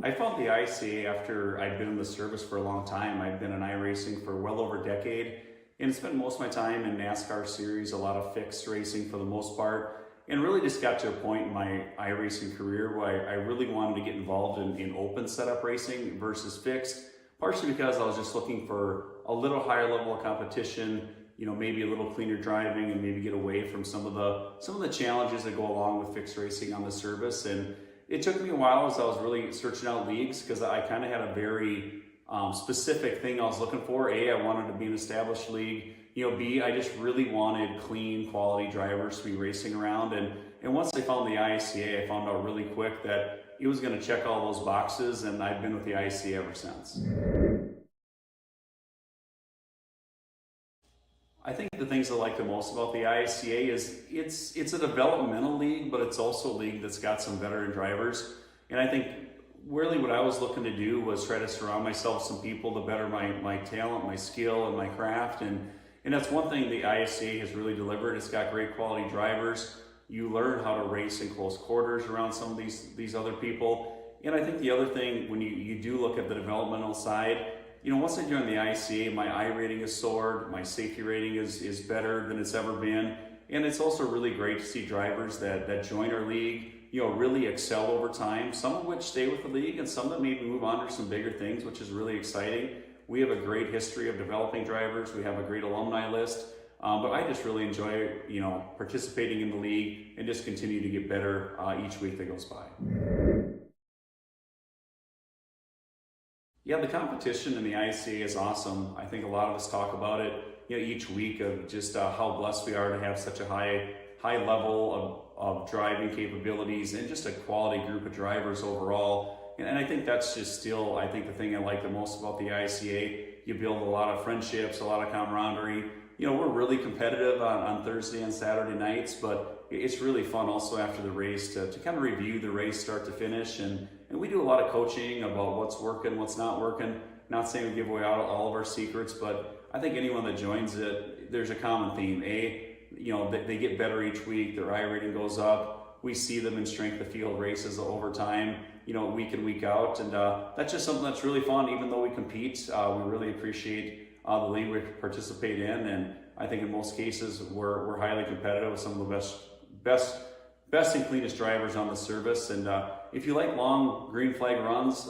I found the ICA after I'd been in the service for a long time. I'd been in iRacing for well over a decade and spent most of my time in NASCAR series, a lot of fixed racing for the most part, and really just got to a point in my iRacing career where I really wanted to get involved in open setup racing versus fixed, partially because I was just looking for a little higher level of competition, maybe a little cleaner driving and maybe get away from some of the challenges that go along with fixed racing on the service. And it took me a while as I was really searching out leagues because I kind of had a very specific thing I was looking for. A, I wanted to be an established league. B, I just really wanted clean, quality drivers to be racing around. And once I found the ISCA, I found out really quick that it was going to check all those boxes, and I've been with the ISCA ever since. I think the things I like the most about the ISCA is it's a developmental league, but it's also a league that's got some veteran drivers. And I think really what I was looking to do was try to surround myself with some people to better my talent, my skill, and my craft. And that's one thing the ISCA has really delivered. It's got great quality drivers. You learn how to race in close quarters around some of these other people. And I think the other thing, when you do look at the developmental side, once I joined the ICA, my I rating has soared, my safety rating is better than it's ever been. And it's also really great to see drivers that join our league, really excel over time, some of which stay with the league and some that maybe move on to some bigger things, which is really exciting. We have a great history of developing drivers. We have a great alumni list. But I just really enjoy, participating in the league and just continue to get better each week that goes by. Yeah, the competition in the ICA is awesome. I think a lot of us talk about it, each week of just how blessed we are to have such a high level of driving capabilities and just a quality group of drivers overall. And I think that's just still, I think the thing I like the most about the ICA. You build a lot of friendships, a lot of camaraderie. We're really competitive on Thursday and Saturday nights, but it's really fun also after the race to kind of review the race start to finish. And we do a lot of coaching about what's working, what's not working. Not saying we give away all of our secrets, but I think anyone that joins it, there's a common theme. A, they get better each week, their I rating goes up. We see them in strength of field races over time, week in, week out. And that's just something that's really fun. Even though we compete, we really appreciate the league we participate in. And I think in most cases, we're highly competitive with some of the best and cleanest drivers on the service. And if you like long green flag runs,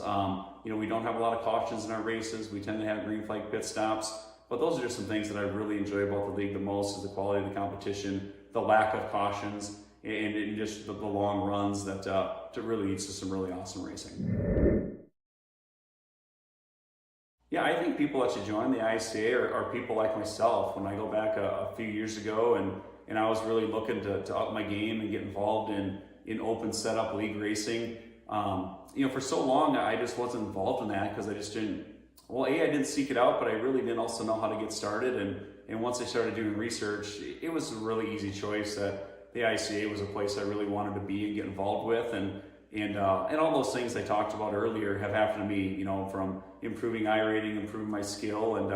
we don't have a lot of cautions in our races. We tend to have green flag pit stops. But those are just some things that I really enjoy about the league the most, is the quality of the competition, the lack of cautions, and just the long runs that really leads to some really awesome racing. Yeah, I think people that should join the ISCA are people like myself. When I go back a few years ago and I was really looking to up my game and get involved in open setup league racing, for so long I just wasn't involved in that because I just didn't, I didn't seek it out, but I really didn't also know how to get started. And once I started doing research, it was a really easy choice that the ICA was a place I really wanted to be and get involved with. And all those things I talked about earlier have happened to me, from improving I rating, improving my skill. And,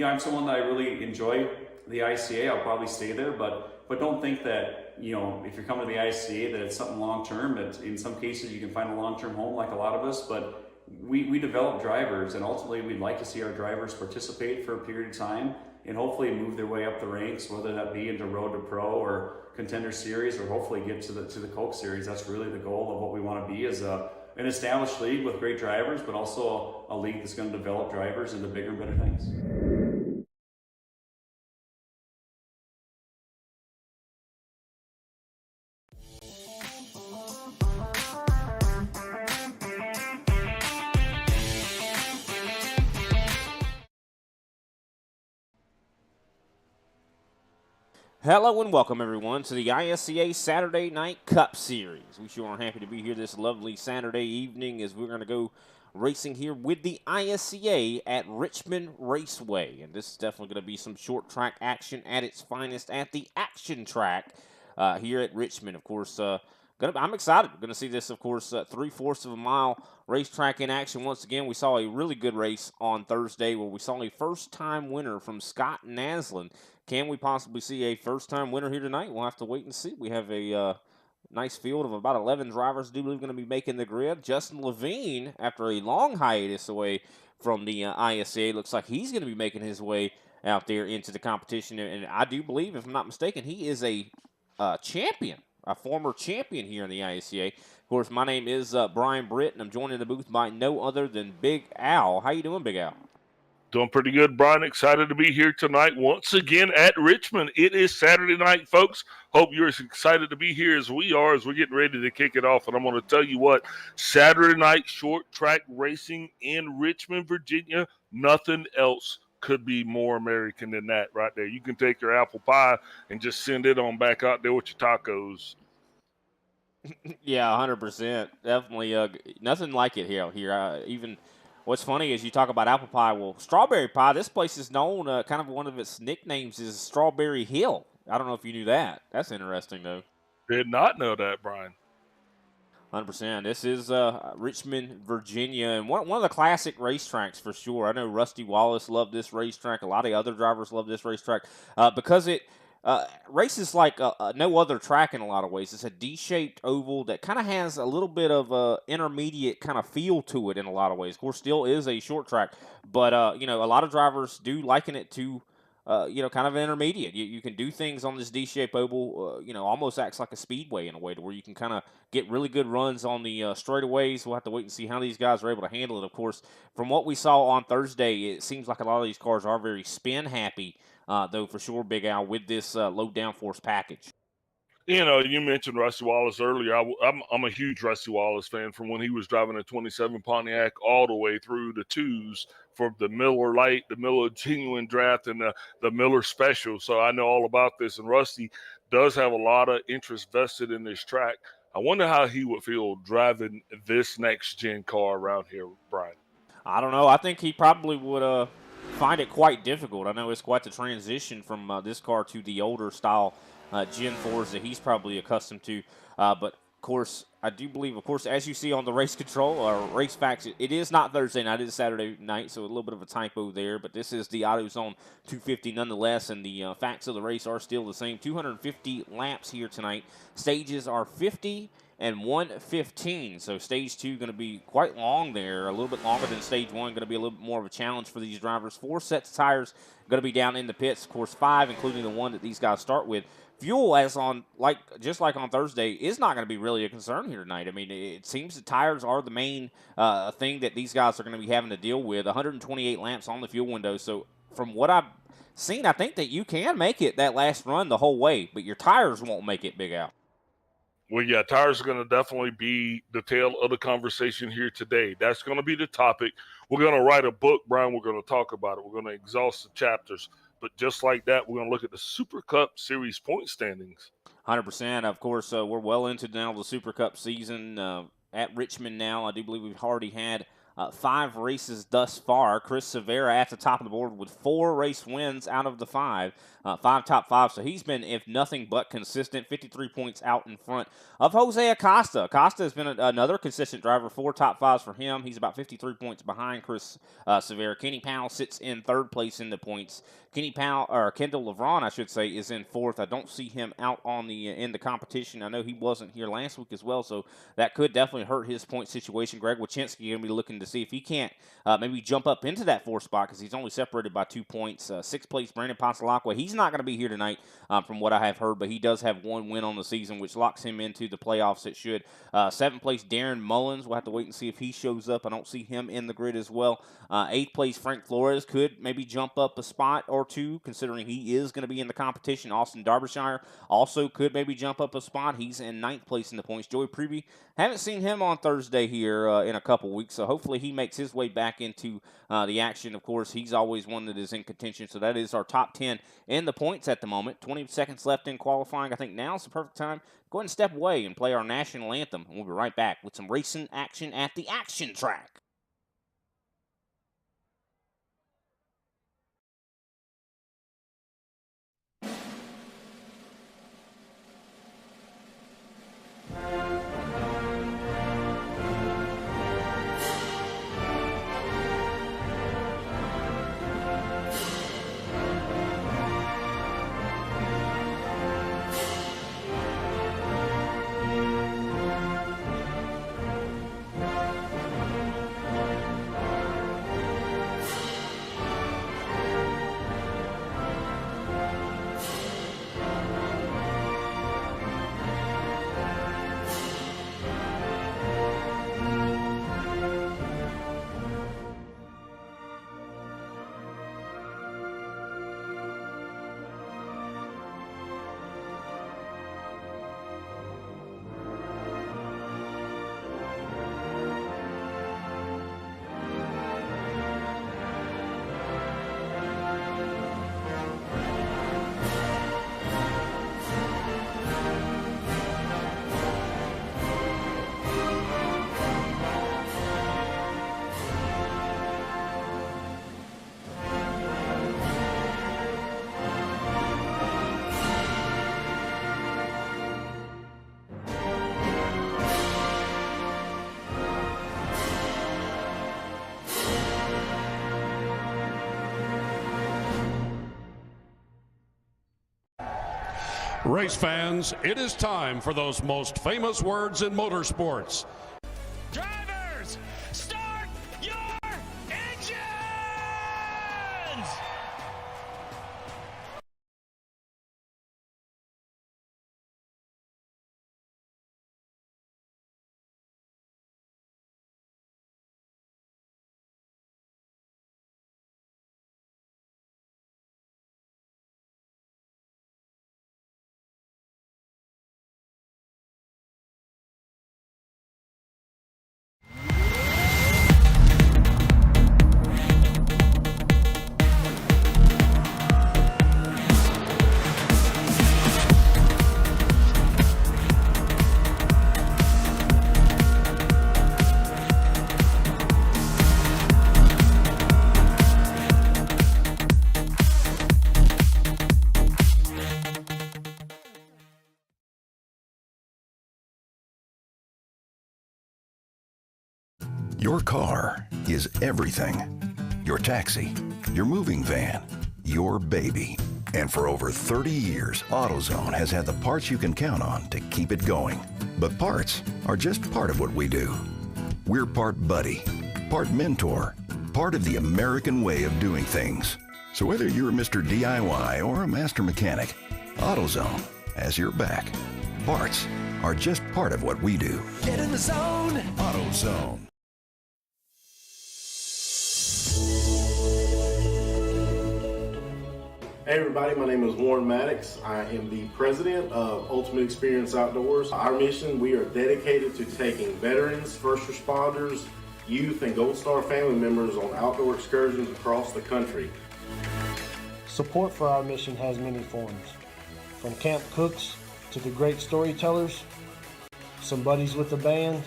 I'm someone that I really enjoy the ICA. I'll probably stay there, but don't think that, if you're coming to the ICA, that it's something long-term. That in some cases you can find a long-term home like a lot of us, but we develop drivers, and ultimately we'd like to see our drivers participate for a period of time and hopefully move their way up the ranks, whether that be into Road to Pro or Contender Series, or hopefully get to the Coke Series. That's really the goal of what we want to be, is an established league with great drivers, but also a league that's going to develop drivers into bigger and better things. Hello and welcome everyone to the ISCA Saturday Night Cup Series. We sure are happy to be here this lovely Saturday evening as we're going to go racing here with the ISCA at Richmond Raceway. And this is definitely going to be some short track action at its finest at the Action Track here at Richmond. Of course, I'm excited. We're going to see this, of course, 3/4 of a mile racetrack in action. Once again, we saw a really good race on Thursday where we saw a first-time winner from Scott Naslin. Can we possibly see a first-time winner here tonight? We'll have to wait and see. We have a nice field of about 11 drivers do believe going to be making the grid. Justin Levine, after a long hiatus away from the ISCA, looks like he's going to be making his way out there into the competition. And I do believe, if I'm not mistaken, he is a champion, a former champion here in the ISCA. Of course, my name is Brian Britt, and I'm joined in the booth by no other than Big Al. How you doing, Big Al? Doing pretty good, Brian. Excited to be here tonight once again at Richmond. It is Saturday night, folks. Hope you're as excited to be here as we are as we're getting ready to kick it off. And I'm going to tell you what, Saturday night short track racing in Richmond, Virginia, nothing else could be more American than that right there. You can take your apple pie and just send it on back out there with your tacos. Yeah, 100%. Definitely nothing like it here. Even what's funny is you talk about apple pie. Well, strawberry pie, this place is known, kind of one of its nicknames is Strawberry Hill. I don't know if you knew that. That's interesting, though. Did not know that, Brian. 100%. This is Richmond, Virginia, and one of the classic racetracks for sure. I know Rusty Wallace loved this racetrack. A lot of other drivers love this racetrack because it races like no other track in a lot of ways. It's a D-shaped oval that kind of has a little bit of a intermediate kind of feel to it in a lot of ways. Of course, still is a short track, but a lot of drivers do liken it to kind of an intermediate. You can do things on this D-shaped oval, almost acts like a speedway in a way to where you can kind of get really good runs on the straightaways. We'll have to wait and see how these guys are able to handle it. Of course, from what we saw on Thursday, it seems like a lot of these cars are very spin happy, though for sure, Big Al, with this low downforce package. You mentioned Rusty Wallace earlier. I'm a huge Rusty Wallace fan from when he was driving a 27 Pontiac all the way through the twos for the Miller Lite, the Miller Genuine Draft, and the Miller Special. So I know all about this. And Rusty does have a lot of interest vested in this track. I wonder how he would feel driving this next-gen car around here, Brian. I don't know. I think he probably would find it quite difficult. I know it's quite the transition from this car to the older style Gen 4s that he's probably accustomed to. But, of course, I do believe, of course, as you see on the race control or race facts, it is not Thursday night. It is Saturday night, so a little bit of a typo there. But this is the AutoZone 250 nonetheless, and the facts of the race are still the same. 250 laps here tonight. Stages are 50 and 115. So stage 2 going to be quite long there, a little bit longer than stage 1. Going to be a little bit more of a challenge for these drivers. 4 sets of tires going to be down in the pits. Of course, 5, including the one that these guys start with. Fuel, just like on Thursday, is not going to be really a concern here tonight. I mean, it seems the tires are the main thing that these guys are going to be having to deal with. 128 laps on the fuel window. So from what I've seen, I think that you can make it that last run the whole way, but your tires won't make it, Big Al. Well, yeah, tires are going to definitely be the tail of the conversation here today. That's going to be the topic. We're going to write a book, Brian. We're going to talk about it. We're going to exhaust the chapters. But just like that, we're going to look at the Super Cup Series point standings. 100%. Of course, we're well into now the Super Cup season at Richmond now. I do believe we've already had 5 races thus far. Chris Severa at the top of the board with 4 race wins out of the 5. 5 top 5. So he's been, if nothing but consistent, 53 points out in front of Jose Acosta. Acosta has been another consistent driver, 4 top 5s for him. He's about 53 points behind Chris Severa. Kenny Powell sits in 3rd place in the points. Kendall LeVron, I should say, is in 4th. I don't see him out on the in the competition. I know he wasn't here last week as well, so that could definitely hurt his point situation. Greg Wychinski going to be looking to see if he can't maybe jump up into that 4th spot because he's only separated by 2 points. 6th place, Brandon Ponsalacqua. He's not going to be here tonight from what I have heard, but he does have 1 win on the season, which locks him into the playoffs. It should. 7th place, Darren Mullins. We'll have to wait and see if he shows up. I don't see him in the grid as well. 8th place, Frank Flores could maybe jump up a spot or 2, considering he is going to be in the competition. Austin Derbyshire also could maybe jump up a spot. He's in 9th place in the points. Joey Prevey, haven't seen him on Thursday here in a couple weeks, so hopefully he makes his way back into the action. Of course, he's always one that is in contention, so that is our top 10 in the points at the moment. 20 seconds left in qualifying. I think now's the perfect time. Go ahead and step away and play our national anthem, and we'll be right back with some racing action at the action track. Race fans, it is time for those most famous words in motorsports. Drivers, start your engines! Your car is everything. Your taxi, your moving van, your baby. And for over 30 years, AutoZone has had the parts you can count on to keep it going. But parts are just part of what we do. We're part buddy, part mentor, part of the American way of doing things. So whether you're Mr. DIY or a master mechanic, AutoZone has your back. Parts are just part of what we do. Get in the zone! AutoZone. Hey everybody, my name is Warren Maddox. I am the president of Ultimate Experience Outdoors. Our mission, we are dedicated to taking veterans, first responders, youth, and Gold Star family members on outdoor excursions across the country. Support for our mission has many forms, from camp cooks to the great storytellers, some buddies with the band,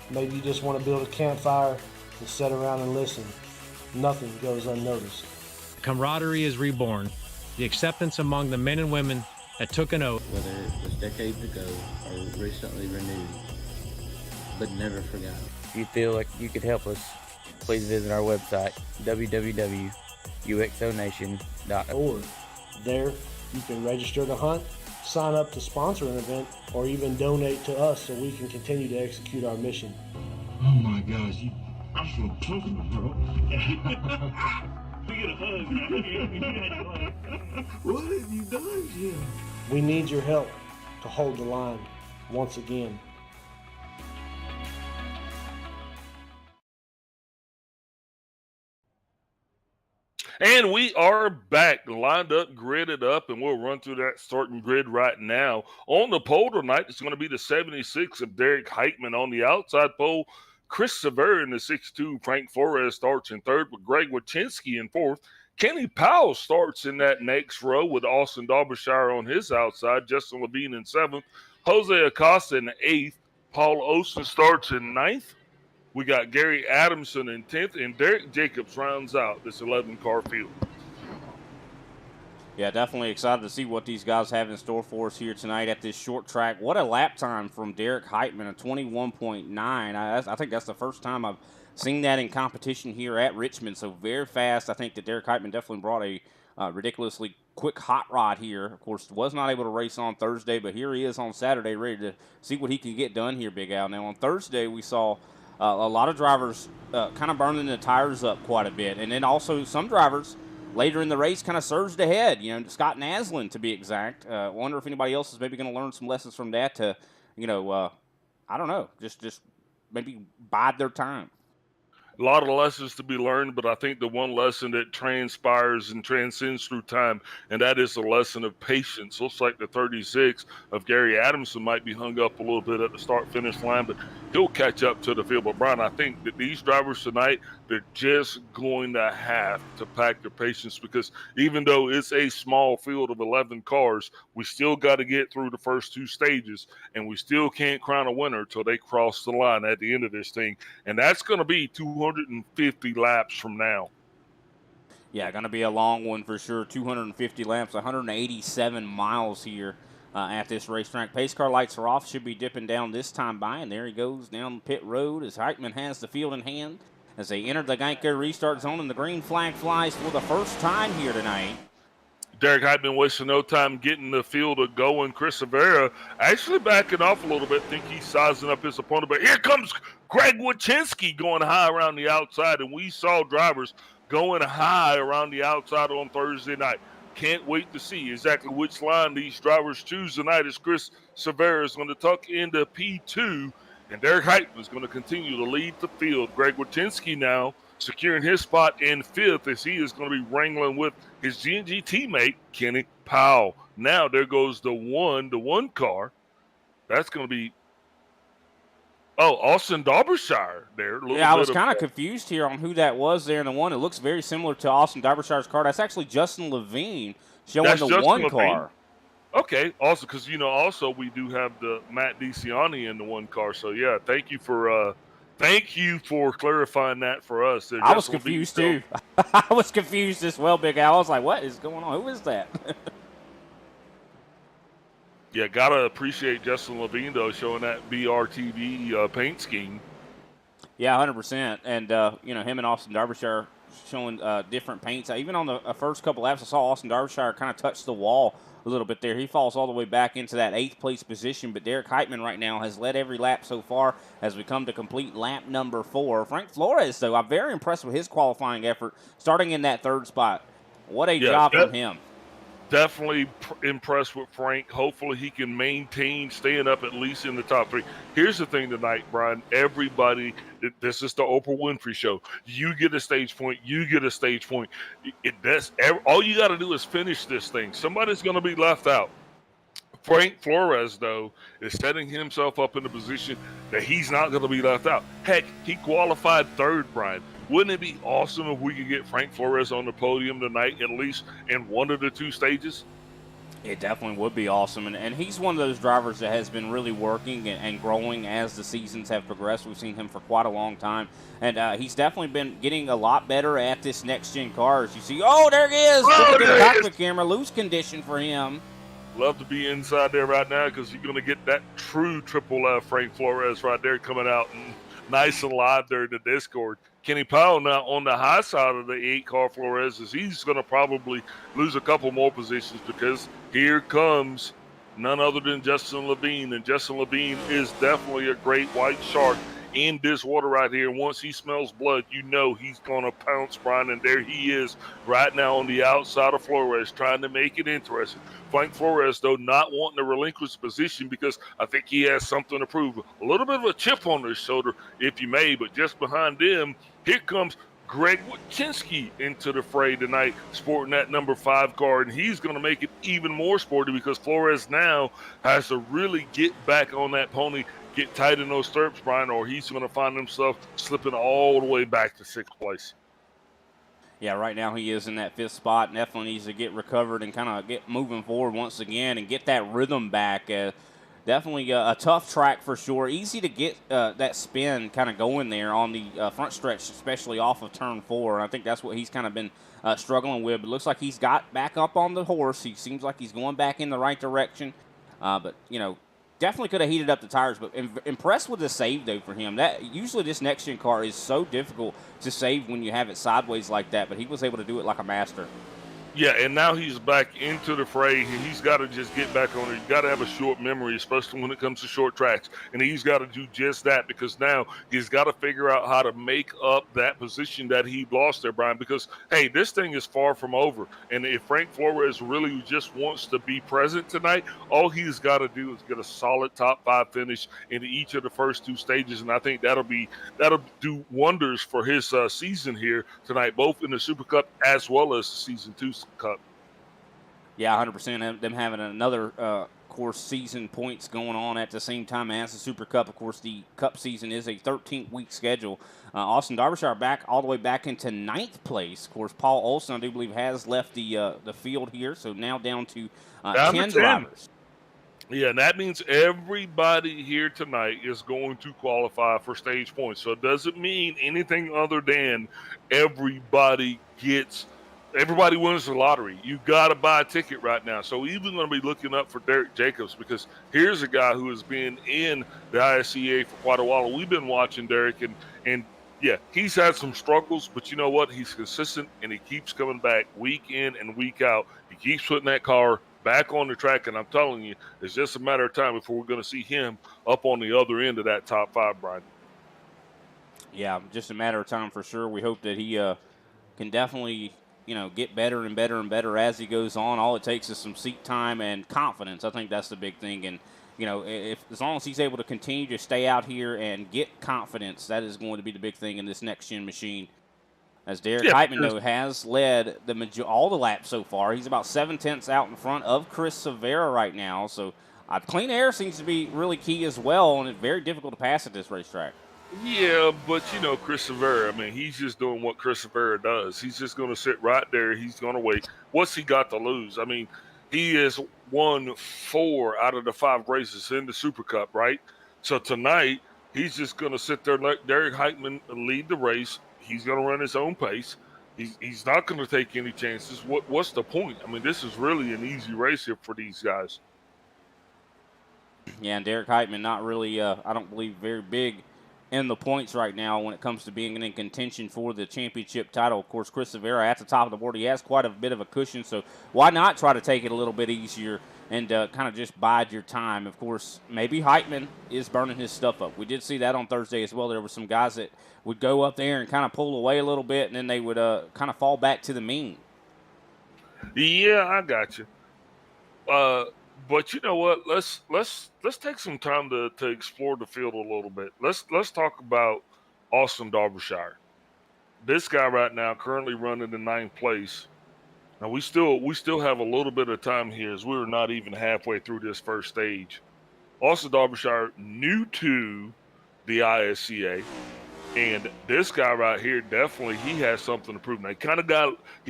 maybe you just want to build a campfire and sit around and listen. Nothing goes unnoticed. Camaraderie is reborn. The acceptance among the men and women that took an oath. Whether it was decades ago or recently renewed, but never forgotten. If you feel like you could help us, please visit our website, www.uxonation.org. There, you can register to hunt, sign up to sponsor an event, or even donate to us so we can continue to execute our mission. Oh my gosh, I'm so comfortable, bro. We get a hug, man. What have you done, Jim? We need your help to hold the line once again. And we are back, lined up, gridded up, and we'll run through that starting grid right now. On the pole tonight, it's going to be the 76 of Derek Heitman on the outside pole. Chris Sever in the 6'2", Frank Flores starts in third with Greg Wachinski in fourth. Kenny Powell starts in that next row with Austin Darbyshire on his outside. Justin Levine in seventh. Jose Acosta in eighth. Paul Olsen starts in ninth. We got Gary Adamson in 10th, and Derek Jacobs rounds out this 11-car field. Yeah, definitely excited to see what these guys have in store for us here tonight at this short track. What a lap time from Derek Heitman, a 21.9. I think that's the first time I've seen that in competition here at Richmond. So very fast. I think that Derek Heitman definitely brought a ridiculously quick hot rod here. Of course, was not able to race on Thursday, but here he is on Saturday ready to see what he can get done here, Big Al. Now, on Thursday, we saw a lot of drivers kind of burning the tires up quite a bit. And then also some drivers later in the race kind of surged ahead, Scott Naslin to be exact. Wonder if anybody else is maybe going to learn some lessons from that to, I don't know, just maybe bide their time. A lot of lessons to be learned, but I think the one lesson that transpires and transcends through time, and that is the lesson of patience. Looks like the 36 of Gary Adamson might be hung up a little bit at the start-finish line, but he'll catch up to the field. But, Brian, I think that these drivers tonight, they're just going to have to pack their patience because even though it's a small field of 11 cars, we still got to get through the first two stages, and we still can't crown a winner until they cross the line at the end of this thing. And that's going to be 250 laps from now. Yeah, going to be a long one for sure. 250 laps, 187 miles here at this racetrack. Pace car lights are off. Should be dipping down this time by, and there he goes down pit road as Heitman has the field in hand as they enter the Geico restart zone, and the green flag flies for the first time here tonight. Derek Heitman wasting no time getting the field going. Chris Rivera actually backing off a little bit. Think he's sizing up his opponent. But here comes Greg Wachinski going high around the outside. And we saw drivers going high around the outside on Thursday night. Can't wait to see exactly which line these drivers choose tonight as Chris Rivera is going to tuck into P2. And Derek Heitman is going to continue to lead the field. Greg Wachinski now securing his spot in 5th as he is going to be wrangling with his G&G teammate, Kenny Powell. Now there goes the one car. That's going to be, Austin Derbyshire there. Yeah, I was kind of confused here on who that was there in the one. It looks very similar to Austin Derbyshire's car. That's actually Justin Levine showing the one car. Okay, also because also we do have the Matt DeCiani in the one car. So yeah, thank you for clarifying that for us. I was confused too. I was confused as well, Big Al. I was like, what is going on? Who is that? Yeah, gotta appreciate Justin Levine though showing that BRTV paint scheme. Yeah, 100%. And him and Austin Derbyshire showing different paints. Even on the first couple laps, I saw Austin Derbyshire kind of touch the wall a little bit there. He falls all the way back into that 8th place position, but Derek Heitman right now has led every lap so far as we come to complete lap number 4. Frank Flores, though, I'm very impressed with his qualifying effort, starting in that 3rd spot. What a job from him. Definitely impressed with Frank. Hopefully he can maintain staying up at least in the top 3. Here's the thing tonight, Brian. Everybody, this is the Oprah Winfrey show. You get a stage point. You get a stage point. All you got to do is finish this thing. Somebody's going to be left out. Frank Flores, though, is setting himself up in a position that he's not going to be left out. Heck, he qualified 3rd, Brian. Wouldn't it be awesome if we could get Frank Flores on the podium tonight, at least in one of the 2 stages? It definitely would be awesome. And he's one of those drivers that has been really working and growing as the seasons have progressed. We've seen him for quite a long time. And he's definitely been getting a lot better at this next-gen car. As you see, there he is! Look at the cockpit camera. Loose condition for him. Love to be inside there right now because you're going to get that true triple Frank Flores right there coming out and nice and live there in the Discord. Kenny Powell now on the high side of the 8-car Flores as he's going to probably lose a couple more positions because here comes none other than Justin Levine. And Justin Levine is definitely a great white shark in this water right here. Once he smells blood, he's going to pounce, Brian. And there he is right now on the outside of Flores trying to make it interesting. Frank Flores, though, not wanting to relinquish position because I think he has something to prove. A little bit of a chip on his shoulder, if you may, but just behind him, here comes Greg Wachinski into the fray tonight, sporting that number 5 car, and he's going to make it even more sporty because Flores now has to really get back on that pony, get tight in those stirrups, Brian, or he's going to find himself slipping all the way back to 6th place. Yeah, right now he is in that 5th spot. Definitely needs to get recovered and kind of get moving forward once again and get that rhythm back. Definitely a tough track for sure. Easy to get that spin kind of going there on the front stretch, especially off of turn 4. And I think that's what he's kind of been struggling with. But it looks like he's got back up on the horse. He seems like he's going back in the right direction. But definitely could have heated up the tires, but impressed with the save, though, for him. Usually this next-gen car is so difficult to save when you have it sideways like that, but he was able to do it like a master. Yeah, and now he's back into the fray. He's got to just get back on it. He's got to have a short memory, especially when it comes to short tracks. And he's got to do just that because now he's got to figure out how to make up that position that he lost there, Brian, because, hey, this thing is far from over. And if Frank Flores really just wants to be present tonight, all he's got to do is get a solid top 5 finish in each of the first 2 stages. And I think that'll do wonders for his season here tonight, both in the Super Cup as well as the Season 2 Cup. Yeah, 100%. Them having another course season points going on at the same time as the Super Cup. Of course, the Cup season is a 13-week schedule. Austin Derbyshire back all the way back into 9th place. Of course, Paul Olson, I do believe, has left the field here, so now down to 10 drivers. Yeah, and that means everybody here tonight is going to qualify for stage points. So it doesn't mean anything other than everybody wins the lottery. You got to buy a ticket right now. So even going to be looking up for Derek Jacobs because here's a guy who has been in the ISCA for quite a while. We've been watching Derek, and Yeah, he's had some struggles, but you know what? He's consistent and he keeps coming back week in and week out. He keeps putting that car back on the track, and I'm telling you, it's just a matter of time before we're going to see him up on the other end of that top 5, Brian. Yeah, just a matter of time for sure. We hope that he can definitely, get better and better and better as he goes on. All it takes is some seat time and confidence. I think that's the big thing. And, if as long as he's able to continue to stay out here and get confidence, that is going to be the big thing in this next-gen machine. As Derek Heitman, though, has led all the laps so far. He's about 7/10 out in front of Chris Severa right now. So clean air seems to be really key as well, and it's very difficult to pass at this racetrack. Yeah, but Chris Severa, I mean, he's just doing what Chris Severa does. He's just going to sit right there. He's going to wait. What's he got to lose? I mean, he has won 4 out of the 5 races in the Super Cup, right? So tonight, he's just going to sit there and let Derek Heitman lead the race. He's going to run his own pace. He's not going to take any chances. What's the point? I mean, this is really an easy race here for these guys. Yeah, and Derek Heitman not really, I don't believe, very big in the points right now when it comes to being in contention for the championship title. Of course, Chris Severa at the top of the board. He has quite a bit of a cushion, so why not try to take it a little bit easier and kind of just bide your time? Of course, maybe Heitman is burning his stuff up. We did see that on Thursday as well. There were some guys that would go up there and kind of pull away a little bit, and then they would kind of fall back to the mean. Yeah, I got you. But you know what? Let's take some time to explore the field a little bit. Let's talk about Austin Derbyshire. This guy right now currently running in 9th place. Now we still have a little bit of time here as we're not even halfway through this first stage. Austin Derbyshire, new to the ISCA, and this guy right here definitely he has something to prove. Now he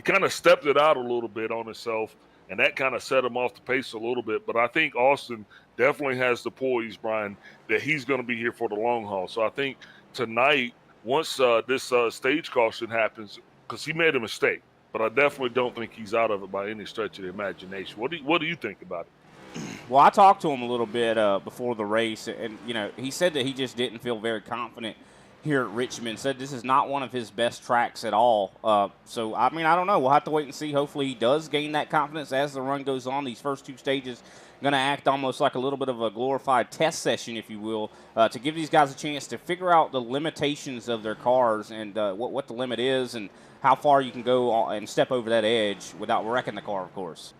kind of stepped it out a little bit on himself. And that kind of set him off the pace a little bit. But I think Austin definitely has the poise, Brian, that he's going to be here for the long haul. So I think tonight, once this stage caution happens, because he made a mistake, but I definitely don't think he's out of it by any stretch of the imagination. What do you think about it? Well, I talked to him a little bit before the race, and, he said that he just didn't feel very confident here at Richmond. Said this is not one of his best tracks at all. So, I mean, I don't know. We'll have to wait and see. Hopefully he does gain that confidence as the run goes on. These first 2 stages going to act almost like a little bit of a glorified test session, if you will, to give these guys a chance to figure out the limitations of their cars and what the limit is and how far you can go and step over that edge without wrecking the car, of course.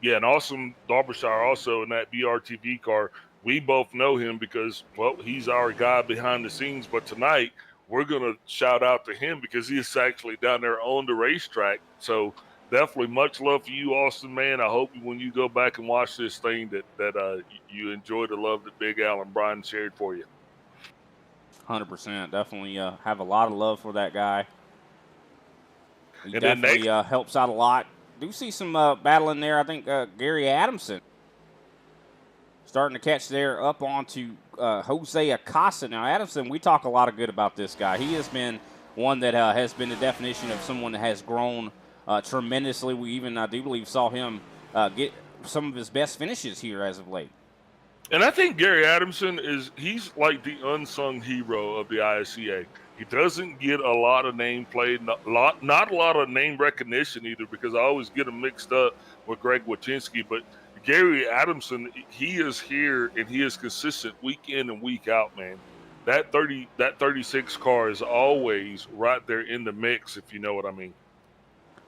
Yeah, and Austin Derbyshire also in that BRTV car. We both know him because, well, he's our guy behind the scenes. But tonight, we're going to shout out to him because he's actually down there on the racetrack. So definitely much love for you, Austin, man. I hope when you go back and watch this thing that you enjoy the love that Big Al and Brian shared for you. 100%. Definitely have a lot of love for that guy. He and definitely helps out a lot. Do see some battle in there. I think Gary Adamson starting to catch there up onto Jose Acosta. Now, Adamson, we talk a lot of good about this guy. He has been one that has been the definition of someone that has grown tremendously. We even, I do believe, saw him get some of his best finishes here as of late. And I think Gary Adamson he's like the unsung hero of the ISCA. He doesn't get a lot of name played, not a lot of name recognition either, because I always get him mixed up with Greg Wachinski. But Gary Adamson, he is here and he is consistent week in and week out, man. That 36 car is always right there in the mix, if you know what I mean.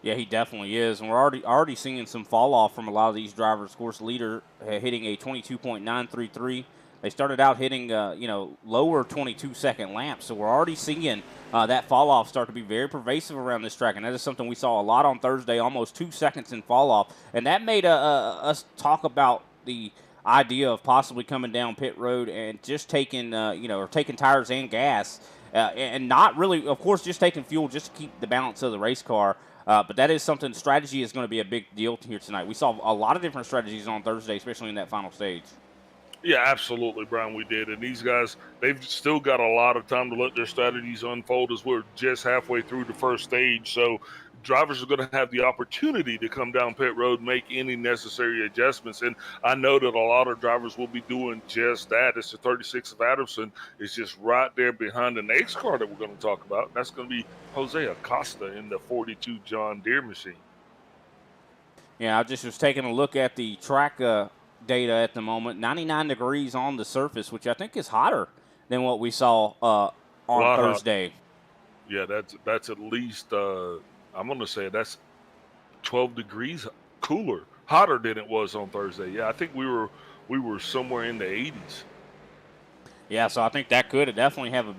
Yeah, he definitely is, and we're already seeing some fall off from a lot of these drivers. Of course, leader hitting a 22.933. They started out hitting lower 22-second laps, so we're already seeing that fall off start to be very pervasive around this track, and that is something we saw a lot on Thursday, almost 2 seconds in fall off, and that made us talk about the idea of possibly coming down pit road and just taking or taking tires and gas, and not really, of course, just taking fuel just to keep the balance of the race car. But that is something, strategy is going to be a big deal here tonight. We saw a lot of different strategies on Thursday, especially in that final stage. Yeah, absolutely, Brian, we did. And these guys, they've still got a lot of time to let their strategies unfold as we're just halfway through the first stage. So drivers are going to have the opportunity to come down pit road, make any necessary adjustments. And I know that a lot of drivers will be doing just that. It's the 36 of Adamson. It's just right there behind the next car that we're going to talk about. That's going to be Jose Acosta in the 42 John Deere machine. Yeah, I just was taking a look at the track data at the moment. 99 degrees on the surface, which I think is hotter than what we saw on Thursday. Yeah, that's at least, I'm going to say that's 12 degrees cooler, hotter than it was on Thursday. Yeah, I think we were somewhere in the 80s. Yeah, so I think that could definitely have a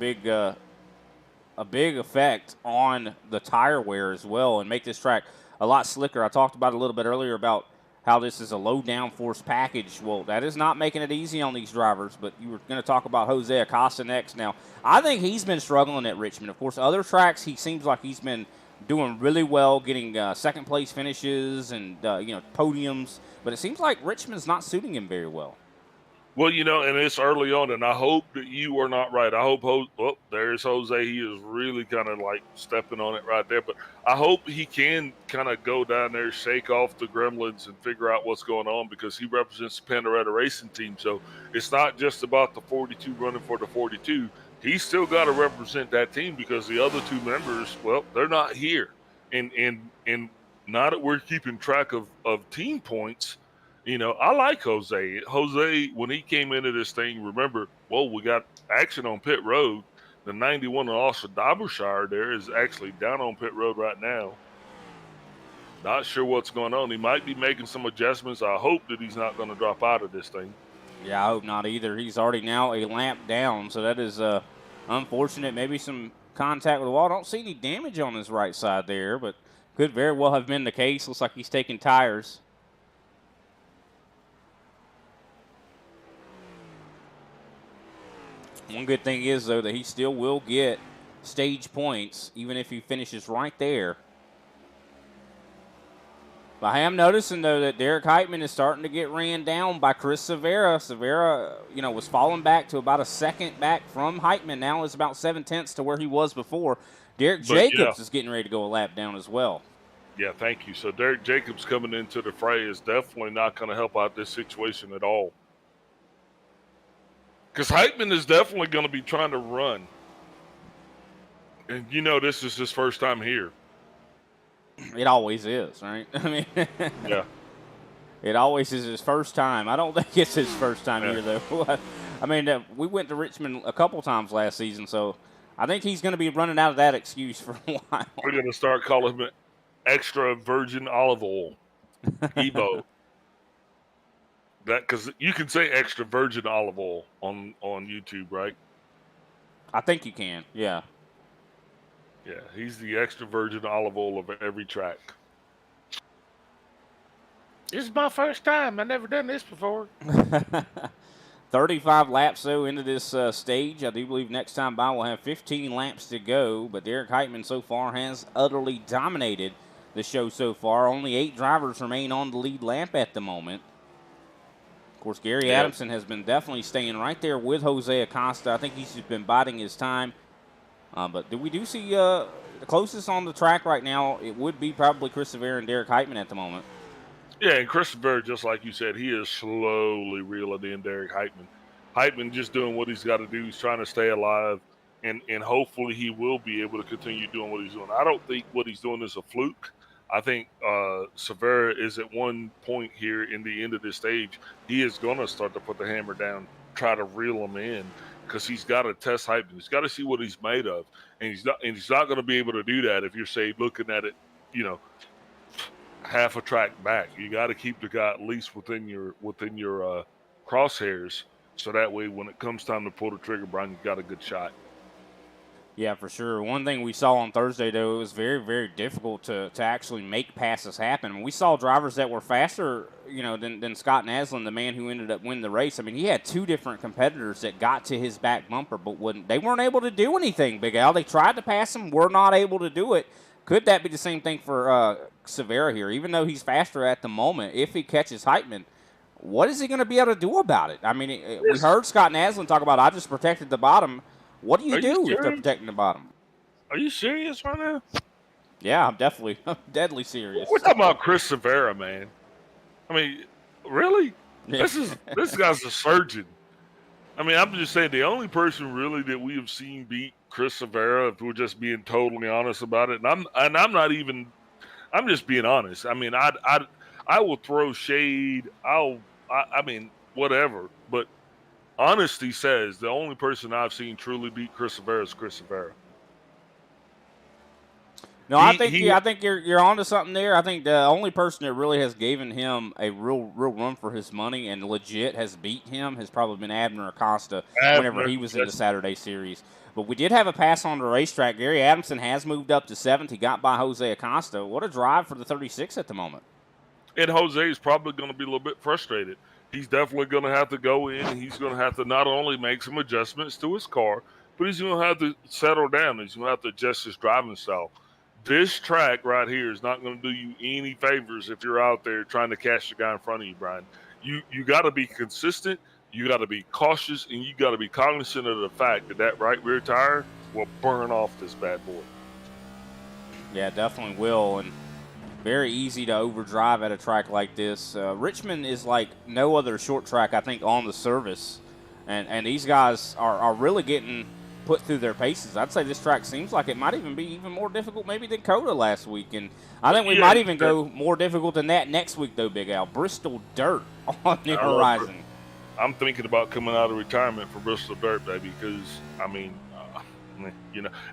big effect on the tire wear as well and make this track a lot slicker. I talked about it a little bit earlier about how this is a low downforce package. Well, that is not making it easy on these drivers, but you were going to talk about Jose Acosta next. Now, I think he's been struggling at Richmond. Of course, other tracks, he seems like he's been doing really well, getting second-place finishes and, podiums. But it seems like Richmond's not suiting him very well. Well, and it's early on, and I hope that you are not right. I hope, there's Jose. He is really kind of like stepping on it right there. But I hope he can kind of go down there, shake off the gremlins, and figure out what's going on, because he represents the Pandaretta Racing Team. So it's not just about the 42 running for the 42. He's still got to represent that team, because the other two members, they're not here. And now that we're keeping track of team points, I like Jose. Jose, when he came into this thing, remember, we got action on pit road. The 91 in Austin Derbyshire there is actually down on pit road right now. Not sure what's going on. He might be making some adjustments. I hope that he's not going to drop out of this thing. Yeah, I hope not either. He's already now a lap down, so that is unfortunate. Maybe some contact with the wall. I don't see any damage on his right side there, but could very well have been the case. Looks like he's taking tires. One good thing is, though, that he still will get stage points, even if he finishes right there. But I am noticing, though, that Derek Heitman is starting to get ran down by Chris Severa. Severa, was falling back to about a second back from Heitman. Now is about 7/10 to where he was before. Derek Jacobs is getting ready to go a lap down as well. Yeah, thank you. So Derek Jacobs coming into the fray is definitely not going to help out this situation at all. Because Heitman is definitely going to be trying to run. And this is his first time here. It always is, right? I mean, yeah. It always is his first time. I don't think it's his first time here, though. I mean, we went to Richmond a couple times last season, so I think he's going to be running out of that excuse for a while. We're going to start calling him extra virgin olive oil, Evo. Because you can say extra virgin olive oil on YouTube, right? I think you can, yeah. Yeah, he's the extra virgin olive oil of every track. This is my first time. I've never done this before. 35 laps, though, into this stage. I do believe next time by we'll have 15 laps to go. But Derek Heitman so far has utterly dominated the show so far. Only 8 drivers remain on the lead lap at the moment. Of course, Gary Adamson has been definitely staying right there with Jose Acosta. I think he's just been biding his time. But we do see the closest on the track right now, it would be probably Chris Severa and Derek Heitman at the moment. Yeah, and Chris Severa, just like you said, he is slowly reeling in Derek Heitman. Heitman just doing what he's got to do. He's trying to stay alive, and hopefully he will be able to continue doing what he's doing. I don't think what he's doing is a fluke. I think Severa is at one point here in the end of this stage. He is going to start to put the hammer down, try to reel him in, because he's got to test Heitman. He's got to see what he's made of, and he's not going to be able to do that if you're, say, looking at it, half a track back. You got to keep the guy at least within your crosshairs, so that way when it comes time to pull the trigger, Brian, you got a good shot. Yeah, for sure. One thing we saw on Thursday, though, it was very, very difficult to actually make passes happen. We saw drivers that were faster, than Scott Naslin, the man who ended up winning the race. I mean, he had 2 different competitors that got to his back bumper, but they weren't able to do anything, Big Al. They tried to pass him, were not able to do it. Could that be the same thing for Severa here? Even though he's faster at the moment, if he catches Heitman, what is he going to be able to do about it? I mean, we heard Scott Naslin talk about, I just protected the bottom. What do you do if they're protecting the bottom? Are you serious right now? Yeah, I'm definitely deadly serious. We're talking about Chris Severa, man. I mean, really? Yeah. This guy's a surgeon. I mean, I'm just saying the only person really that we have seen beat Chris Severa, if we're just being totally honest about it, and I'm just being honest. I mean, I will throw shade. I mean, whatever. But honesty says the only person I've seen truly beat Chris Severa is Chris Severa. No, I think you're onto something there. I think the only person that really has given him a real run for his money and legit has beat him has probably been Abner Acosta whenever he was in the Saturday series. But we did have a pass on the racetrack. Gary Adamson has moved up to 7th. He got by Jose Acosta. What a drive for the 36 at the moment. And Jose is probably going to be a little bit frustrated. He's definitely going to have to go in, and he's going to have to not only make some adjustments to his car, but he's going to have to settle down. He's going to have to adjust his driving style. This track right here is not going to do you any favors if you're out there trying to catch the guy in front of you, Brian. You got to be consistent, you got to be cautious, and you got to be cognizant of the fact that right rear tire will burn off this bad boy. Yeah, definitely will, and very easy to overdrive at a track like this. Richmond is like no other short track, I think, on the service, and these guys are really getting put through their paces. I'd say this track seems like it might even be even more difficult maybe than Coda last week, and I think we might even go more difficult than that next week though, Big Al. Bristol Dirt on the horizon. I'm thinking about coming out of retirement for Bristol Dirt, baby, because I mean,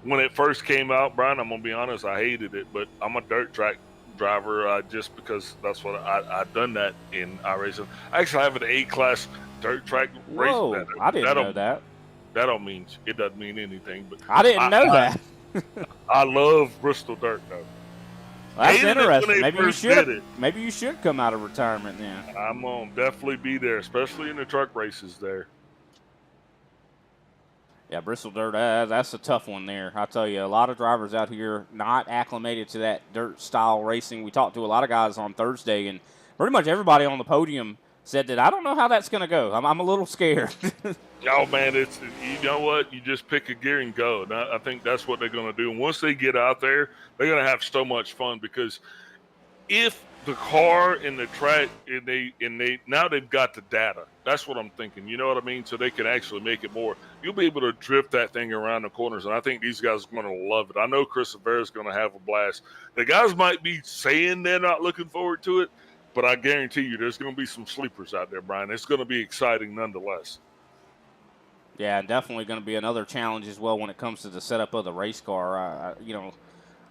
when it first came out, Brian, I'm gonna be honest, I hated it, but I'm a dirt track driver just because that's what I've done that in iRacing. I actually have an A-class dirt track race. Whoa, I didn't know that. That don't mean it doesn't mean anything. But I didn't know that. I love Bristol Dirt though. Well, that's interesting. Maybe you should come out of retirement then. I'm gonna definitely be there, especially in the truck races there. Yeah, Bristol Dirt, that's a tough one there. I'll tell you, a lot of drivers out here not acclimated to that dirt style racing. We talked to a lot of guys on Thursday, and pretty much everybody on the podium said that I don't know how that's going to go. I'm a little scared. Oh, man, you know what? You just pick a gear and go. And I think that's what they're going to do. And once they get out there, they're going to have so much fun because if the car and the track, now they've got the data. That's what I'm thinking. You know what I mean? So they can actually make it more. You'll be able to drift that thing around the corners, and I think these guys are going to love it. I know Chris Severa is going to have a blast. The guys might be saying they're not looking forward to it, but I guarantee you there's going to be some sleepers out there, Brian. It's going to be exciting nonetheless. Yeah, definitely going to be another challenge as well when it comes to the setup of the race car.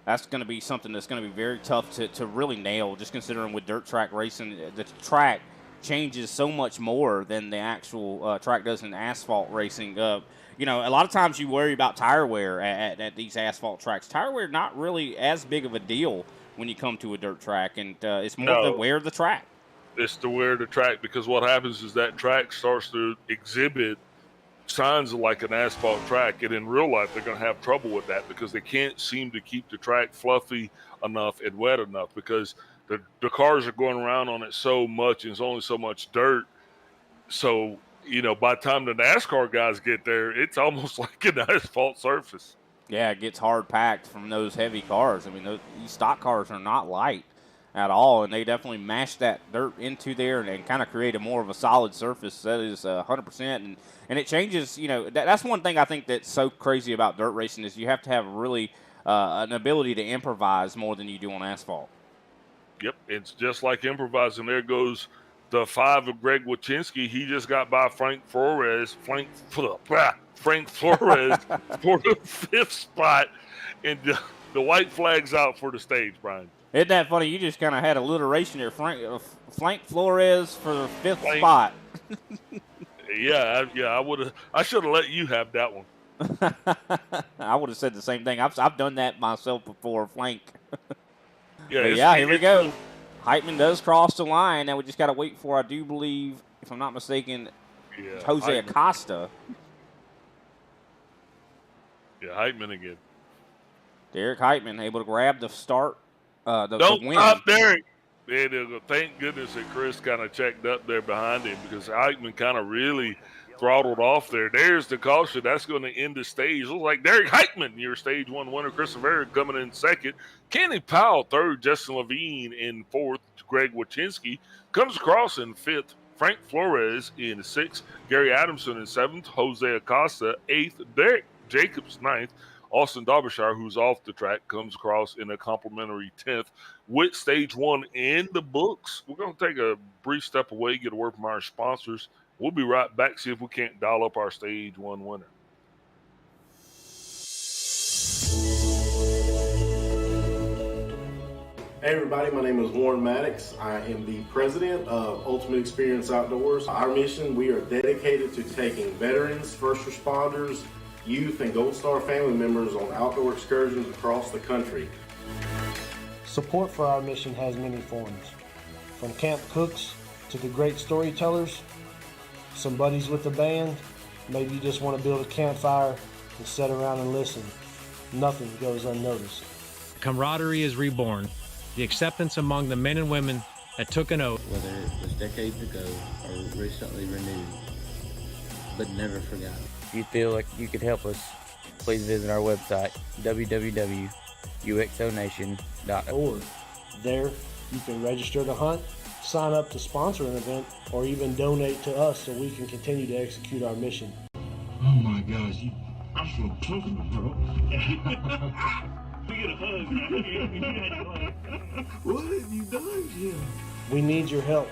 That's going to be something that's going to be very tough to really nail, just considering with dirt track racing, the track changes so much more than the actual track does in asphalt racing. A lot of times you worry about tire wear at these asphalt tracks. Tire wear not really as big of a deal when you come to a dirt track, and it's more the wear of the track. It's the wear of the track because what happens is that track starts to exhibit signs of like an asphalt track, and in real life they're going to have trouble with that because they can't seem to keep the track fluffy enough and wet enough because the cars are going around on it so much and it's only so much dirt. So, by the time the NASCAR guys get there, it's almost like an asphalt surface. Yeah, it gets hard packed from those heavy cars. I mean, these stock cars are not light at all, and they definitely mash that dirt into there and kind of create a more of a solid surface. That is 100%, and it changes. That's one thing I think that's so crazy about dirt racing is you have to have really an ability to improvise more than you do on asphalt. Yep, it's just like improvising. There goes the 5 of Greg Wachinski. He just got by Frank Flores for the 5th spot, and the white flag's out for the stage, Brian. Isn't that funny? You just kind of had alliteration there. Frank Flores for the 5th spot. Yeah, I should have let you have that one. I would have said the same thing. I've done that myself before, Frank. Yeah, here we go. Heitman does cross the line. Now we just got to wait for, I do believe, if I'm not mistaken, Jose Acosta. Yeah, Heitman again. Derek Heitman able to grab the start. Don't stop, Derek. Thank goodness that Chris kind of checked up there behind him because Heitman kind of really throttled off there. There's the caution. That's going to end the stage. Looks like Derek Heitman, your stage 1 winner. Chris Rivera coming in second. Kenny Powell third. Justin Levine in fourth. Greg Wachinski comes across in fifth. Frank Flores in sixth. Gary Adamson in seventh. Jose Acosta eighth. Derek Jacobs ninth. Austin Derbyshire, who's off the track, comes across in a complimentary 10th. With stage 1 in the books, we're going to take a brief step away, get a word from our sponsors. We'll be right back, see if we can't dial up our stage 1 winner. Hey everybody, my name is Warren Maddox. I am the president of Ultimate Experience Outdoors. Our mission, we are dedicated to taking veterans, first responders, youth, and Gold Star family members on outdoor excursions across the country. Support for our mission has many forms, from camp cooks to the great storytellers, some buddies with the band, maybe you just want to build a campfire and sit around and listen. Nothing goes unnoticed. Camaraderie is reborn. The acceptance among the men and women that took an oath. Whether it was decades ago or recently renewed, but never forgotten. If you feel like you could help us, please visit our website, www.uxonation.org. There, you can register to hunt, sign up to sponsor an event, or even donate to us so we can continue to execute our mission. Oh my gosh, I'm so tough, bro. We get a hug, right? What have you done, Jim? We need your help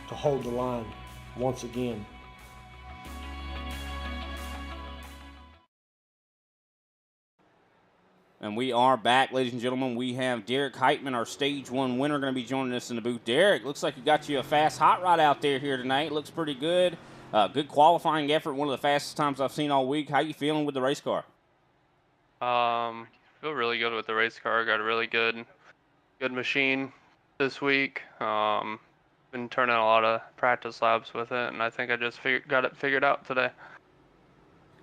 to hold the line once again. And we are back, ladies and gentlemen. We have Derek Heitman, our stage 1 winner, going to be joining us in the booth. Derek, looks like you got you a fast hot rod out there here tonight. Looks pretty good. Good qualifying effort. One of the fastest times I've seen all week. How you feeling with the race car? Feel really good with the race car. Got a really good machine this week. Been turning a lot of practice laps with it, and I think I just got it figured out today.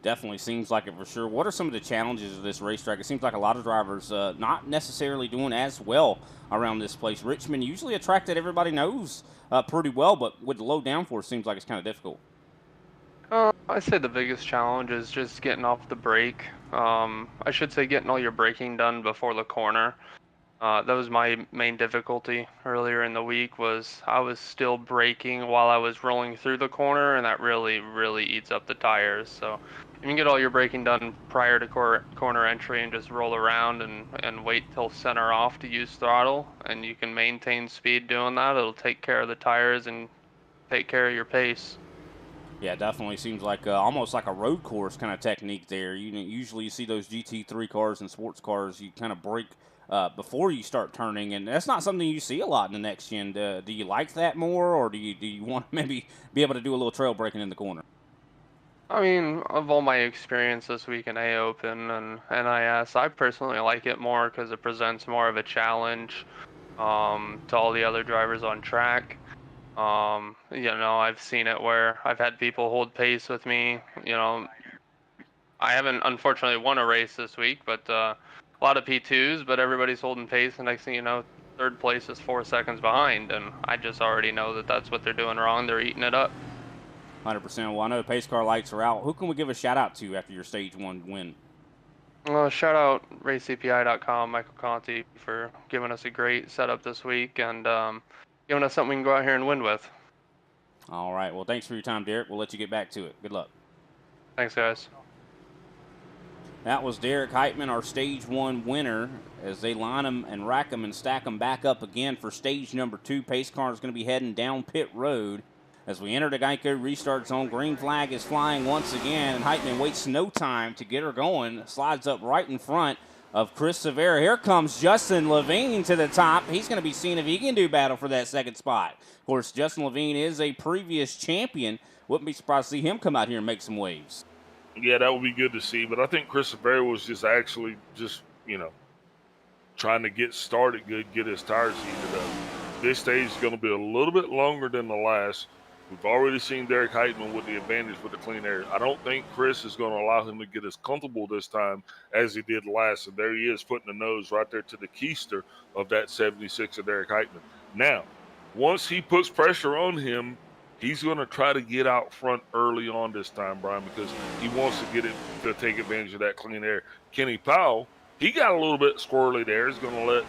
Definitely seems like it for sure. What are some of the challenges of this racetrack? It seems like a lot of drivers not necessarily doing as well around this place. Richmond, usually a track that everybody knows pretty well, but with the low downforce, seems like it's kind of difficult. I'd say the biggest challenge is just getting off the brake. I should say getting all your braking done before the corner. That was my main difficulty earlier in the week. Was I was still braking while I was rolling through the corner, and that really eats up the tires. So you can get all your braking done prior to corner entry and just roll around and wait till center off to use throttle, and you can maintain speed doing that. It'll take care of the tires and take care of your pace. Yeah, definitely seems like almost like a road course kind of technique there. Usually you see those GT3 cars and sports cars, you kind of brake before you start turning, and that's not something you see a lot in the next gen. Do you like that more, or do you want to maybe be able to do a little trail braking in the corner? I mean, of all my experience this week in A Open and NIS, I personally like it more because it presents more of a challenge to all the other drivers on track. I've seen it where I've had people hold pace with me. I haven't unfortunately won a race this week, but a lot of P2s, but everybody's holding pace, and next thing you know, third place is 4 seconds behind, and I just already know that that's what they're doing wrong. They're eating it up. 100%. Well, I know the pace car lights are out. Who can we give a shout out to after your stage 1 win? Shout out racecpi.com, Michael Conti, for giving us a great setup this week and giving us something we can go out here and win with. All right. Well, thanks for your time, Derek. We'll let you get back to it. Good luck. Thanks, guys. That was Derek Heitman, our stage 1 winner, as they line them and rack them and stack them back up again for stage number 2. Pace car is going to be heading down pit road. As we enter the Geico restart zone, green flag is flying once again, and Heitman waits no time to get her going. Slides up right in front of Chris Rivera. Here comes Justin Levine to the top. He's going to be seeing if he can do battle for that second spot. Of course, Justin Levine is a previous champion. Wouldn't be surprised to see him come out here and make some waves. Yeah, that would be good to see. But I think Chris Rivera was just trying to get started good, get his tires heated up. This stage is going to be a little bit longer than the last. We've already seen Derek Heitman with the advantage with the clean air. I don't think Chris is going to allow him to get as comfortable this time as he did last. And there he is, putting the nose right there to the keister of that 76 of Derek Heitman. Now, once he puts pressure on him, He's going to try to get out front early on this time, Brian, because he wants to get it to take advantage of that clean air. Kenny Powell, he got a little bit squirrely there. He's going to let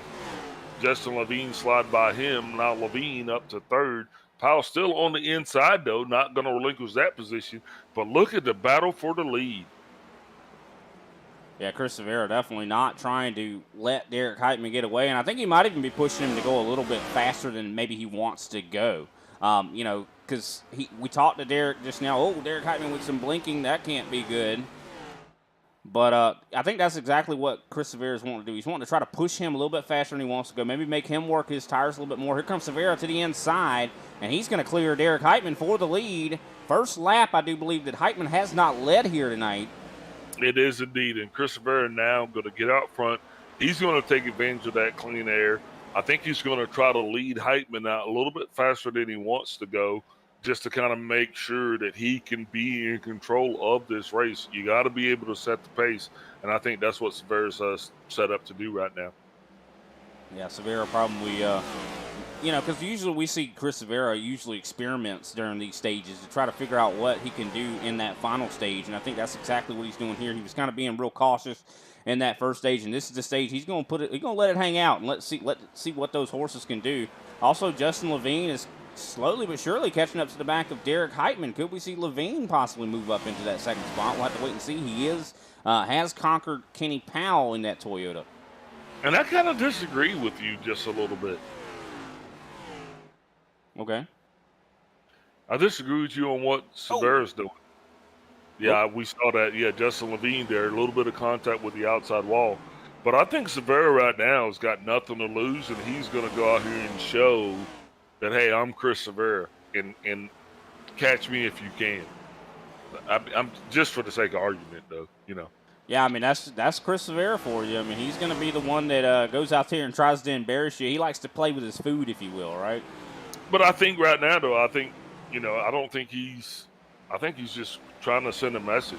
Justin Levine slide by him. Now Levine up to third. Powell still on the inside, though, not going to relinquish that position. But look at the battle for the lead. Yeah, Chris Severa definitely not trying to let Derek Heitman get away. And I think he might even be pushing him to go a little bit faster than maybe he wants to go. Because we talked to Derek just now. Oh, Derek Heitman with some blinking. That can't be good. But I think that's exactly what Chris Severa is wanting to do. He's wanting to try to push him a little bit faster than he wants to go. Maybe make him work his tires a little bit more. Here comes Severa to the inside, and he's going to clear Derek Heitman for the lead. First lap, I do believe that Heitman has not led here tonight. It is indeed, and Chris Severa now going to get out front. He's going to take advantage of that clean air. I think he's going to try to lead Heitman out a little bit faster than he wants to go, just to kind of make sure that he can be in control of this race. You got to be able to set the pace, and I think that's what Severa's set up to do right now. Yeah, Severa probably, because usually we see Chris Severa usually experiments during these stages to try to figure out what he can do in that final stage, and I think that's exactly what he's doing here. He was kind of being real cautious in that first stage, and this is the stage he's going to let it hang out and let's see what those horses can do. Also, Justin Levine is slowly but surely catching up to the back of Derek Heitman. Could we see Levine possibly move up into that second spot? We'll have to wait and see. He has conquered Kenny Powell in that Toyota. And I kind of disagree with you just a little bit. Okay. I disagree with you on what Severa's doing. Yeah, we saw that. Yeah, Justin Levine there, a little bit of contact with the outside wall. But I think Severa right now has got nothing to lose, and he's going to go out here and show that, hey, I'm Chris Severa, and catch me if you can. I'm just for the sake of argument, though, Yeah, I mean, that's Chris Severa for you. I mean, he's going to be the one that goes out there and tries to embarrass you. He likes to play with his food, if you will, right? But I think right now, though, I think he's just trying to send a message.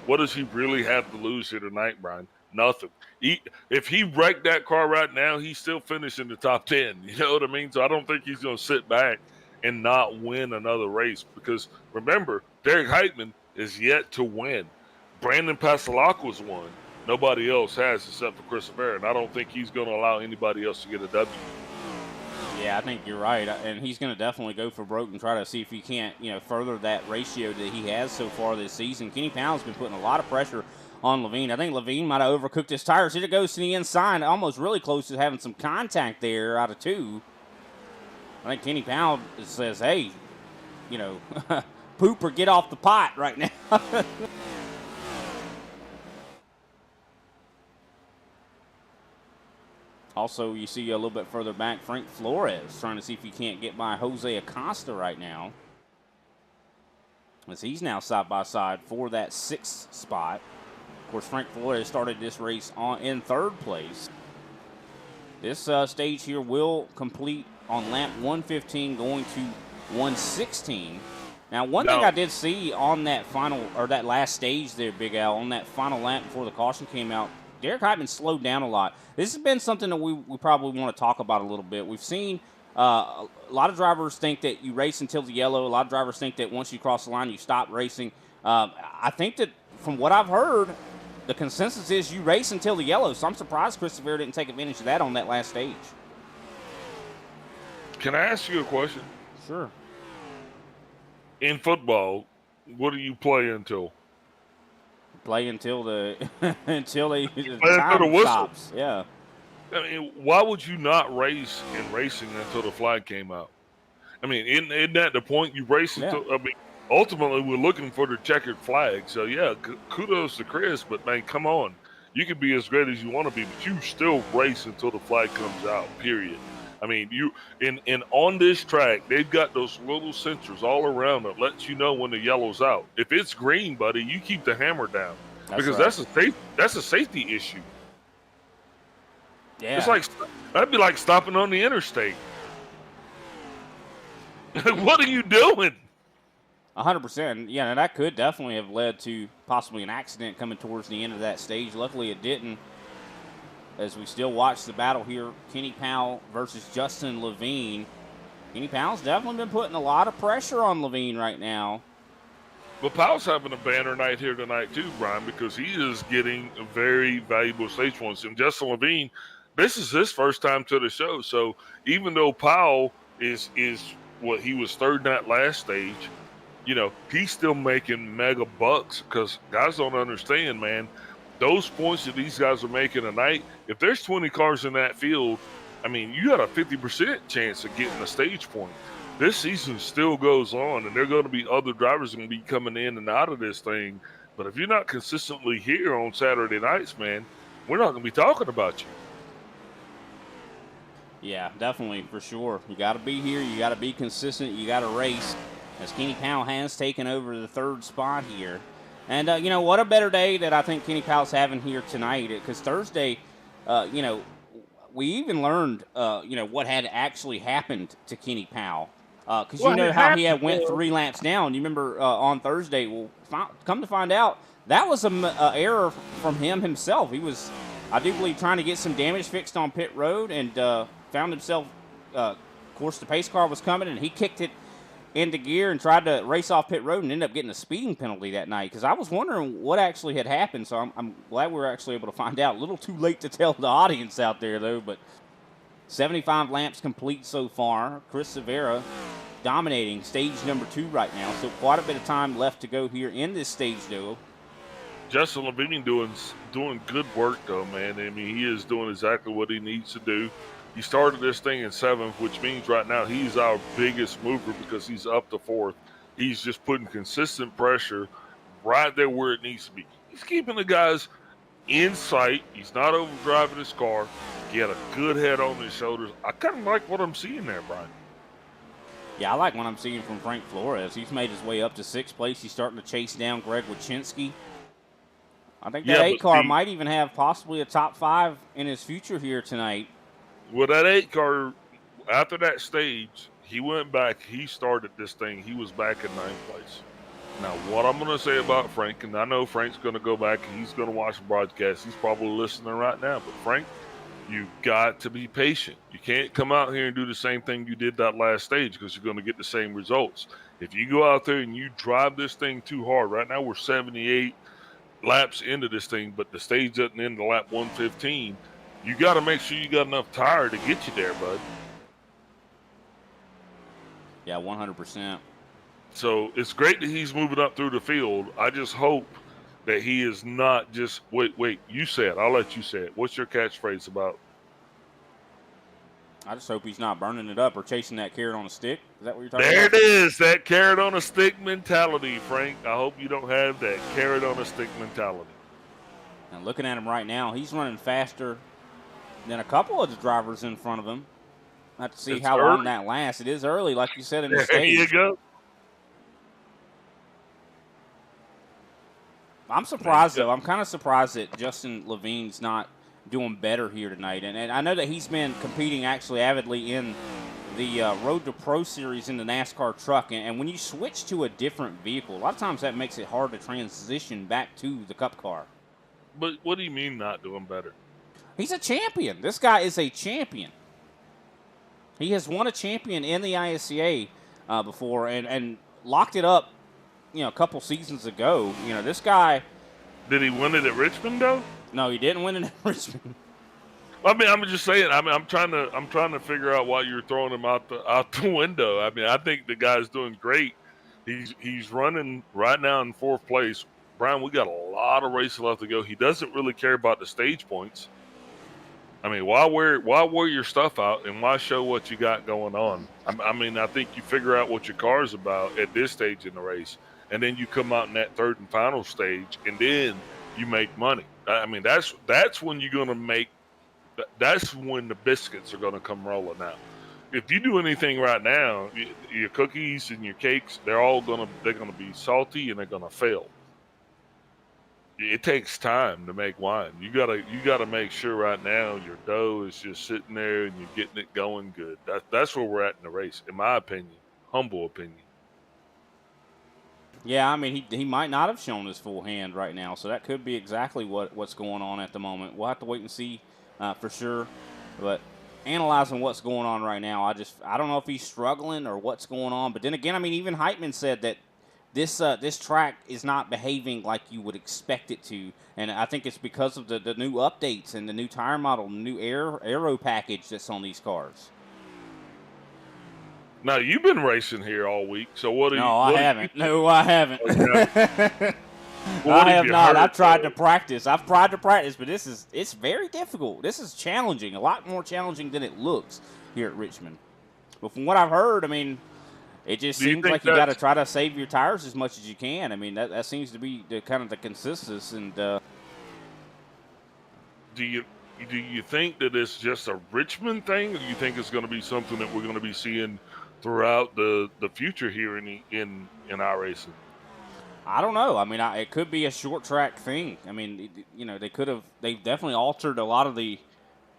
What does he really have to lose here tonight, Brian? Nothing. If he wrecked that car right now, he's still finishing the top 10. You know what I mean? So I don't think he's going to sit back and not win another race, because remember, Derek Heitman is yet to win. Brandon Pastelacqua's won. Nobody else has except for Chris Severa, and I don't think he's going to allow anybody else to get a W. Yeah, I think you're right, and he's going to definitely go for broke and try to see if he can't, further that ratio that he has so far this season. Kenny Powell's been putting a lot of pressure on Levine. I think Levine might have overcooked his tires. Here it goes to the inside, almost really close to having some contact there out of two. I think Kenny Powell says, hey, poop or get off the pot right now. Also, you see a little bit further back, Frank Flores trying to see if he can't get by Jose Acosta right now, as he's now side by side for that sixth spot. Of course, Frank Flores started this race in third place. This stage here will complete on lap 115, going to 116. Now, one thing I did see on that that last stage there, Big Al, on that final lap before the caution came out, Derek Heitman slowed down a lot. This has been something that we probably want to talk about a little bit. We've seen a lot of drivers think that you race until the yellow. A lot of drivers think that once you cross the line, you stop racing. I think that from what I've heard, the consensus is you race until the yellow. So I'm surprised Chris Severa didn't take advantage of that on that last stage. Can I ask you a question? Sure. In football, what do you play until? Play until the time stops. Yeah. I mean, why would you not race in racing until the flag came out? I mean, isn't that the point? You race until. I mean, ultimately, we're looking for the checkered flag. So yeah, kudos to Chris, but man, come on, you can be as great as you want to be, but you still race until the flag comes out. Period. I mean, you on this track, they've got those little sensors all around that lets you know when the yellow's out. If it's green, buddy, you keep the hammer down, because that's a safety issue. Yeah, it's like that'd be like stopping on the interstate. What are you doing? 100%. Yeah, and that could definitely have led to possibly an accident coming towards the end of that stage. Luckily, it didn't. As we still watch the battle here, Kenny Powell versus Justin Levine. Kenny Powell's definitely been putting a lot of pressure on Levine right now. But Powell's having a banner night here tonight too, Brian, because he is getting very valuable stage points. And Justin Levine, this is his first time to the show. So even though Powell is what he was third in that last stage, you know, he's still making mega bucks because guys don't understand, man. Those points that these guys are making tonight, if there's 20 cars in that field, I mean, you got a 50% chance of getting a stage point. This season still goes on, and there are going to be other drivers going to be coming in and out of this thing. But if you're not consistently here on Saturday nights, man, we're not going to be talking about you. Yeah, definitely, for sure. You got to be here. You got to be consistent. You got to race. As Kenny Powell has taken over the third spot here. And, you know, what a better day that I think Kenny Powell's having here tonight. Because Thursday, you know, we even learned, you know, what had actually happened to Kenny Powell. Because you know how he had went 3 laps down. You remember on Thursday, well, come to find out, that was an error from him himself. He was, I do believe, trying to get some damage fixed on pit road and found himself, of course, the pace car was coming, and he kicked it into gear and tried to race off pit road and ended up getting a speeding penalty that night. Because I was wondering what actually had happened, so I'm glad we were actually able to find out. A little too late to tell the audience out there, though, but 75 laps complete so far. Chris Severa dominating stage number 2 right now, so quite a bit of time left to go here in this stage, though. Justin Levine doing good work, though, man. I mean, he is doing exactly what he needs to do. He started this thing in 7th, which means right now he's our biggest mover because he's up to 4th. He's just putting consistent pressure right there where it needs to be. He's keeping the guys in sight. He's not overdriving his car. He had a good head on his shoulders. I kind of like what I'm seeing there, Brian. Yeah, I like what I'm seeing from Frank Flores. He's made his way up to 6th place. He's starting to chase down Greg Wyszynski. I think that 8 car might even have possibly a top 5 in his future here tonight. Well, that 8 car, after that stage, he went back. He started this thing. He was back in 9th place. Now, what I'm going to say about Frank, and I know Frank's going to go back and he's going to watch the broadcast. He's probably listening right now. But, Frank, you got to be patient. You can't come out here and do the same thing you did that last stage because you're going to get the same results. If you go out there and you drive this thing too hard, right now we're 78 laps into this thing, but the stage doesn't end until lap 115. You got to make sure you got enough tire to get you there, bud. Yeah, 100%. So it's great that he's moving up through the field. I just hope that he is not just wait. You said, I'll let you say it. What's your catchphrase about? I just hope he's not burning it up or chasing that carrot on a stick. Is that what you're talking There about? it is, that carrot on a stick mentality, Frank. I hope you don't have that carrot on a stick mentality. And looking at him right now, he's running faster than a couple of the drivers in front of him. Have to see It's how early. long that lasts. It is early, like you said in the There stage. you go. I'm surprised, though. I'm kind of surprised that Justin Levine's not doing better here tonight. And I know that he's been competing actually avidly in the Road to Pro Series in the NASCAR truck. And when you switch to a different vehicle, a lot of times that makes it hard to transition back to the Cup car. But what do you mean not doing better? He's a champion. This guy is a champion. He has won a champion in the ISCA before and locked it up, you know, a couple seasons ago. You know, this guy. Did he win it at Richmond though? No, he didn't win it at Richmond. I mean, I'm just saying. I mean, I'm trying to figure out why you're throwing him out the window. I mean, I think the guy's doing great. He's running right now in 4th place. Brian, we got a lot of races left to go. He doesn't really care about the stage points. I mean, why wear your stuff out and why show what you got going on? I mean, I think you figure out what your car's about at this stage in the race, and then you come out in that 3rd and final stage, and then you make money. I mean, that's when you're going to make. That's when the biscuits are going to come rolling out. If you do anything right now, your cookies and your cakes, they're going to be salty and they're going to fail. It takes time to make wine. You gotta make sure right now your dough is just sitting there and you're getting it going good. That's where we're at in the race, in my opinion, humble opinion. Yeah, I mean, he might not have shown his full hand right now, so that could be exactly what's going on at the moment. We'll have to wait and see for sure. But analyzing what's going on right now, I don't know if he's struggling or what's going on. But then again, I mean, even Heitman said that this track is not behaving like you would expect it to, and I think it's because of the new updates and the new tire model, new aero package that's on these cars. Now, you've been racing here all week, so what do you... No, I haven't. No, I haven't. Well, I have not. I've tried to practice, but it's very difficult. This is challenging, a lot more challenging than it looks here at Richmond. But from what I've heard, I mean, it just seems like you got to try to save your tires as much as you can. I mean, that seems to be the kind of the consensus. And do you think that it's just a Richmond thing, or do you think it's going to be something that we're going to be seeing throughout the future here in our racing? I don't know. I mean, it could be a short track thing. I mean, you know, they've definitely altered a lot of the,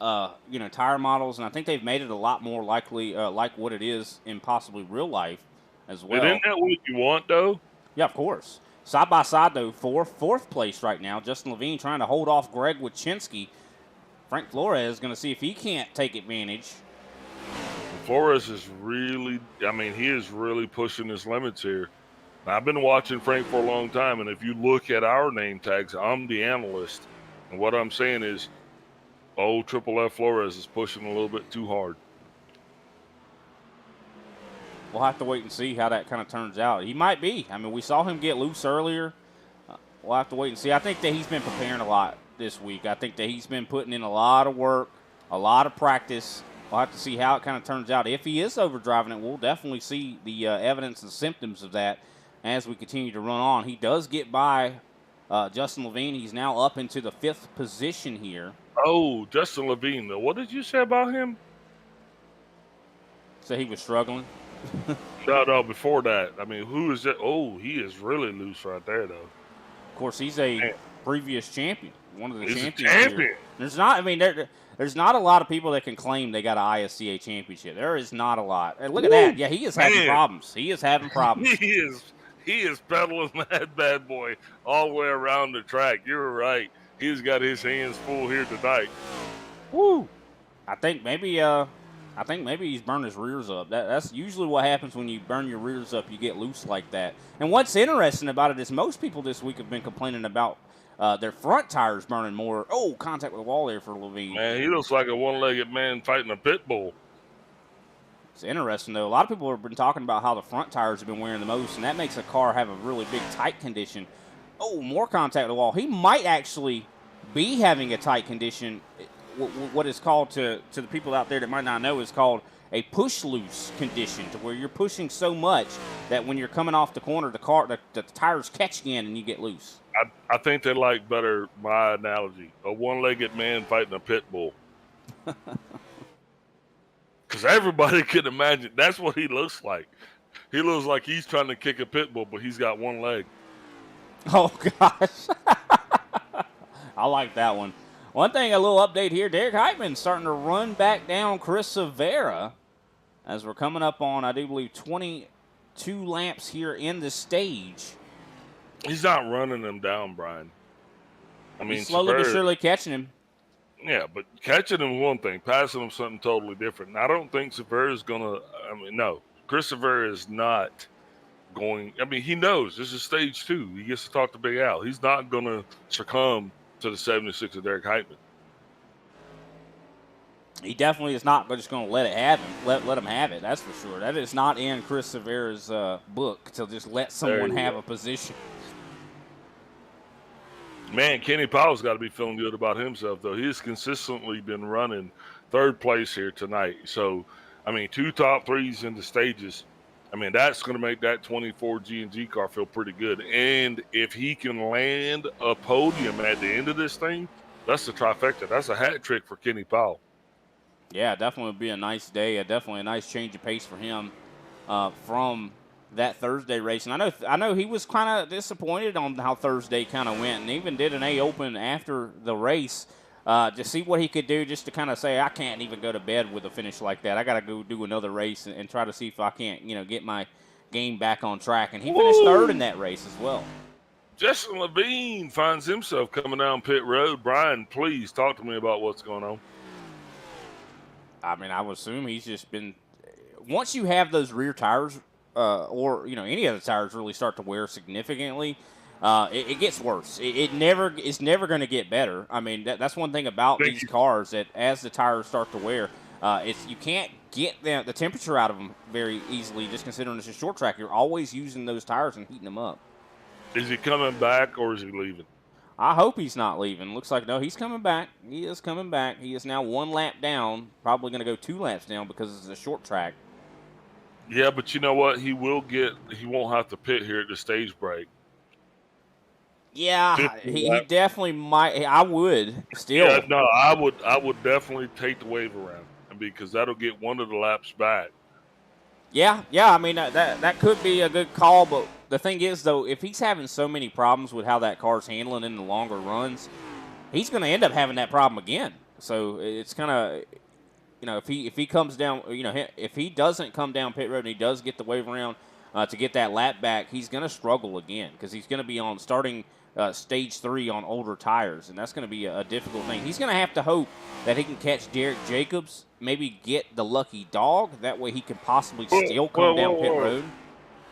tire models, and I think they've made it a lot more likely, like what it is in possibly real life as well. But isn't that what you want, though? Yeah, of course. Side by side, though, fourth place right now. Justin Levine trying to hold off Greg Wachinski. Frank Flores is going to see if he can't take advantage. Flores is really, he is really pushing his limits here. I've been watching Frank for a long time, and if you look at our name tags, I'm the analyst. And what I'm saying is, Triple F Flores is pushing a little bit too hard. We'll have to wait and see how that kind of turns out. He might be. I mean, we saw him get loose earlier. We'll have to wait and see. I think that he's been preparing a lot this week. I think that he's been putting in a lot of work, a lot of practice. We'll have to see how it kind of turns out. If he is overdriving it, we'll definitely see the evidence and symptoms of that as we continue to run on. He does get by Justin Levine. He's now up into the 5th position here. Oh, Justin Levine, though. What did you say about him? So he was struggling? No, before that. I mean, who is that? Oh, he is really loose right there, though. Of course, he's a previous champion, one of the champions. He's a champion. Here. There's not a lot of people that can claim they got an ISCA championship. There is not a lot. And look at that. Yeah, he is having problems. He is having problems. He is pedaling that bad boy all the way around the track. You're right. He's got his hands full here tonight. Woo! I think maybe he's burned his rears up. That's usually what happens when you burn your rears up. You get loose like that. And what's interesting about it is most people this week have been complaining about their front tires burning more. Oh, contact with the wall there for Levine. Man, he looks like a one-legged man fighting a pit bull. It's interesting, though. A lot of people have been talking about how the front tires have been wearing the most, and that makes a car have a really big tight condition. Oh, more contact with the wall. He might actually be having a tight condition. What is called, to the people out there that might not know, is called a push-loose condition, to where you're pushing so much that when you're coming off the corner, the tires catch you in and you get loose. I think they like better my analogy. A one-legged man fighting a pit bull. Because everybody can imagine that's what he looks like. He looks like he's trying to kick a pit bull, but he's got one leg. Oh, gosh. I like that one. One thing, a little update here. Derek Heitman starting to run back down Chris Severa as we're coming up on, I do believe, 22 laps here in the stage. He's not running them down, Brian. I mean, he's slowly but surely catching him. Yeah, but catching him is one thing. Passing him something totally different. And I don't think Severa's going to – no. Chris Severa is not going – he knows this is stage 2. He gets to talk to Big Al. He's not going to succumb to the 76 of Derek Heitman. He definitely is not just going to let him have it. That's for sure. That is not in Chris Severa's book to just let someone have a position. Man, Kenny Powell's got to be feeling good about himself, though. He's consistently been running 3rd place here tonight. So, 2 top 3s in the stages. That's going to make that 24 G&G car feel pretty good. And if he can land a podium at the end of this thing, that's a trifecta. That's a hat trick for Kenny Powell. Yeah, definitely would be a nice day. Definitely a nice change of pace for him from that Thursday race. And I know he was kind of disappointed on how Thursday kind of went, and even did an A Open after the race to see what he could do, just to kind of say, I can't even go to bed with a finish like that. I got to go do another race and try to see if I can't, get my game back on track. And he finished 3rd in that race as well. Justin Levine finds himself coming down pit road. Brian, please talk to me about what's going on. I mean, I would assume he's just been. Once you have those rear tires, or any of the tires really start to wear significantly, it gets worse. It's never going to get better. I mean, that's one thing about these cars, that as the tires start to wear, you can't get the temperature out of them very easily. Just considering it's a short track, you're always using those tires and heating them up. Is he coming back or is he leaving? I hope he's not leaving. Looks like, no, he's coming back. He is coming back. He is now 1 lap down, probably going to go 2 laps down because it's a short track. Yeah, but you know what? He won't have to pit here at the stage break. Yeah, he definitely might. I would still. Yeah, no, I would definitely take the wave around, because that'll get one of the laps back. Yeah. I mean, that could be a good call, but the thing is, though, if he's having so many problems with how that car's handling in the longer runs, he's going to end up having that problem again. So it's kind of, if he comes down, if he doesn't come down pit road and he does get the wave around to get that lap back, he's going to struggle again because he's going to be on starting stage 3 on older tires, and that's going to be a difficult thing. He's going to have to hope that he can catch Derek Jacobs, maybe get the lucky dog. That way he could possibly still come down pit road.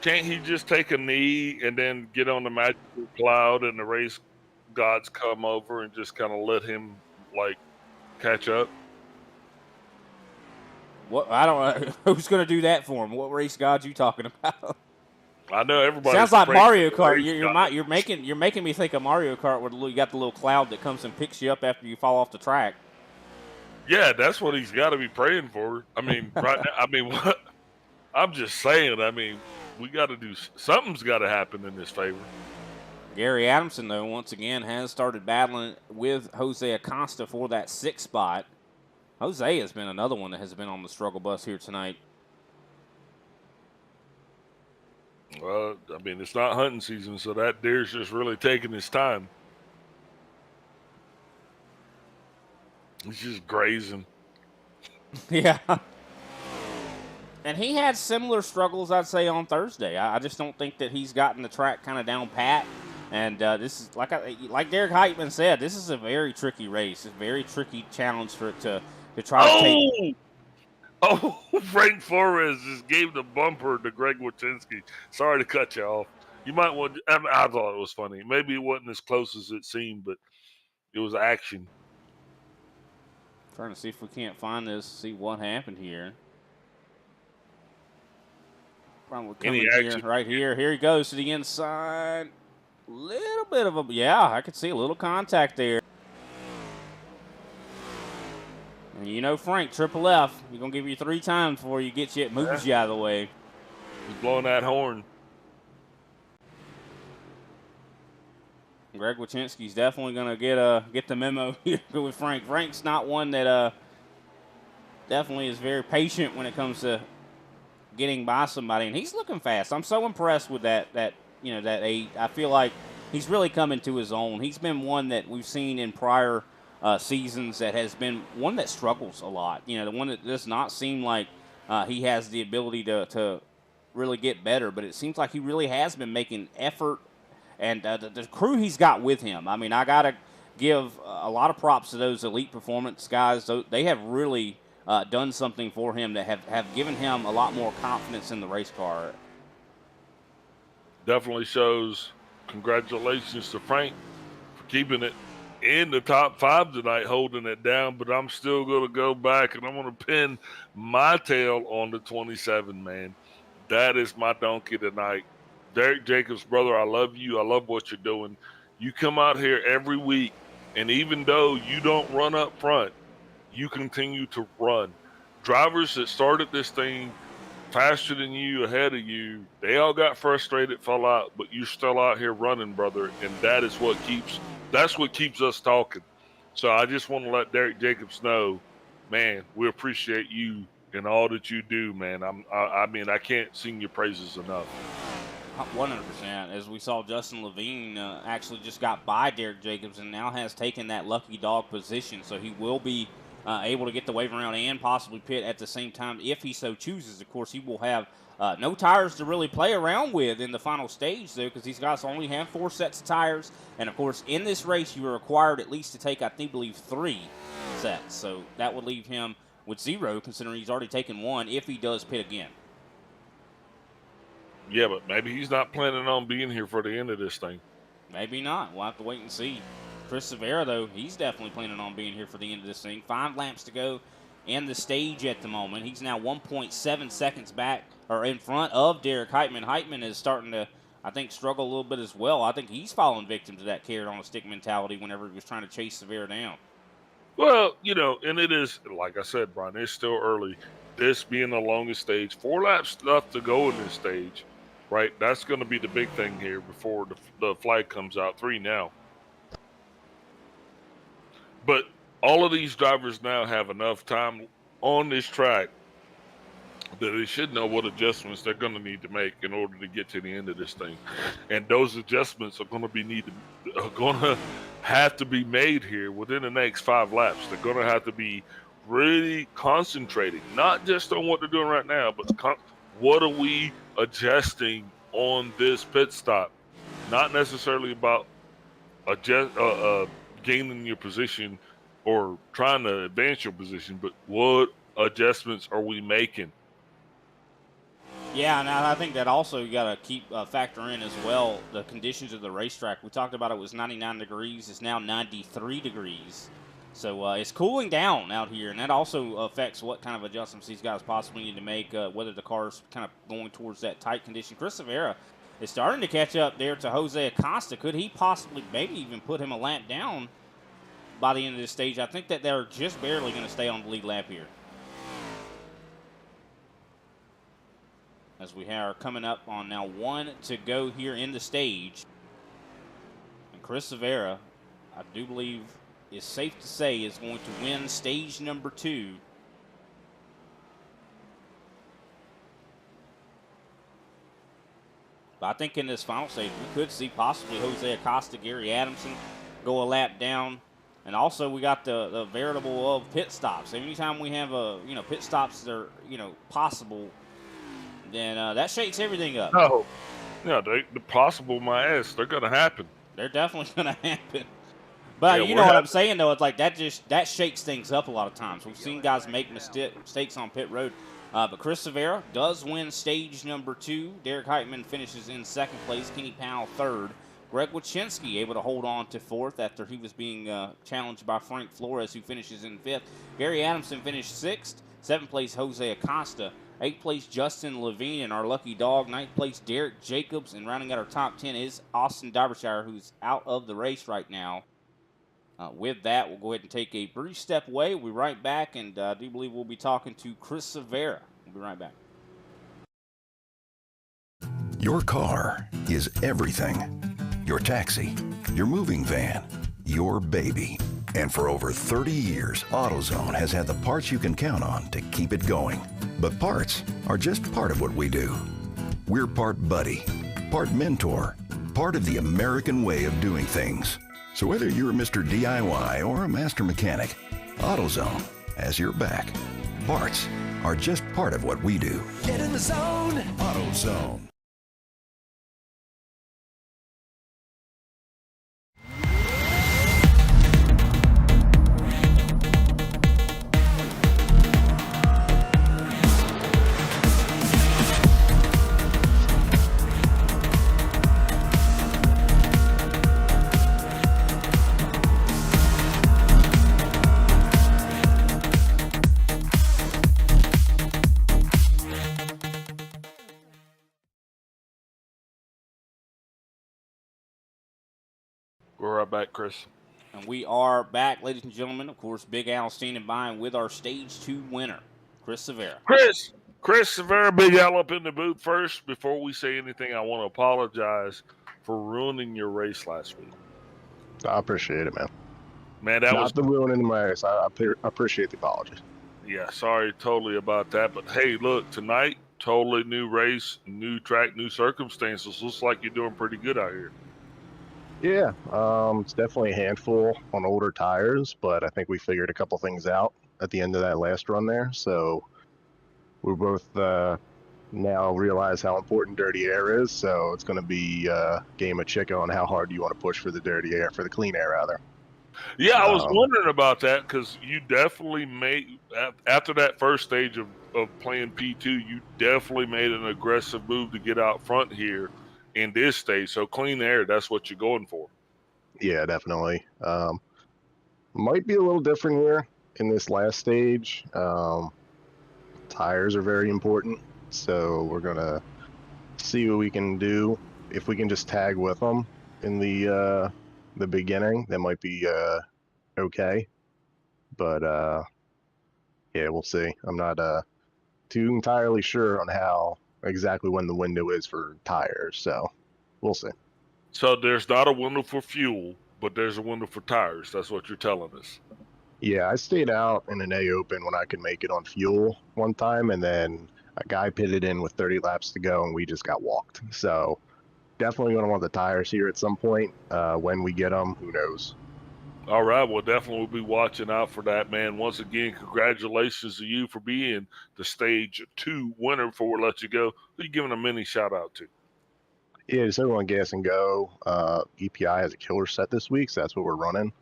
Can't he just take a knee and then get on the magical cloud and the race gods come over and just kind of let him, catch up? What? I don't know. Who's going to do that for him? What race gods you talking about? I know everybody. Sounds like Mario Kart. You're making me think of Mario Kart, where you got the little cloud that comes and picks you up after you fall off the track. Yeah, that's what he's got to be praying for. I mean, right now, what? I'm just saying. I mean, we got to do something's got to happen in this favor. Gary Adamson, though, once again has started battling with Jose Acosta for that 6th spot. Jose has been another one that has been on the struggle bus here tonight. Well, I mean, it's not hunting season, so that deer's just really taking his time. He's just grazing. Yeah. And he had similar struggles, I'd say, on Thursday. I just don't think that he's gotten the track kind of down pat. And this is, like Derek Heitman said, this is a very tricky race. It's a very tricky challenge for it to try to take. Oh, Frank Flores just gave the bumper to Greg Wachinski. Sorry to cut you off. You might want – I thought it was funny. Maybe it wasn't as close as it seemed, but it was action. Trying to see if we can't find this, see what happened here. Probably coming here, right here. Here he goes to the inside. Little bit of a – yeah, I could see a little contact there. And Frank, Triple F, he's going to give you 3 times before he gets you, it moves you out of the way. He's blowing that horn. Greg Wachinski's definitely going to get the memo here with Frank. Frank's not one that definitely is very patient when it comes to getting by somebody, and he's looking fast. I'm so impressed with that 8. I feel like he's really coming to his own. He's been one that we've seen in prior seasons that has been one that struggles a lot. The one that does not seem like he has the ability to really get better, but it seems like he really has been making effort, and the crew he's got with him. I mean, I got to give a lot of props to those elite performance guys. They have really done something for him that have given him a lot more confidence in the race car. Definitely shows. Congratulations to Frank for keeping it in the top 5 tonight, holding it down, but I'm still going to go back and I'm going to pin my tail on the 27, man. That is my donkey tonight. Derek Jacobs, brother, I love you. I love what you're doing. You come out here every week, and even though you don't run up front, you continue to run. Drivers that started this thing faster than you, ahead of you, they all got frustrated, fell out, but you're still out here running, brother, and that's what keeps us talking. So I just want to let Derek Jacobs know, man, we appreciate you and all that you do, man. I mean, I can't sing your praises enough. 100%. As we saw, Justin Levine actually just got by Derek Jacobs and now has taken that lucky dog position, so he will be able to get the wave around and possibly pit at the same time if he so chooses. Of course, he will have no tires to really play around with in the final stage, though, because these guys only have 4 sets of tires. And, of course, in this race, you are required at least to take, I believe, 3 sets. So that would leave him with 0, considering he's already taken 1 if he does pit again. Yeah, but maybe he's not planning on being here for the end of this thing. Maybe not. We'll have to wait and see. Chris Severa, though, he's definitely planning on being here for the end of this thing. 5 laps to go in the stage at the moment. He's now 1.7 seconds back or in front of Derek Heitman. Heitman is starting to, I think, struggle a little bit as well. I think he's fallen victim to that carrot on a stick mentality whenever he was trying to chase Severa down. Well, you know, and it is, like I said, Brian, it's still early. This being the longest stage, 4 laps left to go in this stage, right? That's going to be the big thing here before the flag comes out. 3 now. But all of these drivers now have enough time on this track that they should know what adjustments they're going to need to make in order to get to the end of this thing. And those adjustments are going to have to be made here within the next 5 laps. They're going to have to be really concentrating, not just on what they're doing right now, but what are we adjusting on this pit stop? Not necessarily about gaining your position or trying to advance your position, but what adjustments are we making? Yeah, and I think that also you got to keep factor in as well the conditions of the racetrack. We talked about it was 99 degrees. It's now 93 degrees. So it's cooling down out here, and that also affects what kind of adjustments these guys possibly need to make, whether the car's kind of going towards that tight condition. Chris Severa is starting to catch up there to Jose Acosta. Could he possibly maybe even put him a lap down by the end of this stage? I think that they're just barely going to stay on the lead lap here. As we are coming up on now 1 to go here in the stage. And Chris Severa, I do believe, is safe to say is going to win stage number 2. But I think in this final stage, we could see possibly Jose Acosta, Gary Adamson go a lap down. And also we got the variable of pit stops. Anytime we have pit stops that are, possible, then that shakes everything up. No. Yeah, the possible, my ass, they're going to happen. They're definitely going to happen. But you know what I'm saying, though? It's like that shakes things up a lot of times. We've seen guys make mistakes on pit road. But Chris Severa does win stage number 2. Derek Heitman finishes in 2nd place. Kenny Powell 3rd. Greg Wyszynski able to hold on to 4th after he was being challenged by Frank Flores, who finishes in 5th. Gary Adamson finished 6th. 7th place, Jose Acosta. 8th place, Justin Levine, and our lucky dog. 9th place, Derek Jacobs. And rounding out our top 10 is Austin Derbyshire, who's out of the race right now. With that, we'll go ahead and take a brief step away. We'll be right back, and I do believe we'll be talking to Chris Severa. We'll be right back. Your car is everything. Your taxi, your moving van, your baby. And for over 30 years, AutoZone has had the parts you can count on to keep it going. But parts are just part of what we do. We're part buddy, part mentor, part of the American way of doing things. So whether you're Mr. DIY or a master mechanic, AutoZone has your back. Parts are just part of what we do. Get in the zone. AutoZone. We're right back, Chris. And we are back, ladies and gentlemen. Of course, Big Al standing by with our Stage 2 winner, Chris Severa. Chris Severa, Big Al up in the booth. First, before we say anything, I want to apologize for ruining your race last week. I appreciate it, man. Man, that was not the ruining my race. I appreciate the apology. Yeah, sorry totally about that. But hey, look, tonight, totally new race, new track, new circumstances. Looks like you're doing pretty good out here. Yeah, it's definitely a handful on older tires, but I think we figured a couple things out at the end of that last run there. So we both now realize how important dirty air is. So it's going to be a game of chicken on how hard you want to push for the dirty air, for the clean air, rather. Yeah, I was wondering about that because you definitely made, after that first stage of playing P2, you definitely made an aggressive move to get out front here in this stage. So clean air, that's what you're going for. Yeah, definitely. Might be a little different here in this last stage. Tires are very important, so we're gonna see what we can do. If we can just tag with them in the beginning, that might be okay. But yeah, we'll see. I'm not too entirely sure on how exactly when the window is for tires, so we'll see. So there's not a window for fuel, but there's a window for tires. That's what you're telling us. Yeah, I stayed out in an A open when I could make it on fuel one time, and then a guy pitted in with 30 laps to go, and we just got walked. So definitely going to want the tires here at some point. When we get them, who knows? All right, well, definitely we'll be watching out for that, man. Once again, congratulations to you for being the stage 2 winner. Before we let you go, who you giving a mini shout out to? Yeah, just everyone gas and go. EPI has a killer set this week, so that's what we're running.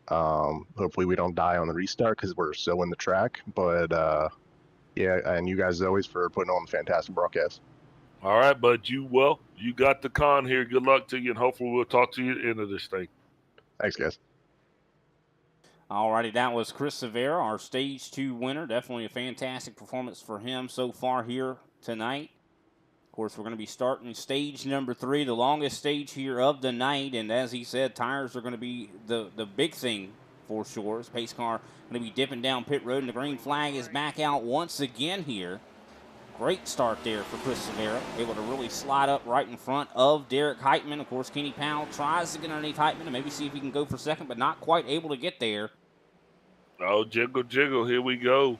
Hopefully we don't die on the restart because we're still in the track. But yeah, and you guys as always for putting on a fantastic broadcast. All right, bud. You got the con here. Good luck to you, and hopefully we'll talk to you at the end of this thing. Thanks, guys. Alrighty, that was Chris Severa, our Stage 2 winner. Definitely a fantastic performance for him so far here tonight. Of course, we're going to be starting stage number 3, the longest stage here of the night. And as he said, tires are going to be the big thing for sure. His pace car going to be dipping down pit road, and the green flag is back out once again here. Great start there for Chris Severa. Able to really slide up right in front of Derek Heitman. Of course, Kenny Powell tries to get underneath Heitman and maybe see if he can go for second, but not quite able to get there. Oh, jiggle, jiggle. Here we go.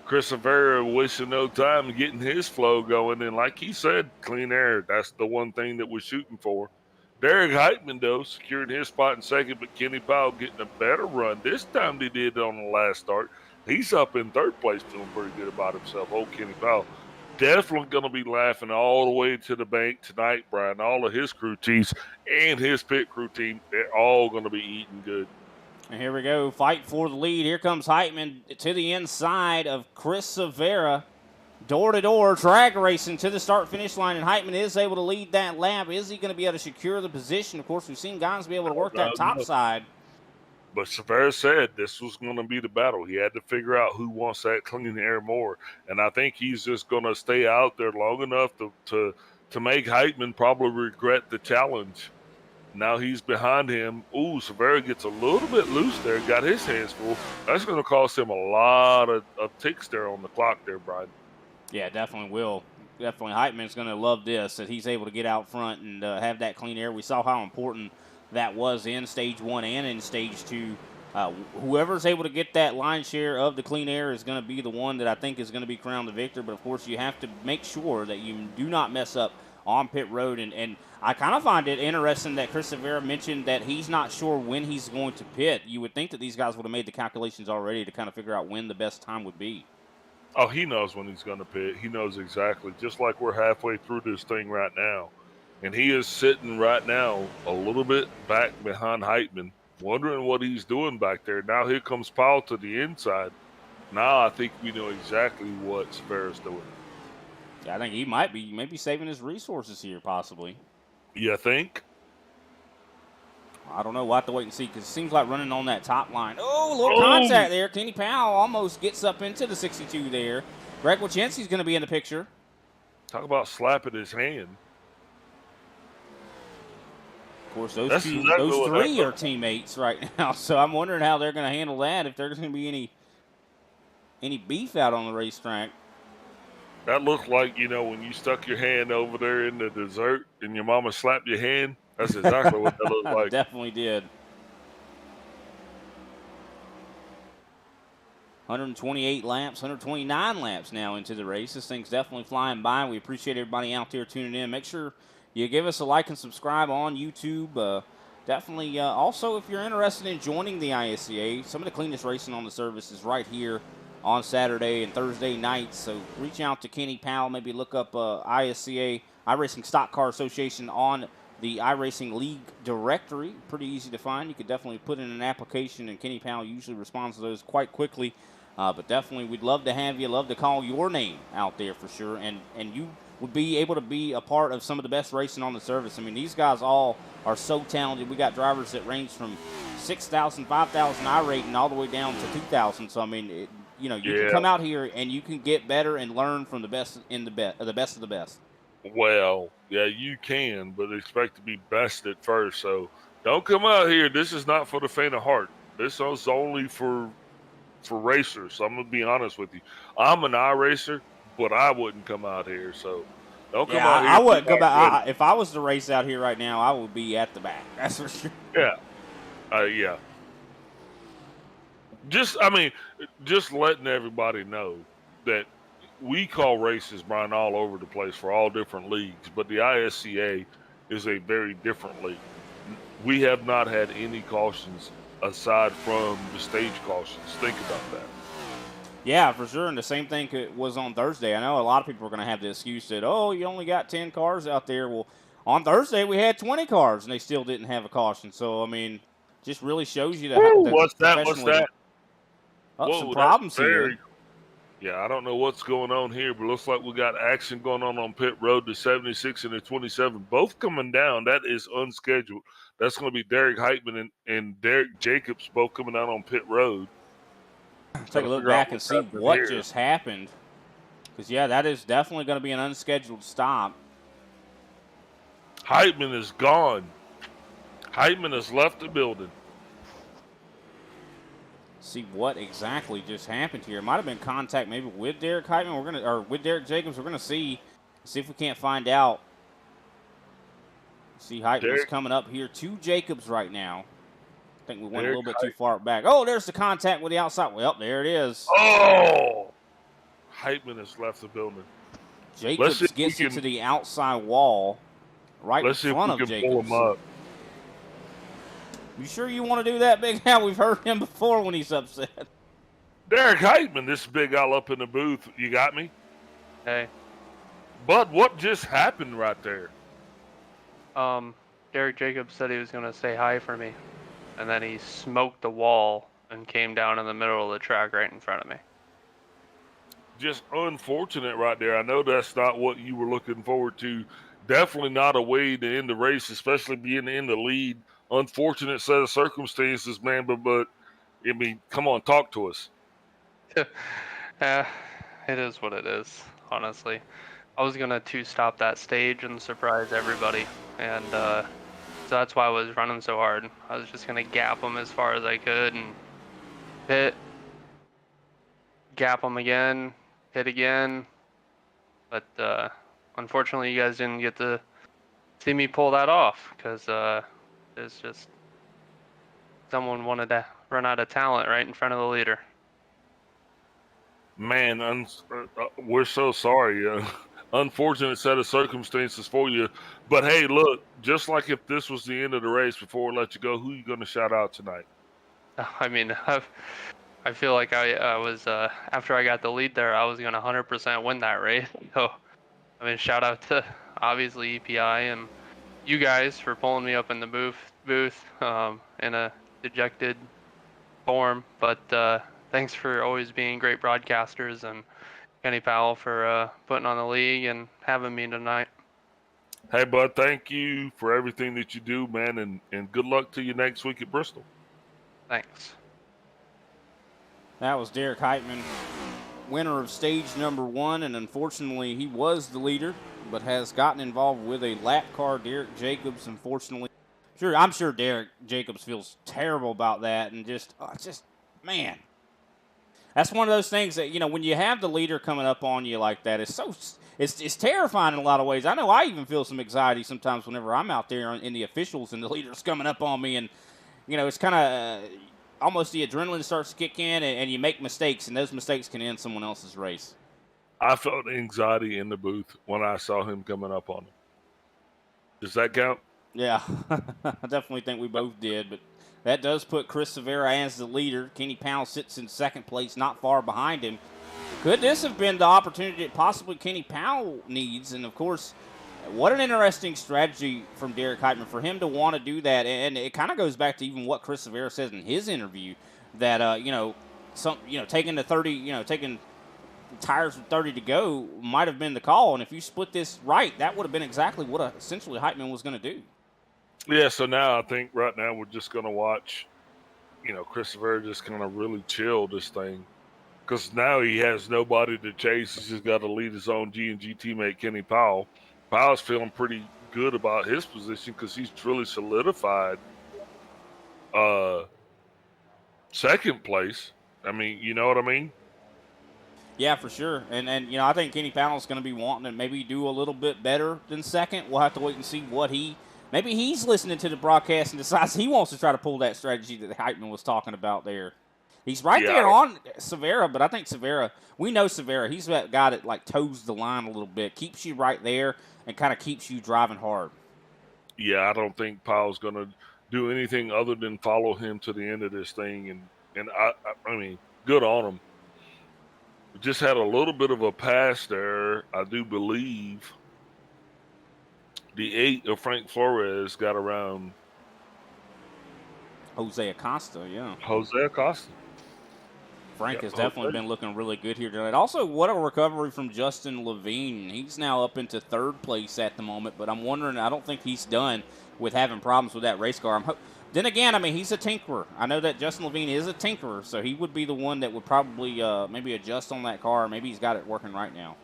Chris Severa wasting no time getting his flow going. And like he said, clean air. That's the one thing that we're shooting for. Derek Heitman, though, secured his spot in second, but Kenny Powell getting a better run. This time they did on the last start. He's up in third place, feeling pretty good about himself. Old Kenny Powell. Definitely going to be laughing all the way to the bank tonight, Brian. All of his crew chiefs and his pit crew team, they're all going to be eating good. And here we go, fight for the lead. Here comes Heitman to the inside of Chris Severa. Door-to-door, drag racing to the start-finish line, and Heitman is able to lead that lap. Is he going to be able to secure the position? Of course, we've seen guys be able to work that top side. But Severa said this was going to be the battle. He had to figure out who wants that clean air more. And I think he's just going to stay out there long enough to make Heitman probably regret the challenge. Now he's behind him. Ooh, Severa gets a little bit loose there, got his hands full. That's going to cost him a lot of ticks there on the clock there, Brian. Yeah, definitely will. Definitely, Heitman's going to love this, that he's able to get out front and have that clean air. We saw how important that was in Stage 1 and in Stage 2. Whoever's able to get that line share of the clean air is going to be the one that I think is going to be crowned the victor. But, of course, you have to make sure that you do not mess up on pit road. And I kind of find it interesting that Chris Severa mentioned that he's not sure when he's going to pit. You would think that these guys would have made the calculations already to kind of figure out when the best time would be. Oh, he knows when he's going to pit. He knows exactly, just like we're halfway through this thing right now. And he is sitting right now a little bit back behind Heitman, wondering what he's doing back there. Now here comes Powell to the inside. Now I think we know exactly what Severa's doing. Yeah, I think he might be saving his resources here, possibly. You think? I don't know. We'll have to wait and see because it seems like running on that top line. Oh, a little contact there. Kenny Powell almost gets up into the 62 there. Greg Wachinski's going to be in the picture. Talk about slapping his hand. Of course, those three are teammates right now, so I'm wondering how they're going to handle that, if there's going to be any beef out on the racetrack. That looked like, when you stuck your hand over there in the dessert and your mama slapped your hand. That's exactly what that looked like. Definitely did. 128 laps, 129 laps now into the race. This thing's definitely flying by. We appreciate everybody out there tuning in. Make sure you give us a like and subscribe on YouTube. Definitely, also, if you're interested in joining the ISCA, some of the cleanest racing on the service is right here on Saturday and Thursday nights. So reach out to Kenny Powell. Maybe look up ISCA, iRacing Stock Car Association on the iRacing League directory. Pretty easy to find. You could definitely put in an application, and Kenny Powell usually responds to those quite quickly. But definitely, we'd love to have you, love to call your name out there for sure. And you would be able to be a part of some of the best racing on the service. I mean, these guys all are so talented. We got drivers that range from 6,000, 5,000 iRating all the way down to 2,000. So, I mean, you can come out here and you can get better and learn from the best of the best. Well, yeah, you can, but expect to be best at first. So don't come out here. This is not for the faint of heart. This is only for racers. So I'm gonna be honest with you. I'm an iRacer, but I wouldn't come out here. So don't come out here. I wouldn't come out. If I was to race out here right now, I would be at the back. That's for sure. Yeah. Just letting everybody know that we call races, Brian, all over the place for all different leagues, but the ISCA is a very different league. We have not had any cautions aside from the stage cautions. Think about that. Yeah, for sure. And the same thing was on Thursday. I know a lot of people are going to have the excuse that, oh, you only got 10 cars out there. Well, on Thursday we had 20 cars, and they still didn't have a caution. So, I mean, just really shows you that. What's that? Some problems here. Yeah, I don't know what's going on here, but it looks like we got action going on pit road. The 76 and the 27, both coming down. That is unscheduled. That's going to be Derek Heitman and Derek Jacobs both coming out on pit road. Take a look back and see what just happened. Because, yeah, that is definitely going to be an unscheduled stop. Heitman is gone. Heitman has left the building. See what exactly just happened here. It might have been contact maybe with Derek Heitman. Or with Derek Jacobs. We're gonna see if we can't find out. See, Heitman's coming up here to Jacobs right now. I think we went a little bit too far back. Oh, there's the contact with the outside. Well, there it is. Oh, Heitman has left the building. Jacobs gets into the outside wall right in front of Jacobs. Let's see if we can pull him up. You sure you want to do that, Big Al? We've heard him before when he's upset. Derek Heitman, this Big Al up in the booth. You got me? Hey. But what just happened right there? Derek Jacobs said he was going to say hi for me. And then he smoked the wall and came down in the middle of the track right in front of me. Just unfortunate right there. I know that's not what you were looking forward to. Definitely not a way to end the race, especially being in the lead. Unfortunate set of circumstances, man, but I mean, come on, talk to us. It is what it is, honestly. I was going to two-stop that stage and surprise everybody, and so that's why I was running so hard. I was just going to gap them as far as I could and hit, gap them again, hit again, but unfortunately you guys didn't get to see me pull that off because it's just someone wanted to run out of talent right in front of the leader. Man, we're so sorry. Unfortunate set of circumstances for you. But hey, look, just like if this was the end of the race, before I let you go, who are you going to shout out tonight? I mean, I feel like I was, after I got the lead there, I was going to 100% win that race. So, I mean, shout out to obviously EPI and you guys for pulling me up in the booth in a dejected form, but thanks for always being great broadcasters, and Kenny Powell for putting on the league and having me tonight. Hey, bud, thank you for everything that you do, man, and good luck to you next week at Bristol. Thanks. That was Derek Heitman, winner of stage number 1, and unfortunately he was the leader, but has gotten involved with a lap car. Derek Jacobs, unfortunately. I'm sure Derek Jacobs feels terrible about that, and just man. That's one of those things that, when you have the leader coming up on you like that, it's terrifying in a lot of ways. I know I even feel some anxiety sometimes whenever I'm out there in the officials and the leader's coming up on me, and, it's kind of almost the adrenaline starts to kick in, and you make mistakes, and those mistakes can end someone else's race. I felt anxiety in the booth when I saw him coming up on him. Does that count? Yeah, I definitely think we both did, but that does put Chris Severa as the leader. Kenny Powell sits in second place, not far behind him. Could this have been the opportunity that possibly Kenny Powell needs? And, of course, What an interesting strategy from Derek Heitman for him to want to do that, and it kind of goes back to even what Chris Severa says in his interview that taking the 30, taking tires with 30 to go might have been the call, and if you split this right, that would have been exactly what essentially Heitman was going to do. Yeah, so now I think right now we're just going to watch, Chris Severa just kind of really chill this thing. Because now he has nobody to chase. He's just got to lead his own G&G teammate, Kenny Powell. Powell's feeling pretty good about his position because he's really solidified second place. I mean, you know what I mean? Yeah, for sure. And I think Kenny Powell's going to be wanting to maybe do a little bit better than second. We'll have to wait and see what maybe he's listening to the broadcast and decides he wants to try to pull that strategy that Heitman was talking about there. He's right there on Severa, but I think Severa, we know Severa, he's that guy that like toes the line a little bit, keeps you right there and kind of keeps you driving hard. Yeah, I don't think Powell's going to do anything other than follow him to the end of this thing. And I mean, good on him. Just had a little bit of a pass there. I do believe the 8 of Frank Flores got around Jose Acosta, yeah. Jose Acosta. Frank has definitely been looking really good here tonight. Also, what a recovery from Justin Levine. He's now up into third place at the moment, but I'm wondering, I don't think he's done with having problems with that race car. Then again, I mean, he's a tinkerer. I know that Justin Levine is a tinkerer, so he would be the one that would probably maybe adjust on that car. Maybe he's got it working right now.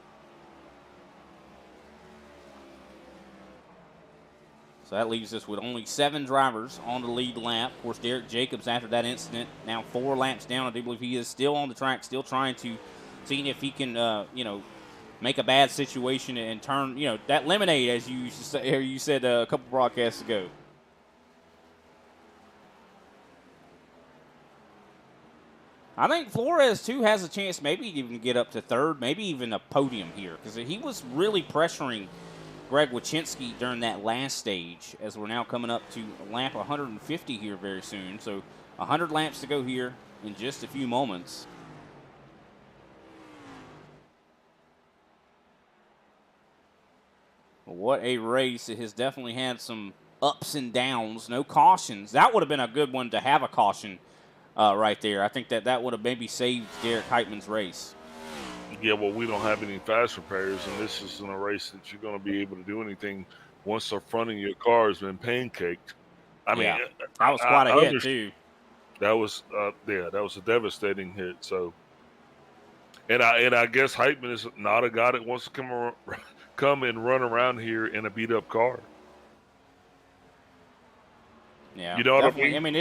So that leaves us with only 7 drivers on the lead lap. Of course, Derek Jacobs, after that incident, now 4 laps down. I do believe he is still on the track, still trying to see if he can, make a bad situation and turn, that lemonade, as you said a couple broadcasts ago. I think Flores, too, has a chance maybe to even get up to third, maybe even a podium here, because he was really pressuring Greg Wyszynski during that last stage, as we're now coming up to lap 150 here very soon. So 100 laps to go here in just a few moments. What a race. It has definitely had some ups and downs, no cautions. That would have been a good one to have a caution right there. I think that would have maybe saved Derek Heitman's race. Yeah, well, we don't have any fast repairs, and this isn't a race that you're going to be able to do anything once the front of your car has been pancaked. I mean, that was quite a hit too. That was that was a devastating hit. So, and I guess Heitman is not a guy that wants to come and run around here in a beat up car. Yeah, you know what I mean? I mean,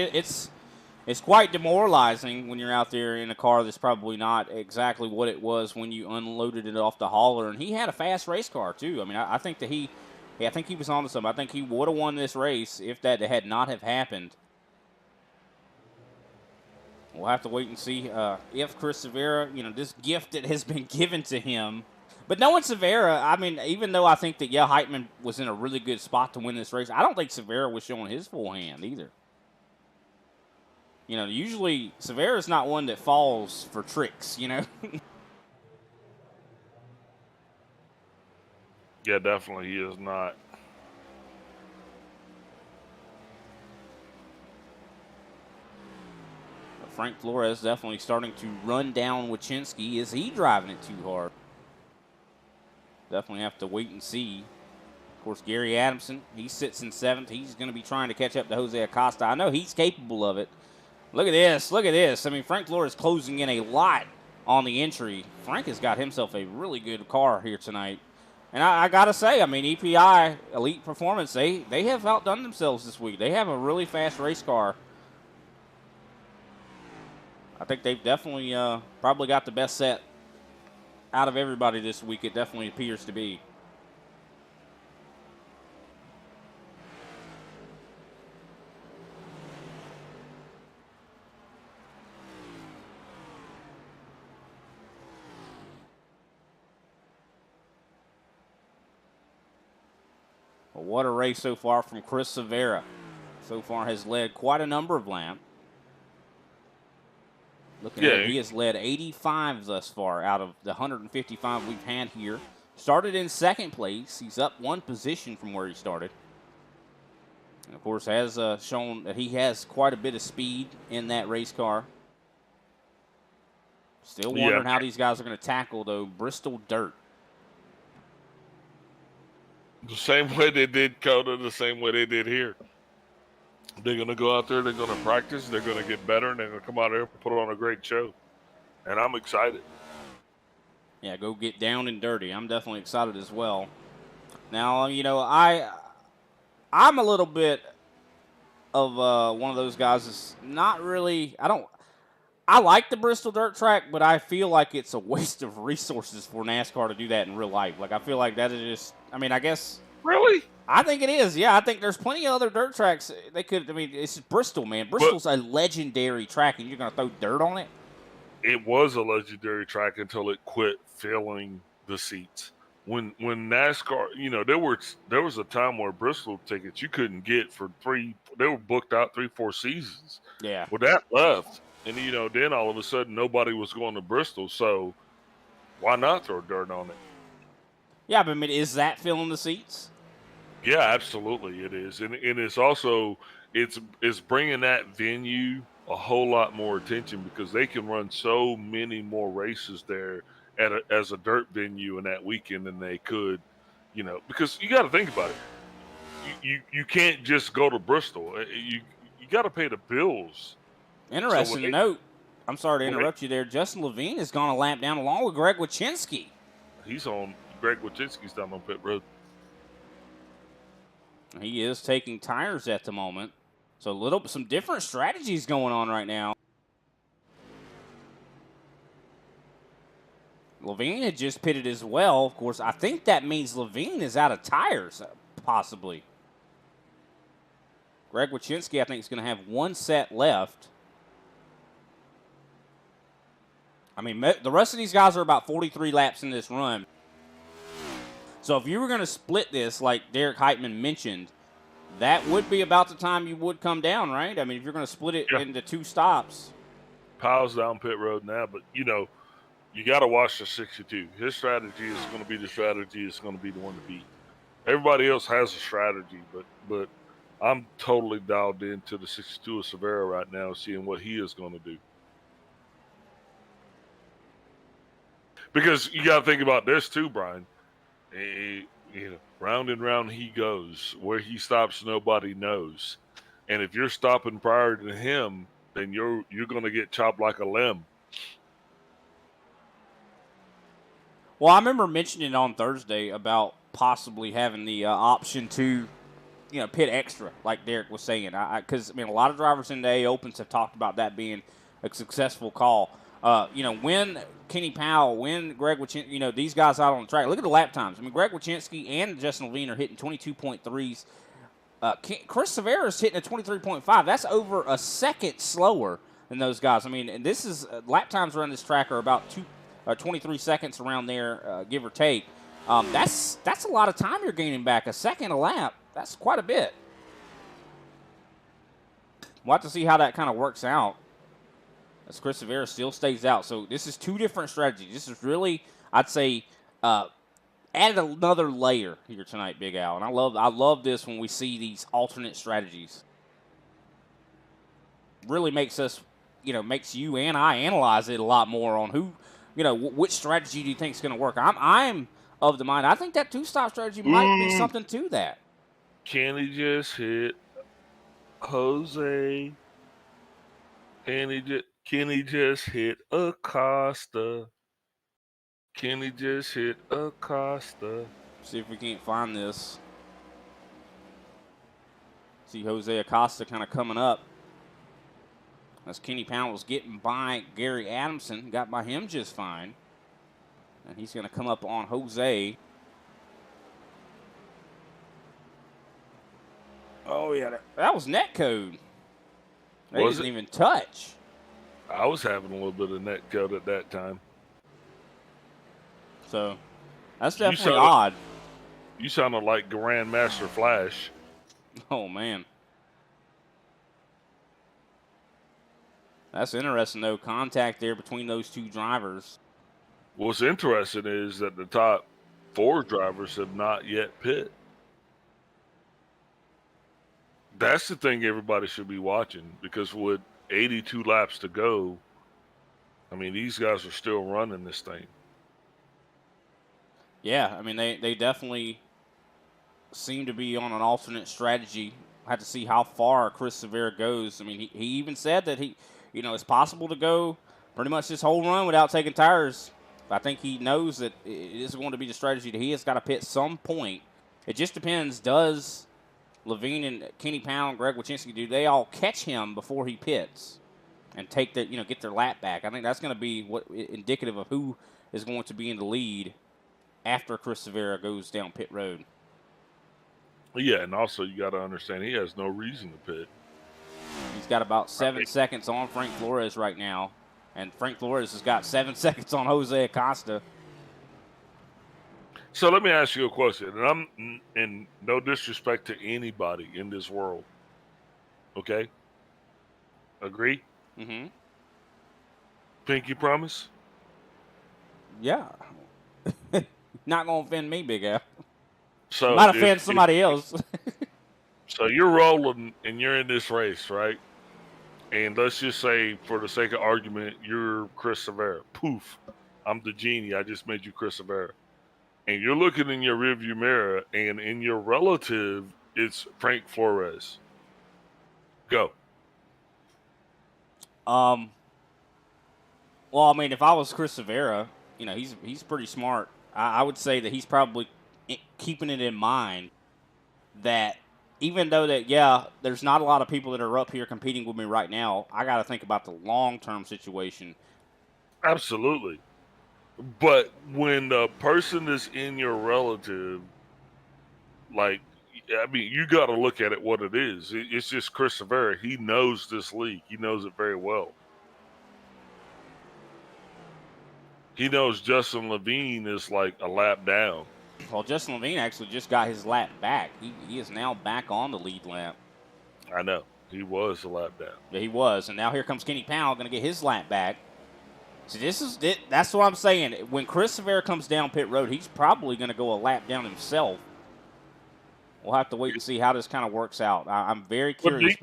it's quite demoralizing when you're out there in a car that's probably not exactly what it was when you unloaded it off the hauler. And he had a fast race car too. I mean, I think that I think he was on to something. I think he would have won this race if that had not have happened. We'll have to wait and see if Chris Severa, this gift that has been given to him. But knowing Severa, I mean, even though I think that, Heitman was in a really good spot to win this race, I don't think Severa was showing his full hand either. Usually Severa's not one that falls for tricks, Yeah, definitely he is not. Frank Flores definitely starting to run down Wyszynski. Is he driving it too hard? Definitely have to wait and see. Of course, Gary Adamson, he sits in 7th. He's going to be trying to catch up to Jose Acosta. I know he's capable of it. Look at this. Look at this. I mean, Frank Flores closing in a lot on the entry. Frank has got himself a really good car here tonight. And I got to say, I mean, EPI, Elite Performance, they have outdone themselves this week. They have a really fast race car. I think they've definitely probably got the best set out of everybody this week. It definitely appears to be. Well, what a race so far from Chris Severa. So far has led quite a number of laps. Looking at it, he has led 85 thus far out of the 155 we've had here Started in second place. He's up one position from where he started. And of course, has shown that he has quite a bit of speed in that race car. Still wondering how these guys are going to tackle, though, Bristol dirt. The same way they did Coda, the same way they did here. They're going to go out there, they're going to practice, they're going to get better, and they're going to come out there and put on a great show. And I'm excited. Yeah, go get down and dirty. I'm definitely excited as well. Now, you know, I'm a little bit of one of those guys that's not really – I like the Bristol dirt track, but I feel like it's a waste of resources for NASCAR to do that in real life. Like, I feel like that is just – I mean, I guess – Really? I think it is, yeah. I think there's plenty of other dirt tracks they could – I mean, it's Bristol, man. Bristol's a legendary track, and you're going to throw dirt on it? It was a legendary track until it quit filling the seats. When NASCAR, you know, there was a time where Bristol tickets you couldn't get for they were booked out 3-4 seasons. Yeah. Well, that left, and you know, then all of a sudden nobody was going to Bristol, so why not throw dirt on it? Yeah, but I mean, is that filling the seats? Yeah, absolutely, it is, and it's also it's bringing that venue a whole lot more attention because they can run so many more races there as a dirt venue in that weekend than they could, you know, because you got to think about it. You can't just go to Bristol. You got to pay the bills. Interesting to note. I'm sorry to interrupt you there. Justin Levine has gone a lap down along with Greg Wychinski. Greg Wychinski's down on pit road. He is taking tires at the moment. So some different strategies going on right now. Levine had just pitted as well. Of course, I think that means Levine is out of tires, possibly. Greg Wychinski, I think, is going to have one set left. I mean, the rest of these guys are about 43 laps in this run. So if you were going to split this, like Derek Heitman mentioned, that would be about the time you would come down, right? I mean, if you're going to split it into two stops. Powell's down pit road now, but, you know, you got to watch the 62. His strategy is going to be the strategy. It's going to be the one to beat. Everybody else has a strategy, but I'm totally dialed into the 62 of Severa right now, seeing what he is going to do. Because you got to think about this too, Brian. You know, round and round he goes. Where he stops, nobody knows. And if you're stopping prior to him, then you're going to get chopped like a limb. Well, I remember mentioning on Thursday about possibly having the option to, you know, pit extra, like Derek was saying. Because, I mean, a lot of drivers in the A Opens have talked about that being a successful call. You know, when Kenny Powell, when Greg Wychinski, you know, these guys out on the track, look at the lap times. I mean, Greg Wychinski and Justin Levine are hitting 22.3s. Chris Severa's hitting a 23.5. That's over a second slower than those guys. I mean, and this is lap times around this track are about 23 seconds around there, give or take. That's a lot of time you're gaining back. A second a lap, that's quite a bit. We'll have to see how that kind of works out as Chris Severa still stays out. So this is two different strategies. This is really, I'd say, added another layer here tonight, Big Al. And I love this when we see these alternate strategies. Really makes us, you know, makes you and I analyze it a lot more on who, you know, which strategy do you think is going to work. I'm of the mind, I think that two-stop strategy might be something to that. Can he just hit Jose? Can he just hit Acosta? Can he just hit Acosta? See if we can't find this. See Jose Acosta kind of coming up. As Kenny Powell was getting by Gary Adamson, got by him just fine. And he's going to come up on Jose. Oh, yeah. That was net code. They didn't even touch. I was having a little bit of net code at that time. So, that's definitely odd. You sounded like Grandmaster Flash. Oh, man. That's interesting, though. Contact there between those two drivers. What's interesting is at the top, 4 drivers have not yet pit. That's the thing everybody should be watching, because with 82 laps to go, I mean, these guys are still running this thing. Yeah, I mean, they definitely seem to be on an alternate strategy. I have to see how far Chris Severa goes. I mean, he even said that it's possible to go pretty much this whole run without taking tires. I think he knows that it is going to be the strategy that he has got to pit some point. It just depends. Does Levine and Kenny Pound, Greg Wychinski, do they all catch him before he pits and take get their lap back? I think that's going to be what indicative of who is going to be in the lead after Chris Severa goes down pit road. Yeah, and also you got to understand he has no reason to pit. He's got about 7 seconds on Frank Flores right now, and Frank Flores has got 7 seconds on Jose Acosta. So let me ask you a question, and I'm in no disrespect to anybody in this world. Okay? Agree? Mm-hmm. Pinky promise? Yeah. Not going to offend me, Big Al. So might offend somebody else. So you're rolling and you're in this race, right? And let's just say, for the sake of argument, you're Chris Severa. Poof. I'm the genie. I just made you Chris Severa. And you're looking in your rearview mirror, and in your relative, it's Frank Flores. Go. Well, I mean, if I was Chris Severa, he's pretty smart. I would say that he's probably keeping it in mind that even though there's not a lot of people that are up here competing with me right now, I got to think about the long-term situation. Absolutely. But when the person is in your relative, you got to look at it what it is. It's just Chris Severa. He knows this league. He knows it very well. He knows Justin Levine is like a lap down. Well, Justin Levine actually just got his lap back. He is now back on the lead lap. I know. He was a lap down. Yeah, he was. And now here comes Kenny Powell going to get his lap back. So that's what I'm saying. When Chris Severa comes down pit road, he's probably going to go a lap down himself. We'll have to wait and see how this kind of works out. I'm very curious.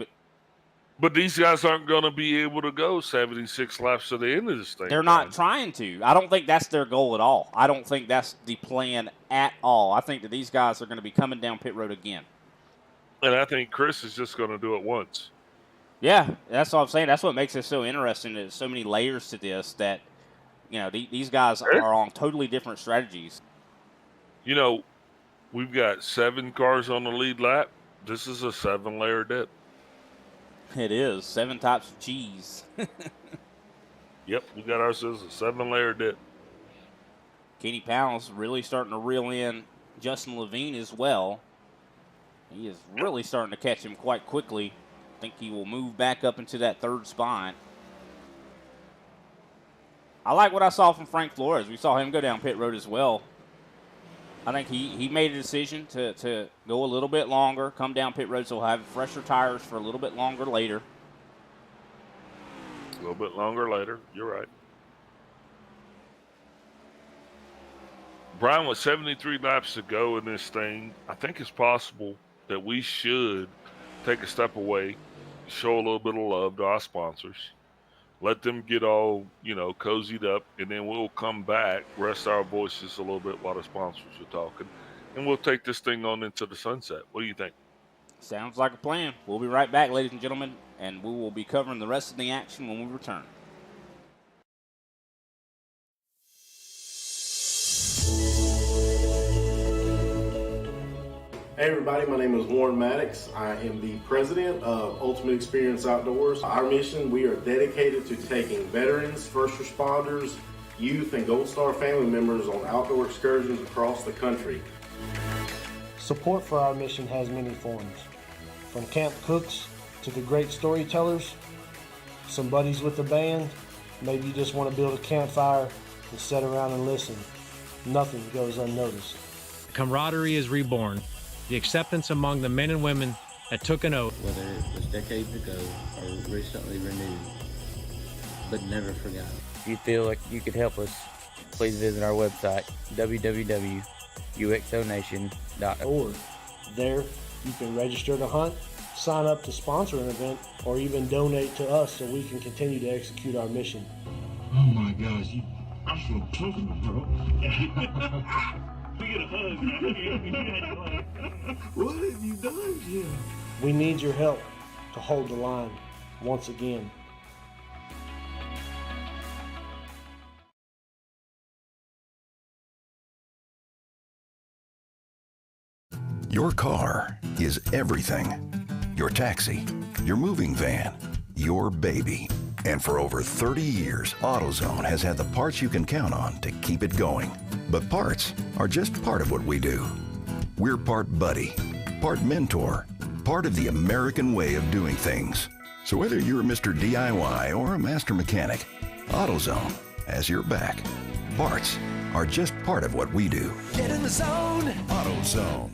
But these guys aren't going to be able to go 76 laps to the end of this thing. They're not trying to. I don't think that's their goal at all. I don't think that's the plan at all. I think that these guys are going to be coming down pit road again. And I think Chris is just going to do it once. Yeah, that's what I'm saying. That's what makes it so interesting. There's so many layers to this that, these guys are on totally different strategies. We've got 7 cars on the lead lap. This is a 7-layer dip. It is. 7 types of cheese. Yep, we got ourselves a 7-layer dip. Kenny Powell's really starting to reel in Justin Levine as well. He is really starting to catch him quite quickly. I think he will move back up into that 3rd spot. I like what I saw from Frank Flores. We saw him go down pit road as well. I think he made a decision to go a little bit longer, come down pit road, so he'll have fresher tires for a little bit longer later. A little bit longer later. You're right. Brian, with 73 laps to go in this thing, I think it's possible that we should take a step away, show a little bit of love to our sponsors, let them get all, cozied up, and then we'll come back, rest our voices a little bit while the sponsors are talking, and we'll take this thing on into the sunset. What do you think? Sounds like a plan. We'll be right back, ladies and gentlemen, and we will be covering the rest of the action when we return. Hey everybody, my name is Warren Maddox. I am the president of Ultimate Experience Outdoors. Our mission, we are dedicated to taking veterans, first responders, youth, and Gold Star family members on outdoor excursions across the country. Support for our mission has many forms. From camp cooks to the great storytellers, some buddies with the band, maybe you just want to build a campfire and sit around and listen. Nothing goes unnoticed. Camaraderie is reborn. The acceptance among the men and women that took an oath. Whether it was decades ago or recently renewed, but never forgotten. If you feel like you could help us, please visit our website, www.isca.org. uxonation.org. There, you can register to hunt, sign up to sponsor an event, or even donate to us so we can continue to execute our mission. Oh my gosh, I feel tough, bro. We get a hug, right? What have you done, Jim? We need your help to hold the line once again. Your car is everything. Your taxi, your moving van, your baby. And for over 30 years, AutoZone has had the parts you can count on to keep it going. But parts are just part of what we do. We're part buddy, part mentor, part of the American way of doing things. So whether you're Mr. DIY or a master mechanic, AutoZone has your back. Parts are just part of what we do. Get in the zone. AutoZone.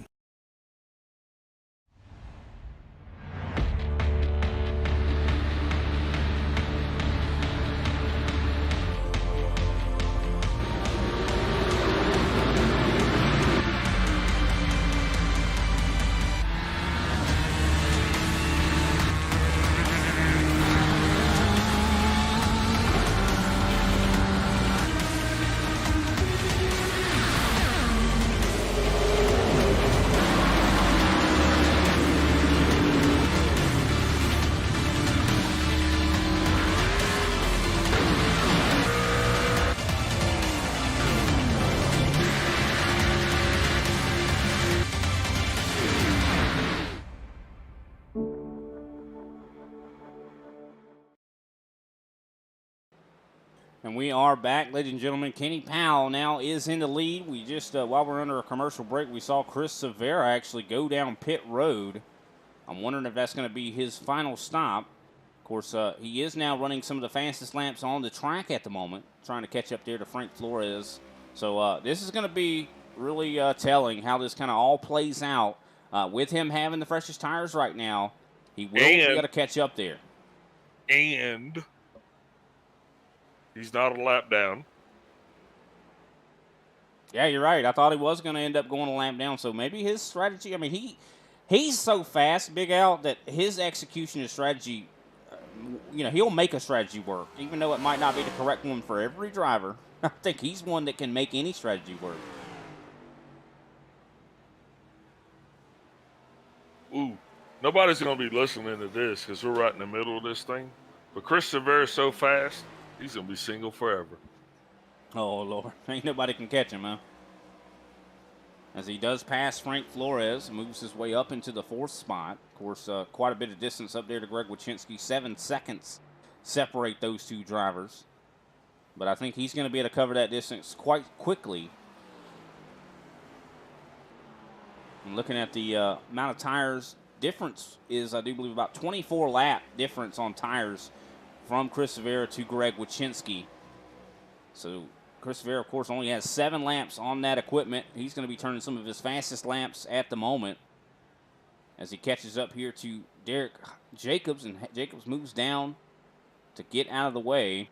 And we are back, ladies and gentlemen. Kenny Powell now is in the lead. We just, while we're under a commercial break, we saw Chris Severa actually go down pit road. I'm wondering if that's going to be his final stop. Of course, he is now running some of the fastest laps on the track at the moment, trying to catch up there to Frank Flores. So this is going to be really telling how this kind of all plays out. With him having the freshest tires right now, he will be able to catch up there. And he's not a lap down. Yeah, you're right. I thought he was going to end up going a lap down. So maybe his strategy, I mean, he's so fast, Big Al, that his execution of strategy, he'll make a strategy work, even though it might not be the correct one for every driver. I think he's one that can make any strategy work. Ooh, nobody's going to be listening to this because we're right in the middle of this thing. But Chris Severa is so fast, he's going to be single forever. Oh, Lord. Ain't nobody can catch him, huh? As he does pass Frank Flores, moves his way up into the 4th spot. Of course, quite a bit of distance up there to Greg Wyszynski. 7 seconds separate those two drivers. But I think he's going to be able to cover that distance quite quickly. And looking at the amount of tires difference is, I do believe, about 24 lap difference on tires from Chris Severa to Greg Wyszynski. So Chris Severa, of course, only has 7 laps on that equipment. He's going to be turning some of his fastest laps at the moment as he catches up here to Derek Jacobs, and Jacobs moves down to get out of the way.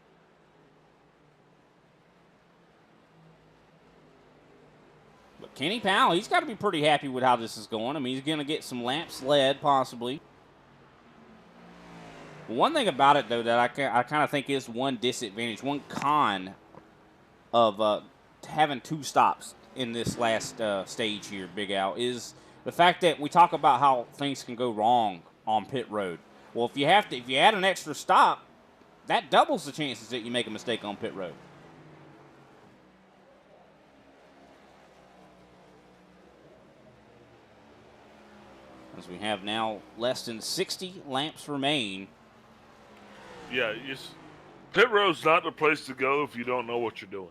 But Kenny Powell, he's got to be pretty happy with how this is going. I mean, he's going to get some laps led, possibly. One thing about it, though, that I kind of think is one disadvantage, one con of having 2 stops in this last stage here, Big Al, is the fact that we talk about how things can go wrong on pit road. Well, if you add an extra stop, that doubles the chances that you make a mistake on pit road. As we have now less than 60 laps remain. Yeah, pit road's not the place to go if you don't know what you're doing.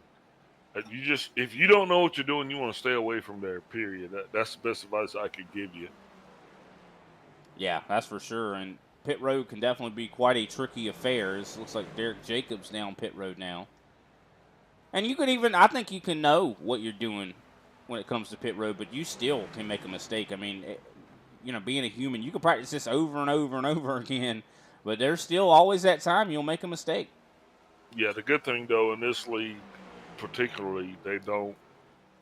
If you don't know what you're doing, you want to stay away from there, period. That's the best advice I could give you. Yeah, that's for sure. And pit road can definitely be quite a tricky affair. It looks like Derek Jacobs down pit road now. And you could I think you can know what you're doing when it comes to pit road, but you still can make a mistake. I mean, being a human, you can practice this over and over and over again, but there's still always that time you'll make a mistake. Yeah, the good thing, though, in this league particularly,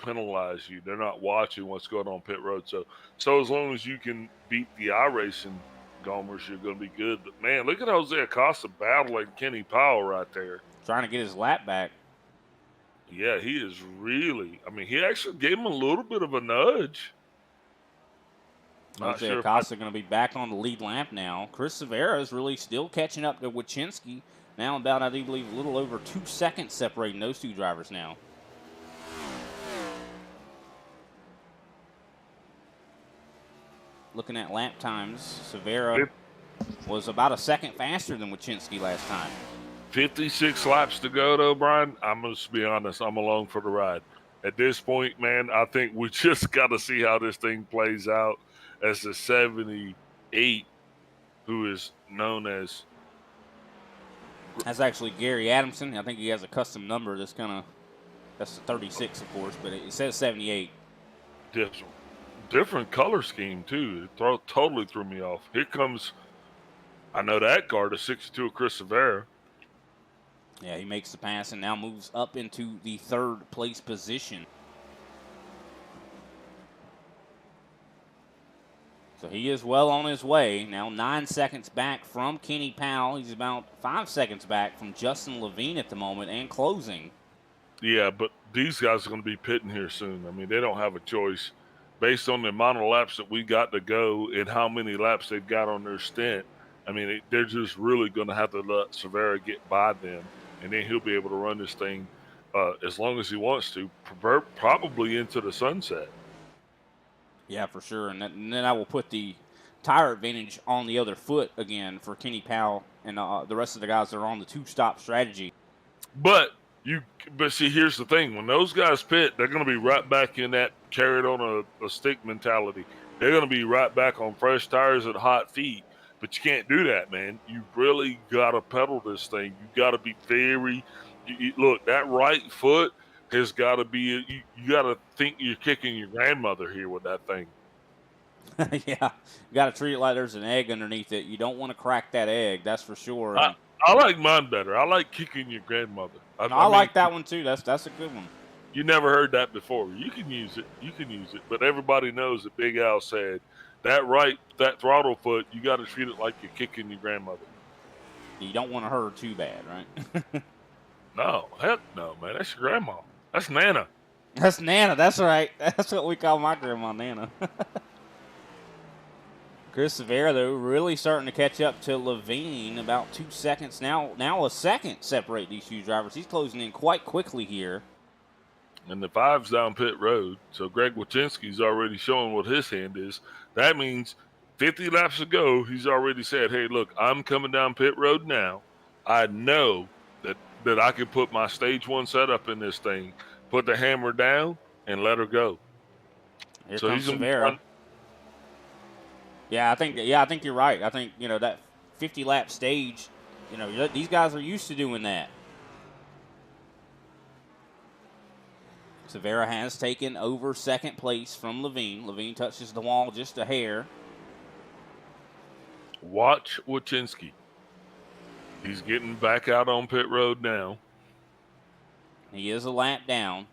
penalize you. They're not watching what's going on pit road. So as long as you can beat the iRacing Gomers, you're going to be good. But man, look at Jose Acosta battling Kenny Powell right there, trying to get his lap back. Yeah, he is really. I mean, he actually gave him a little bit of a nudge. Jose Acosta going to be back on the lead lap now. Chris Severa is really still catching up to Wachinski. Now about, I do believe, a little over 2 seconds separating those two drivers now. Looking at lap times, Severa was about a second faster than Wachinski last time. 56 laps to go, though, Brian. I'm going to be honest. I'm along for the ride. At this point, man, I think we just got to see how this thing plays out as the 78, who is known as... That's actually Gary Adamson. I think he has a custom number that's the 36, of course, but it says 78. Different color scheme, too. It totally threw me off. Here comes, I know that car, the 62 of Chris Severa. Yeah, he makes the pass and now moves up into the 3rd place position. So he is well on his way. Now 9 seconds back from Kenny Powell. He's about 5 seconds back from Justin Levine at the moment and closing. Yeah, but these guys are going to be pitting here soon. I mean, they don't have a choice. Based on the amount of laps that we got to go and how many laps they've got on their stint, I mean, they're just really going to have to let Severa get by them. And then he'll be able to run this thing as long as he wants to, probably into the sunset. Yeah, for sure. And then I will put the tire advantage on the other foot again for Kenny Powell and the rest of the guys that are on the 2-stop strategy. But see, here's the thing. When those guys pit, they're going to be right back in that carried on a stick mentality. They're going to be right back on fresh tires at hot feet. But you can't do that, man. You really got to pedal this thing. You got to be look, that right foot has got to be, you got to think you're kicking your grandmother here with that thing. Yeah, you got to treat it like there's an egg underneath it. You don't want to crack that egg, that's for sure. I like mine better. I like kicking your grandmother. I mean, like that one too. That's a good one. You never heard that before. You can use it. But everybody knows that Big Al said, that throttle foot, you got to treat it like you're kicking your grandmother. You don't want to hurt her too bad, right? No, heck no, man. That's your grandma. That's Nana. That's Nana. That's right. That's what we call my grandma, Nana. Chris Severa, though, really starting to catch up to Levine. About 2 seconds now a second separate these two drivers. He's closing in quite quickly here. And the 5's down pit road, so Greg Wachinski's already showing what his hand is. That means 50 laps ago, he's already said, hey, look, I'm coming down pit road now. I know that I can put my stage 1 setup in this thing, put the hammer down, and let her go. Here comes Severa. I think you're right. I think, that 50-lap stage, these guys are used to doing that. Severa has taken over second place from Levine. Levine touches the wall just a hair. Watch Wachinski. He's getting back out on pit road now. He is a lap down,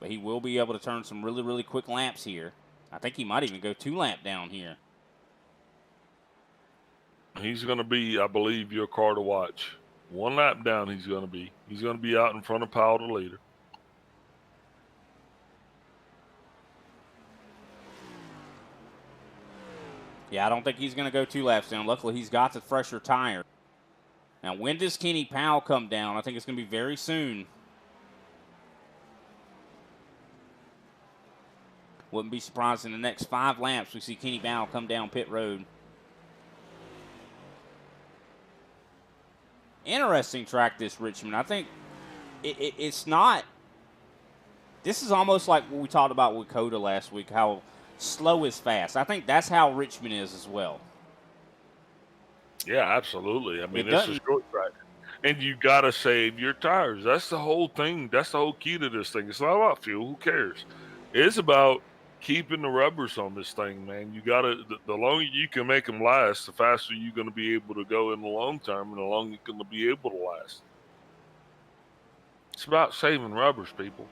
but he will be able to turn some really, really quick laps here. I think he might even go 2 lap down here. He's going to be, I believe, your car to watch. 1 lap down he's going to be. He's going to be out in front of Powell, the leader. Yeah, I don't think he's going to go 2 laps down. Luckily, he's got the fresher tire. Now, when does Kenny Powell come down? I think it's going to be very soon. Wouldn't be surprised in the next 5 laps we see Kenny Powell come down pit road. Interesting track, this Richmond. I think it's not. This is almost like what we talked about with Coda last week, how slow is fast. I think that's how Richmond is as well. Yeah, absolutely. I mean, this is short track. And you got to save your tires. That's the whole thing. That's the whole key to this thing. It's not about fuel. Who cares? It's about keeping the rubbers on this thing, man. You got to, the longer you can make them last, the faster you're going to be able to go in the long term and the longer you're going to be able to last. It's about saving rubbers, people.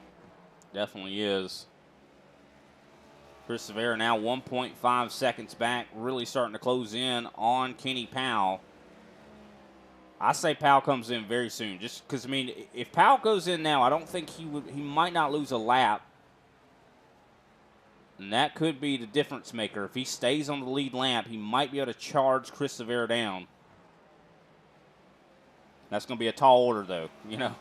Definitely is. Chris Severa now 1.5 seconds back, really starting to close in on Kenny Powell. I say Powell comes in very soon, just because, I mean, if Powell goes in now, I don't think he might not lose a lap. And that could be the difference maker. If he stays on the lead lap, he might be able to charge Chris Severa down. That's going to be a tall order, though, you know.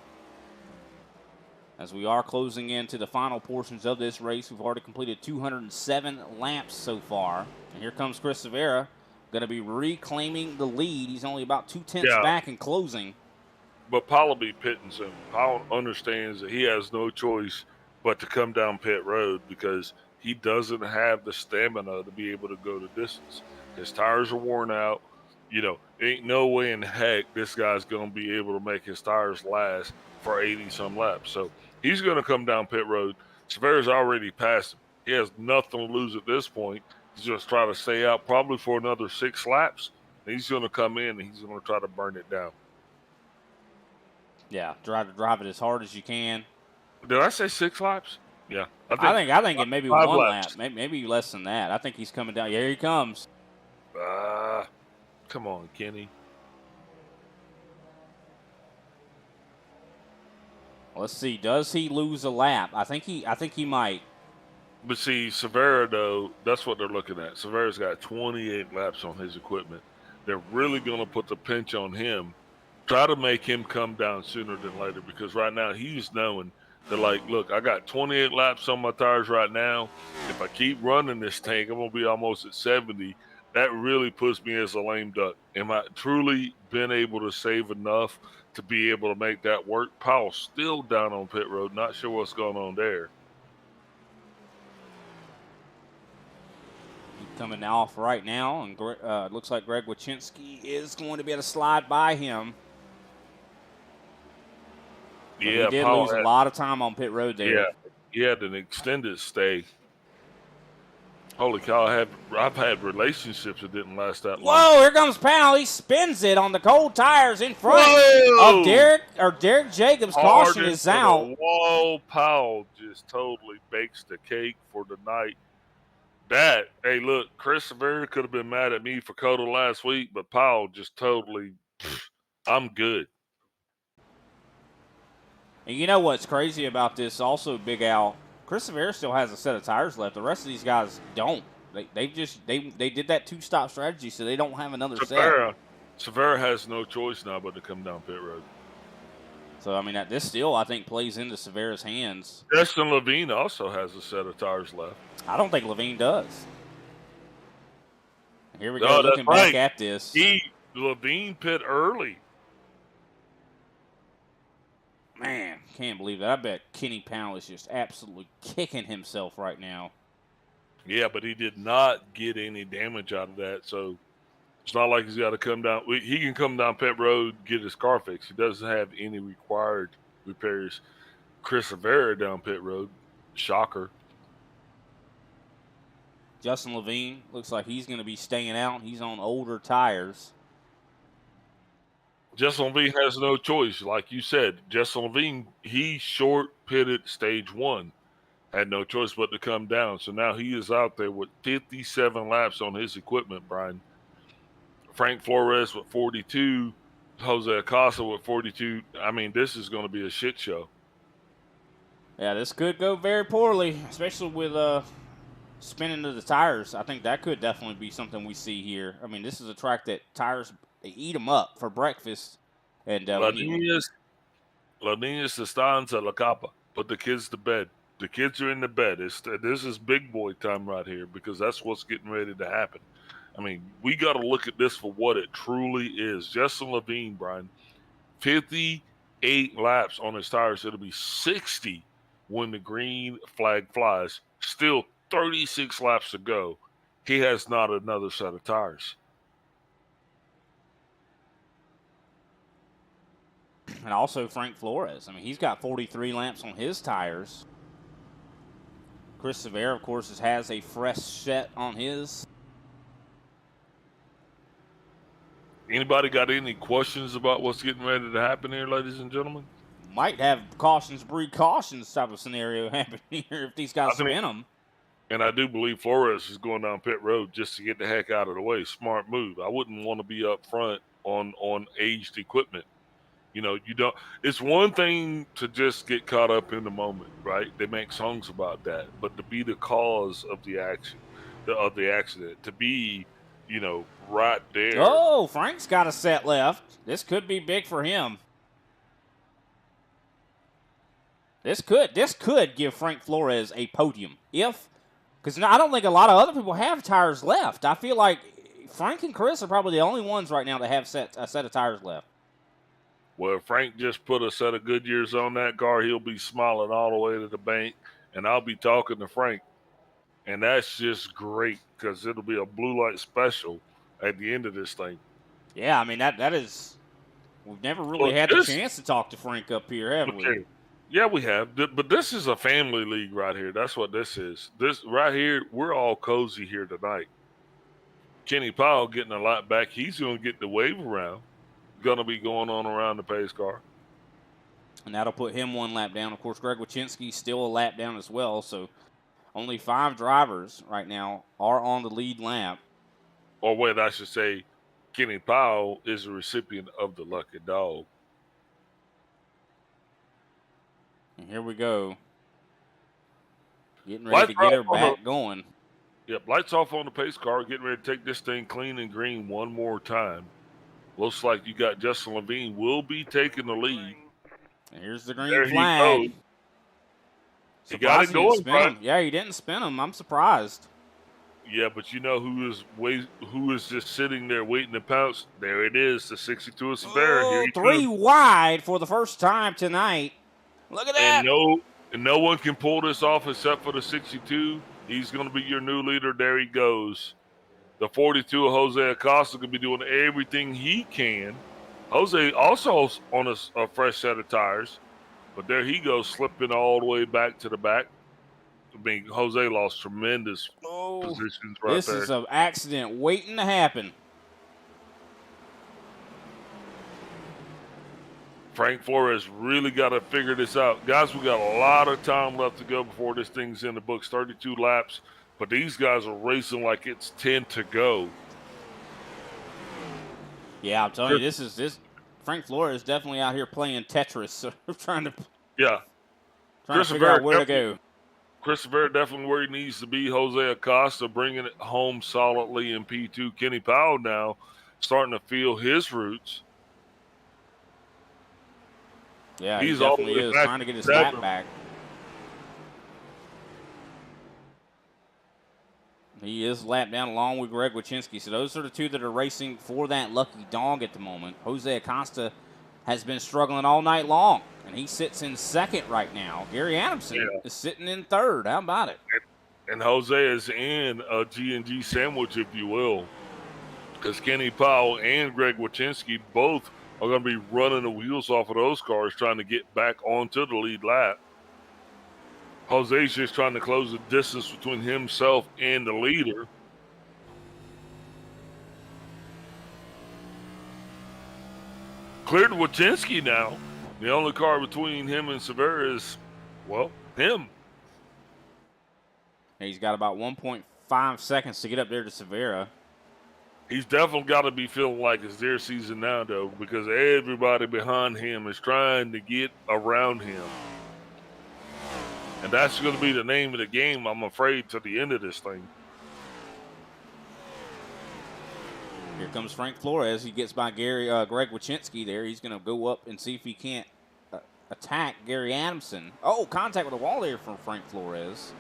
As we are closing into the final portions of this race, we've already completed 207 laps so far. And here comes Chris Severa, going to be reclaiming the lead. He's only about 2/10 back in closing. But Powell will be pitting soon. Powell understands that he has no choice but to come down pit road because he doesn't have the stamina to be able to go the distance. His tires are worn out. You know, ain't no way in heck this guy's going to be able to make his tires last for 80-some laps. So he's going to come down pit road. Severa's already passed him. He has nothing to lose at this point. He's just trying to stay out probably for another 6 laps. And he's going to come in and he's going to try to burn it down. Yeah, drive it as hard as you can. Did I say 6 laps? Yeah. I think it may be 1 laps. lap, maybe less than that. I think he's coming down. Yeah, here he comes. Come on, Kenny. Let's see. Does he lose a lap? I think he might. But see, Severa, though, that's what they're looking at. Severa's got 28 laps on his equipment. They're really going to put the pinch on him, try to make him come down sooner than later, because right now he's knowing that, like, look, I got 28 laps on my tires right now. If I keep running this tank, I'm going to be almost at 70. That really puts me as a lame duck. Am I truly been able to save enough to be able to make that work? Powell's still down on pit road. Not sure what's going on there. Coming off right now, and looks like Greg Wachinski is going to be able to slide by him. But Yeah, he did lose a lot of time on pit road there. Yeah, he had an extended stay. Holy cow, I've had relationships that didn't last that long. Whoa, here comes Powell. He spins it on the cold tires in front of Derek Jacobs. Caution is out. Whoa, Powell just totally bakes the cake for the night. Hey, look, Chris Severa could have been mad at me for Coda last week, but Powell just totally, I'm good. And you know what's crazy about this also, Big Al? Chris Severa still has a set of tires left. The rest of these guys don't. They did that 2-stop strategy, so they don't have another set. Severa has no choice now but to come down pit road. So, I mean, this still, I think, plays into Severa's hands. Justin Levine also has a set of tires left. I don't think Levine does. Here we go, looking back at this. Levine pit early. Man, can't believe that. I bet Kenny Powell is just absolutely kicking himself right now. Yeah, but he did not get any damage out of that, so it's not like he's got to come down. He can come down pit road, get his car fixed. He doesn't have any required repairs. Chris Severa down pit road, shocker. Justin Levine looks like he's going to be staying out. He's on older tires. Justin Levine has no choice. Like you said, Justin Levine, he short pitted stage 1. Had no choice but to come down. So now he is out there with 57 laps on his equipment, Brian. Frank Flores with 42. Jose Acosta with 42. I mean, this is going to be a shit show. Yeah, this could go very poorly, especially with spinning to the tires. I think that could definitely be something we see here. I mean, this is a track that tires, they eat them up for breakfast. And La Niñas están en la capa. Put the kids to bed. The kids are in the bed. This is big boy time right here because that's what's getting ready to happen. I mean, we got to look at this for what it truly is. Justin Levine, Brian, 58 laps on his tires. It'll be 60 when the green flag flies. Still 36 laps to go. He has not another set of tires. And also Frank Flores. I mean, he's got 43 laps on his tires. Chris Severa, of course, has a fresh set on his. Anybody got any questions about what's getting ready to happen here, ladies and gentlemen? Might have cautions breed cautions type of scenario happening here if these guys spin them. And I do believe Flores is going down pit road just to get the heck out of the way. Smart move. I wouldn't want to be up front on aged equipment. You know, you don't. It's one thing to just get caught up in the moment, right? They make songs about that, but to be the cause of the accident, to be, you know, right there. Oh, Frank's got a set left. This could be big for him. This could give Frank Flores a podium because I don't think a lot of other people have tires left. I feel like Frank and Chris are probably the only ones right now that have a set of tires left. Well, if Frank just put a set of Goodyears on that car, he'll be smiling all the way to the bank, and I'll be talking to Frank. And that's just great because it'll be a blue light special at the end of this thing. Yeah, I mean, that is – we've never really had the chance to talk to Frank up here, have we? Yeah, we have. But this is a family league right here. That's what this is. This right here, we're all cozy here tonight. Kenny Powell getting a lap back. He's going to get the wave around. Going to be going on around the pace car. And that'll put him one lap down. Of course, Greg Wychinski still a lap down as well. So only 5 drivers right now are on the lead lap. Or wait, I should say Kenny Powell is a recipient of the lucky dog. And here we go. Getting ready to get her back going. Yep, lights off on the pace car. Getting ready to take this thing clean and green one more time. Looks like you got Justin Levine will be taking the lead. And here's the green flag. He got it going, right? Yeah, he didn't spin him. I'm surprised. Yeah, but you know who is just sitting there waiting to pounce? There it is, the 62 of Severa. Oh, 3 wide for the first time tonight. Look at that. And no one can pull this off except for the 62. He's going to be your new leader. There he goes. The 42 of Jose Acosta going to be doing everything he can. Jose also on a fresh set of tires. But there he goes, slipping all the way back to the back. I mean, Jose lost tremendous positions right there. This is an accident waiting to happen. Frank Flores really got to figure this out. Guys, we got a lot of time left to go before this thing's in the books. 32 laps. But these guys are racing like it's 10 to go. Yeah, I'm telling you, this Frank Flores is definitely out here playing Tetris, so trying to figure out where to go. Chris Severa definitely where he needs to be. Jose Acosta bringing it home solidly in P2. Kenny Powell now starting to feel his roots. Yeah, he definitely is trying to get his lap back. He is lap down along with Greg Wychinski. So those are the 2 that are racing for that lucky dog at the moment. Jose Acosta has been struggling all night long, and he sits in 2nd right now. Gary Adamson is sitting in 3rd. How about it? And Jose is in a G&G sandwich, if you will, because Kenny Powell and Greg Wychinski both are going to be running the wheels off of those cars trying to get back onto the lead lap. Jose's just trying to close the distance between himself and the leader. Cleared to Wychinski now. The only car between him and Severa is, well, him. He's got about 1.5 seconds to get up there to Severa. He's definitely got to be feeling like it's their season now, though, because everybody behind him is trying to get around him. And that's going to be the name of the game, I'm afraid, to the end of this thing. Here comes Frank Flores. He gets by Greg Wychinski there. He's going to go up and see if he can't attack Gary Adamson. Oh, contact with the wall there from Frank Flores.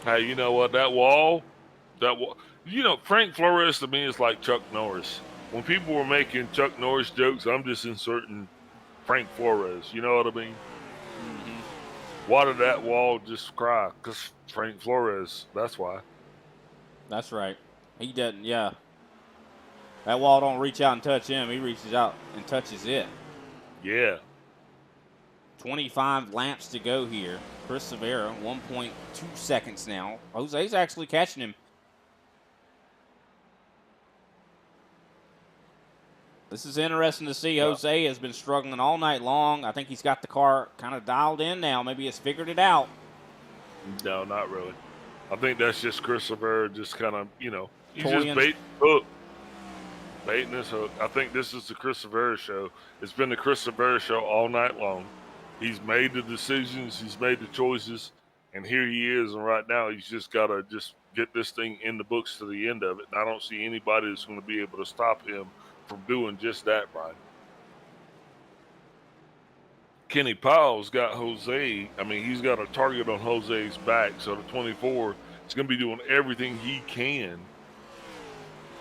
Hey, you know what? That wall, you know, Frank Flores to me is like Chuck Norris. When people were making Chuck Norris jokes, I'm just inserting Frank Flores. You know what I mean? Mm-hmm. Why did that wall just cry? Because Frank Flores, that's why. That's right. He doesn't, yeah. That wall don't reach out and touch him. He reaches out and touches it. Yeah. 25 laps to go here. Chris Severa, 1.2 seconds now. Jose's actually catching him. This is interesting to see. Jose has been struggling all night long. I think he's got the car kind of dialed in now. Maybe he's figured it out. No, not really. I think that's just Chris Rivera just kind of, he's Toying. just baiting hook. Baiting this hook. I think this is the Chris Rivera show. It's been the Chris Rivera show all night long. He's made the decisions. He's made the choices. And here he is. And right now, he's just got to just get this thing in the books to the end of it. And I don't see anybody that's going to be able to stop him from doing just that, Brian. Kenny Powell's got Jose. I mean, he's got a target on Jose's back. So the 24 is going to be doing everything he can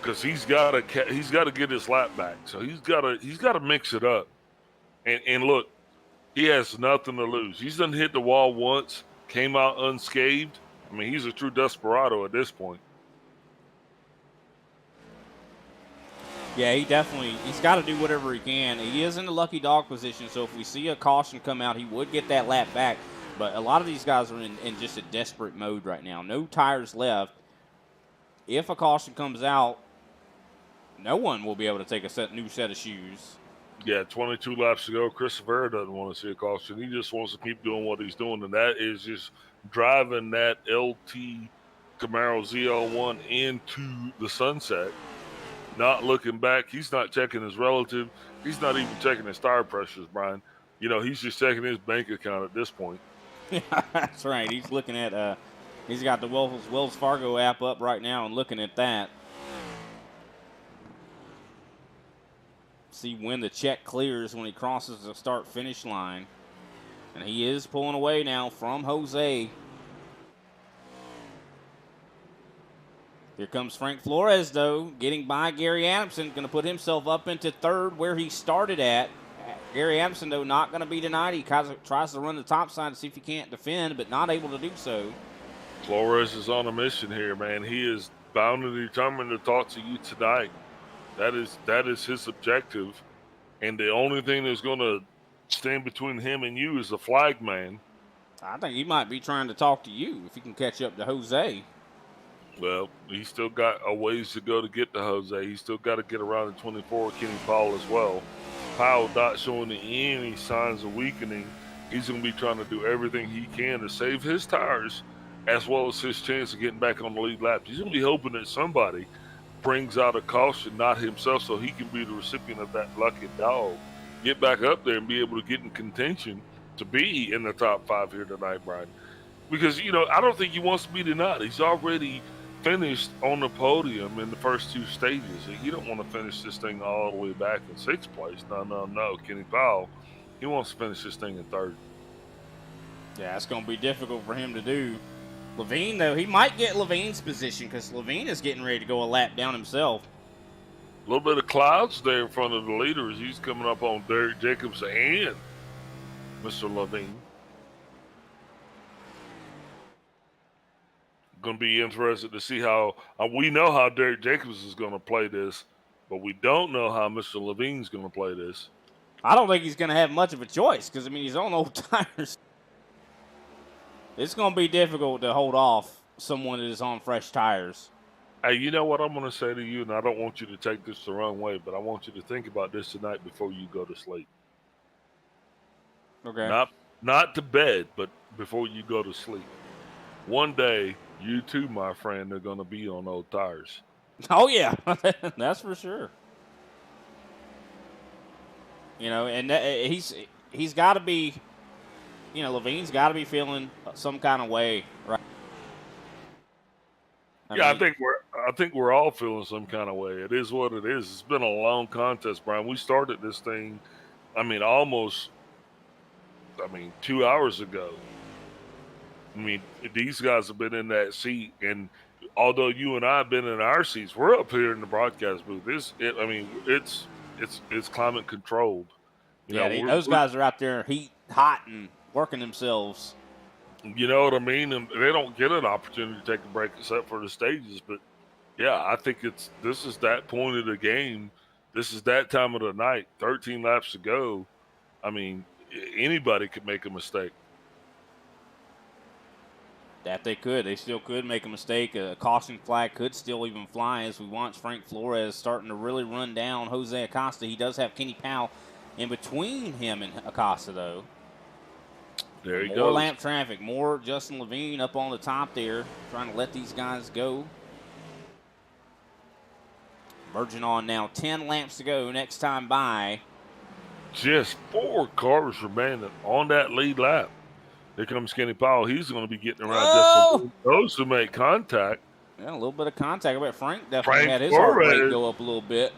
because he's got to get his lap back. So he's got to mix it up. And look, he has nothing to lose. He's done hit the wall once, came out unscathed. I mean, he's a true desperado at this point. Yeah, he's got to do whatever he can. He is in the lucky dog position, so if we see a caution come out, he would get that lap back. But a lot of these guys are in just a desperate mode right now. No tires left. If a caution comes out, no one will be able to take a new set of shoes. Yeah, 22 laps to go. Chris Rivera doesn't want to see a caution. He just wants to keep doing what he's doing, and that is just driving that LT Camaro ZL1 into the sunset. Not looking back. He's not checking his relative. He's not even checking his tire pressures, Brian. He's just checking his bank account at this point. Yeah, that's right. He's looking at he's got the Wells Fargo app up right now and looking at that. See when the check clears when he crosses the start-finish line. And he is pulling away now from Jose. Here comes Frank Flores, though, getting by Gary Adamson. Going to put himself up into third where he started at. Gary Adamson, though, not going to be denied. He tries to run the top side to see if he can't defend, but not able to do so. Flores is on a mission here, man. He is bound and determined to talk to you tonight. That is his objective. And the only thing that's going to stand between him and you is the flag man. I think he might be trying to talk to you if he can catch up to Jose. Well, he's still got a ways to go to get to Jose. He's still got to get around the 24, Kenny Powell as well. Powell not showing any signs of weakening. He's going to be trying to do everything he can to save his tires as well as his chance of getting back on the lead lap. He's going to be hoping that somebody brings out a caution, not himself, so he can be the recipient of that lucky dog. Get back up there and be able to get in contention to be in the top 5 here tonight, Brian. Because, I don't think he wants to be denied. He's already finished on the podium in the first 2 stages. He don't want to finish this thing all the way back in 6th place. No. Kenny Powell, he wants to finish this thing in 3rd. Yeah, it's going to be difficult for him to do. Levine, though, he might get Levine's position because Levine is getting ready to go a lap down himself. A little bit of clouds there in front of the leaders. He's coming up on Derek Jacobs and Mr. Levine. Going to be interested to see how we know how Derek Jacobs is going to play this, but we don't know how Mr. Levine's going to play this. I don't think he's going to have much of a choice because, he's on old tires. It's going to be difficult to hold off someone that is on fresh tires. Hey, you know what I'm going to say to you, and I don't want you to take this the wrong way, but I want you to think about this tonight before you go to sleep. Okay. Not to bed, but before you go to sleep. One day, you too, my friend, are going to be on old tires. Oh, yeah. That's for sure. And he's got to be, Levine's got to be feeling some kind of way, right? I think we're all feeling some kind of way. It is what it is. It's been a long contest, Brian. We started this thing, almost 2 hours ago. These guys have been in that seat, and although you and I have been in our seats, we're up here in the broadcast booth. It's climate controlled. Those guys are out there hot and working themselves. You know what I mean? And they don't get an opportunity to take a break except for the stages. But yeah, I think this is that point of the game. This is that time of the night. 13 laps to go. Anybody could make a mistake. That they could. They still could make a mistake. A caution flag could still even fly as we watch Frank Flores starting to really run down Jose Acosta. He does have Kenny Powell in between him and Acosta, though. There he more goes. lap traffic, more Justin Levine up on the top there, trying to let these guys go. Merging on now, 10 laps to go next time by. Just 4 cars remaining on that lead lap. Here comes Kenny Powell. He's going to be getting around just those to make contact. Yeah, a little bit of contact. I bet Frank definitely had his Flores, heart rate go up a little bit.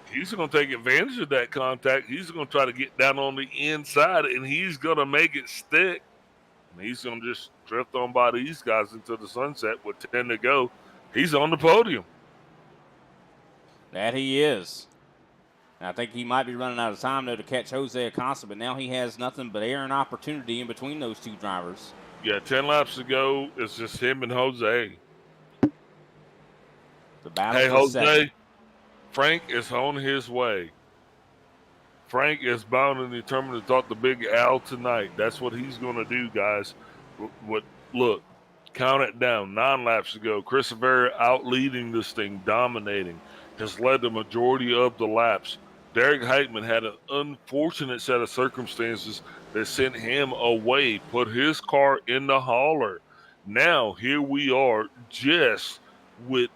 He's going to take advantage of that contact. He's going to try to get down on the inside, and he's going to make it stick. And he's going to just drift on by these guys into the sunset with 10 to go. He's on the podium. That he is. I think he might be running out of time, though, to catch Jose Acosta, but now he has nothing but air and opportunity in between those two drivers. Yeah, 10 laps to go. It's just him and Jose. The battle hey, for Jose, second. Frank is on his way. Frank is bound and determined to talk to Big Al tonight. That's what he's going to do, guys. Look, count it down. 9 laps to go. Chris Rivera out leading this thing, dominating, has led the majority of the laps. Derek Heitman had an unfortunate set of circumstances that sent him away, put his car in the hauler. Now, here we are just with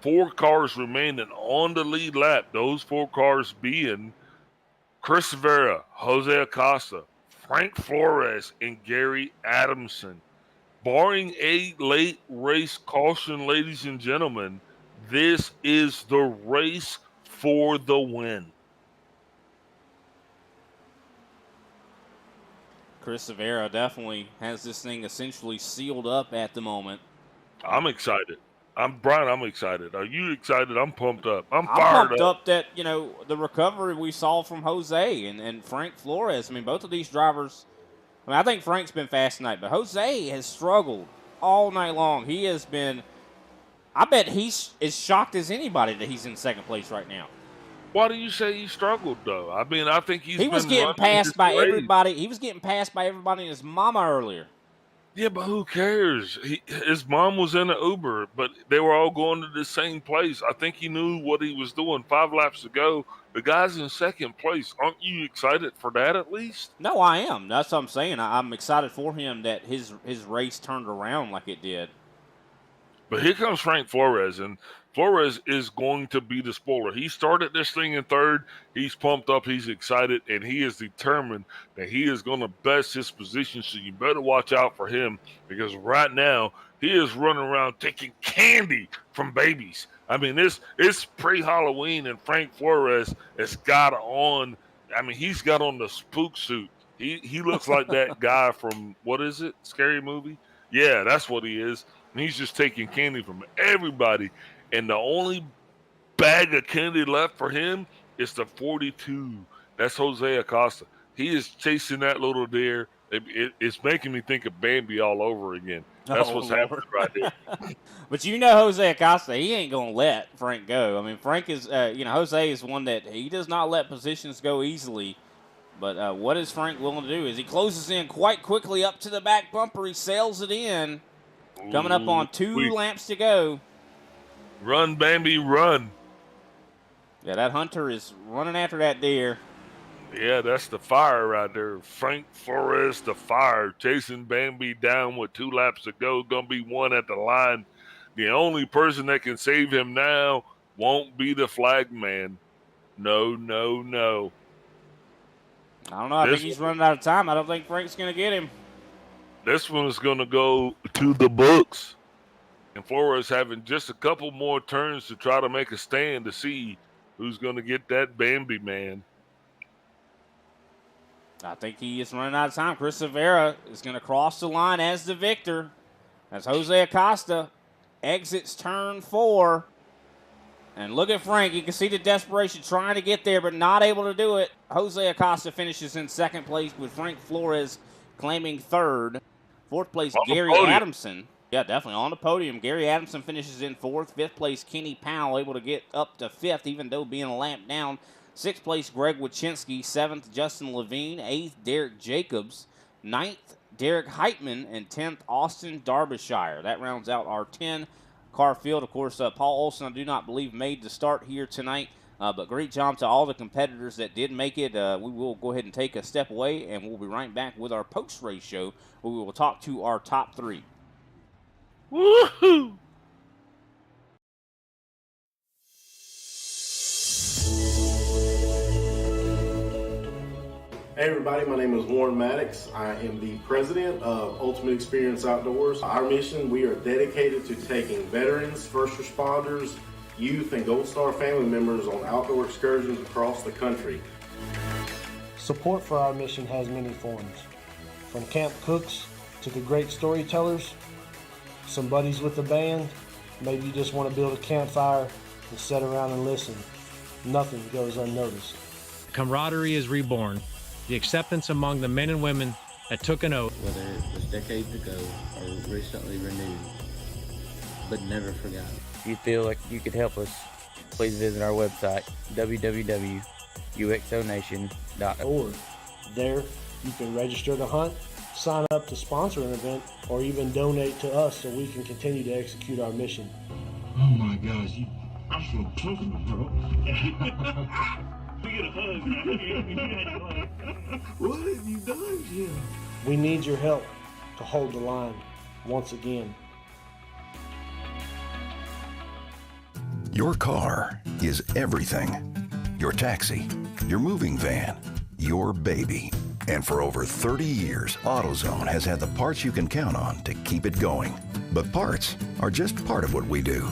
4 cars remaining on the lead lap. Those 4 cars being Chris Rivera, Jose Acosta, Frank Flores, and Gary Adamson. Barring a late race caution, ladies and gentlemen, this is the race for the win. Chris Rivera definitely has this thing essentially sealed up at the moment. I'm excited. Brian, I'm excited. Are you excited? I'm pumped up. I'm fired pumped up that, the recovery we saw from Jose and Frank Flores. I mean, both of these drivers, I think Frank's been fast tonight, but Jose has struggled all night long. He has been, I bet he's as shocked as anybody that he's in second place right now. Why do you say he struggled, though? I mean, I think he was getting passed by everybody. He was getting passed by everybody and his mama earlier. Yeah, but who cares? His mom was in an Uber, but they were all going to the same place. I think he knew what he was doing. 5 laps to go. The guy's in second place. Aren't you excited for that at least? No, I am. That's what I'm saying. I'm excited for him that his race turned around like it did. But here comes Frank Flores, and Flores is going to be the spoiler. He started this thing in third. He's pumped up. He's excited, and he is determined that he is going to best his position, so you better watch out for him because right now he is running around taking candy from babies. I mean, it's pre-Halloween, and Frank Flores has got on – I mean, he's got on the spook suit. He looks like that guy from, what is it, Scary Movie? Yeah, that's what he is. And he's just taking candy from everybody. And the only bag of candy left for him is the 42. That's Jose Acosta. He is chasing that little deer. It's making me think of Bambi all over again. That's what's happening right there. But Jose Acosta, he ain't going to let Frank go. I mean, Frank is, Jose is one that he does not let positions go easily. But what is Frank willing to do? As he closes in quite quickly up to the back bumper, he sails it in. Coming up on 2 laps to go. Run, Bambi, run. Yeah, that hunter is running after that deer. Yeah, that's the fire right there. Frank Flores, the fire, chasing Bambi down with 2 laps to go. Going to be 1 at the line. The only person that can save him now won't be the flag man. No, no, no. I don't know. I think he's running out of time. I don't think Frank's going to get him. This one is going to go to the books. And Flores having just a couple more turns to try to make a stand to see who's going to get that Bambi man. I think he is running out of time. Chris Rivera is going to cross the line as the victor. As Jose Acosta exits turn 4. And look at Frank. You can see the desperation trying to get there, but not able to do it. Jose Acosta finishes in second place with Frank Flores claiming third. Fourth place, Gary Adamson. Yeah, definitely on the podium. Gary Adamson finishes in 4th. 5th place, Kenny Powell, able to get up to 5th, even though being a lap down. 6th place, Greg Wachinski. 7th, Justin Levine. 8th, Derek Jacobs. 9th, Derek Heitman. And 10th, Austin Derbyshire. That rounds out our 10-car field. Of course, Paul Olson, I do not believe, made the start here tonight. But great job to all the competitors that did make it. We will go ahead and take a step away, and we'll be right back with our post-race show, where we will talk to our top 3. Woohoo! Hey everybody, my name is Warren Maddox. I am the president of Ultimate Experience Outdoors. Our mission, we are dedicated to taking veterans, first responders, youth, and Gold Star family members on outdoor excursions across the country. Support for our mission has many forms, from camp cooks to the great storytellers, some buddies with the band, maybe you just want to build a campfire and sit around and listen. Nothing goes unnoticed. Camaraderie is reborn. The acceptance among the men and women that took an oath. Whether it was decades ago or recently renewed, but never forgot. If you feel like you could help us, please visit our website, www.uxonation.org. There, you can register to hunt, sign up to sponsor an event, or even donate to us so we can continue to execute our mission. Oh my gosh, I feel tough, bro. We get a hug, right? What have you done, Jim? We need your help to hold the line once again. Your car is everything. Your taxi, your moving van, your baby. And for over 30 years, AutoZone has had the parts you can count on to keep it going. But parts are just part of what we do.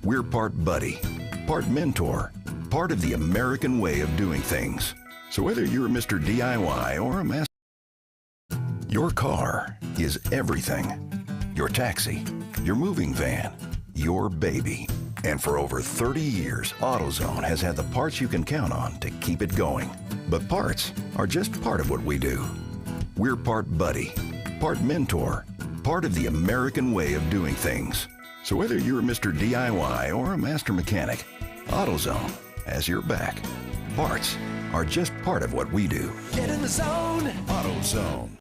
We're part buddy, part mentor, part of the American way of doing things. So whether you're Mr. DIY or a master, your car is everything. Your taxi, your moving van, your baby. And for over 30 years, AutoZone has had the parts you can count on to keep it going. But parts are just part of what we do. We're part buddy, part mentor, part of the American way of doing things. So whether you're Mr. DIY or a master mechanic, AutoZone has your back. Parts are just part of what we do. Get in the zone. AutoZone.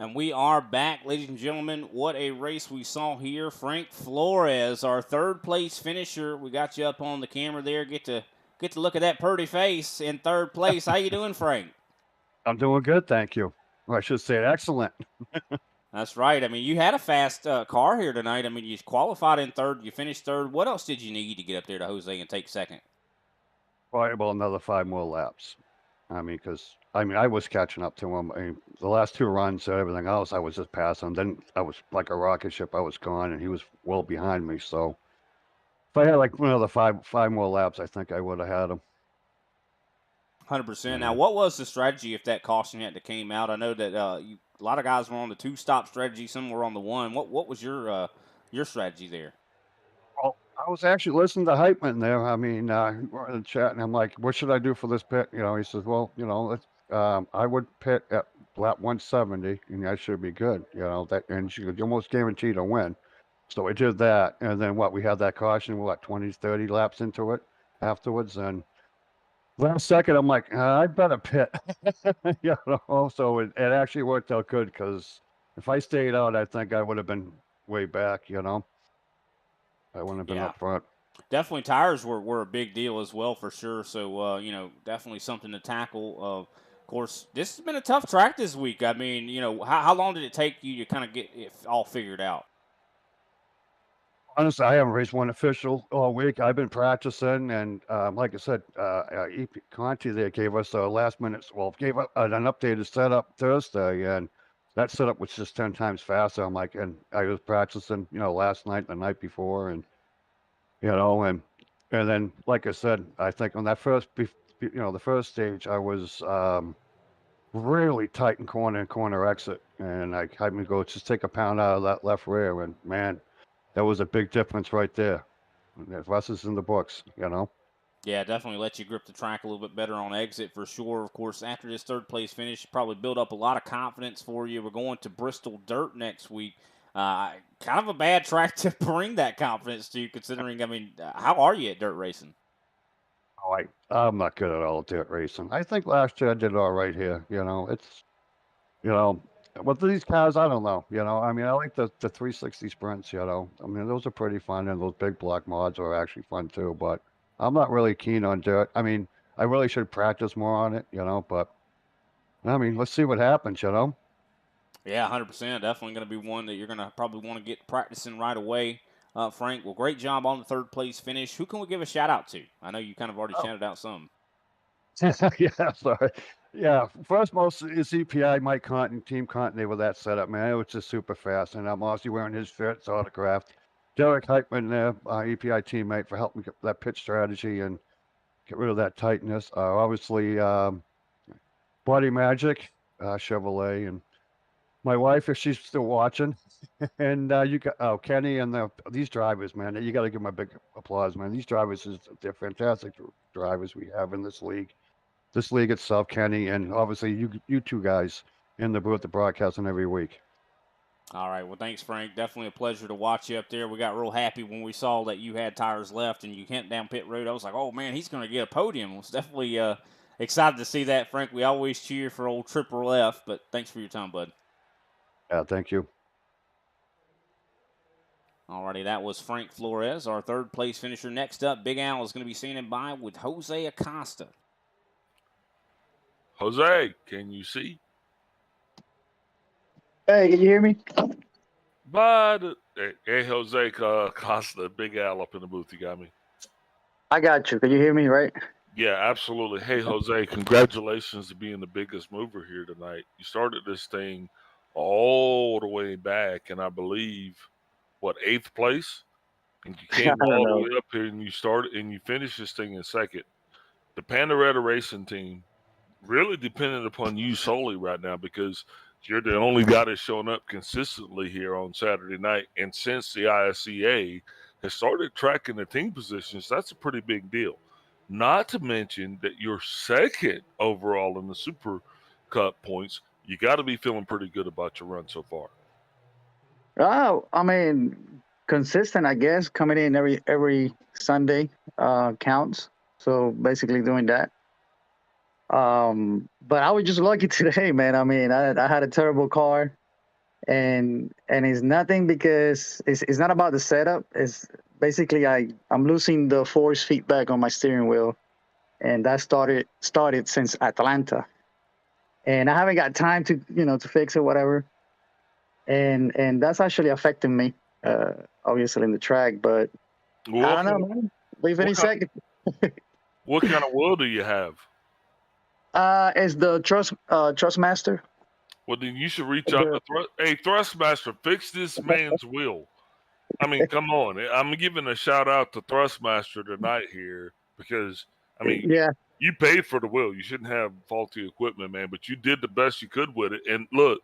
And we are back, ladies and gentlemen. What a race we saw here. Frank Flores, our third place finisher. We got you up on the camera there. Get to look at that pretty face in third place. How you doing, Frank? I'm doing good, thank you. Or I should say excellent. That's right. I mean, you had a fast car here tonight. I mean, you qualified in third. You finished third. What else did you need to get up there to Jose and take second? Probably about another 5 more laps. I mean, because I was catching up to him. I mean, the last 2 runs and everything else, I was just passing him. Then I was like a rocket ship. I was gone, and he was well behind me. So if I had like another five more laps, I think I would have had him. 100%. Now, what was the strategy if that caution had to came out? I know that a lot of guys were on the 2-stop strategy. Some were on the 1. What was your strategy there? Well, I was actually listening to Hypeman there. I mean, we're in the chat, and I'm like, what should I do for this pit? You know, he says, well, you know, I would pit at lap 170, and that should be good. You know, and she could almost guarantee to win. So we did that, and then we had that caution, 20, 30 laps into it afterwards, and last second, I'm like, I better pit. You know, so it actually worked out good, because if I stayed out, I think I would have been way back, you know. I wouldn't have been up front. Definitely tires were a big deal as well, for sure. So, you know, definitely something to tackle. Of course, this has been a tough track this week. I mean, you know, how long did it take you to kind of get it all figured out? Honestly, I haven't raced one official all week. I've been practicing, and like I said, EP Conti there gave us a gave an updated setup Thursday, and that setup was just 10 times faster. I'm like, and I was practicing, you know, last night, the night before, and you know, and then like I said, I think on that the first stage, I was really tight in corner exit, and I had me go just take a pound out of that left rear, and man, that was a big difference right there. The rest is in the books, you know. Yeah, definitely let you grip the track a little bit better on exit for sure. Of course, after this third place finish, probably build up a lot of confidence for you. We're going to Bristol Dirt next week. Kind of a bad track to bring that confidence to, considering, I mean, how are you at dirt racing? Oh, I'm not good at all dirt racing. I think last year I did all right here. It's, you know, with these cars, I don't know. I mean, I like the 360 sprints. I mean, those are pretty fun, and those big block mods are actually fun too. But I'm not really keen on dirt. I mean, I really should practice more on it. But I mean, let's see what happens. Yeah, 100%. Definitely going to be one that you're going to probably want to get practicing right away, Frank. Well, great job on the third place finish. Who can we give a shout out to? I know you kind of already shouted out some. Yeah, sorry. Yeah, first most is EPI, Mike Conti, Team Conti with that setup, man. It was just super fast, and I'm obviously wearing his shirts autographed. Derek Heitman there, EPI teammate, for helping get that pitch strategy and get rid of that tightness. Obviously, Body Magic, Chevrolet, and my wife, if she's still watching, and you got Kenny and these drivers, man. You got to give them a big applause, man. These drivers, they're fantastic drivers we have in this league. This league itself, Kenny, and obviously you two guys in the booth, the broadcasting every week. All right. Well, thanks, Frank. Definitely a pleasure to watch you up there. We got real happy when we saw that you had tires left and you went down pit road. I was like, oh, man, he's going to get a podium. I was definitely excited to see that, Frank. We always cheer for old Triple F, but thanks for your time, bud. Yeah, thank you. Alrighty, that was Frank Flores, our third place finisher. Next up, Big Al is going to be standing by with Jose Acosta. Jose, can you see? Hey, can you hear me? Hey, Jose Acosta, Big Al up in the booth. You got me? I got you. Can you hear me, right? Yeah, absolutely. Hey, Jose, congratulations to being the biggest mover here tonight. You started this thing all the way back, and I believe, 8th place? And you came I don't all the know. way up here, and you finished this thing in second. The Pandaretta Racing team really dependent upon you solely right now because you're the only guy that's showing up consistently here on Saturday night. And since the ISCA has started tracking the team positions, that's a pretty big deal. Not to mention that you're second overall in the Super Cup points. You got to be feeling pretty good about your run so far. Oh, I mean, consistent, I guess. Coming in every Sunday counts. So basically doing that. But I was just lucky today, man. I mean, I had a terrible car, and it's nothing because it's not about the setup. It's basically I'm losing the force feedback on my steering wheel, and that started since Atlanta, and I haven't got time to to fix it, whatever. And that's actually affecting me, obviously in the track. But I don't know, man. We finished second. What kind of wheel do you have? It's the Trustmaster. Well, then you should reach out to Thrustmaster, fix this man's wheel. I mean, come on. I'm giving a shout out to Thrustmaster tonight here because, I mean, you paid for the wheel. You shouldn't have faulty equipment, man, but you did the best you could with it. And look,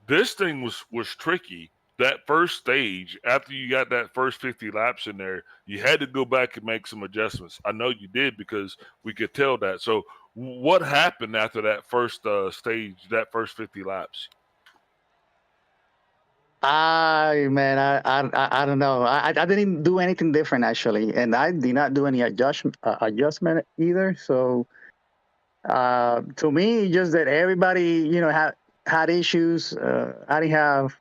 this thing was tricky. That first stage, after you got that first 50 laps in there, you had to go back and make some adjustments. I know you did because we could tell that. So what happened after that first stage, that first 50 laps? I don't know. I didn't do anything different actually, and I did not do any adjustment either. So to me, just that everybody had issues. I didn't have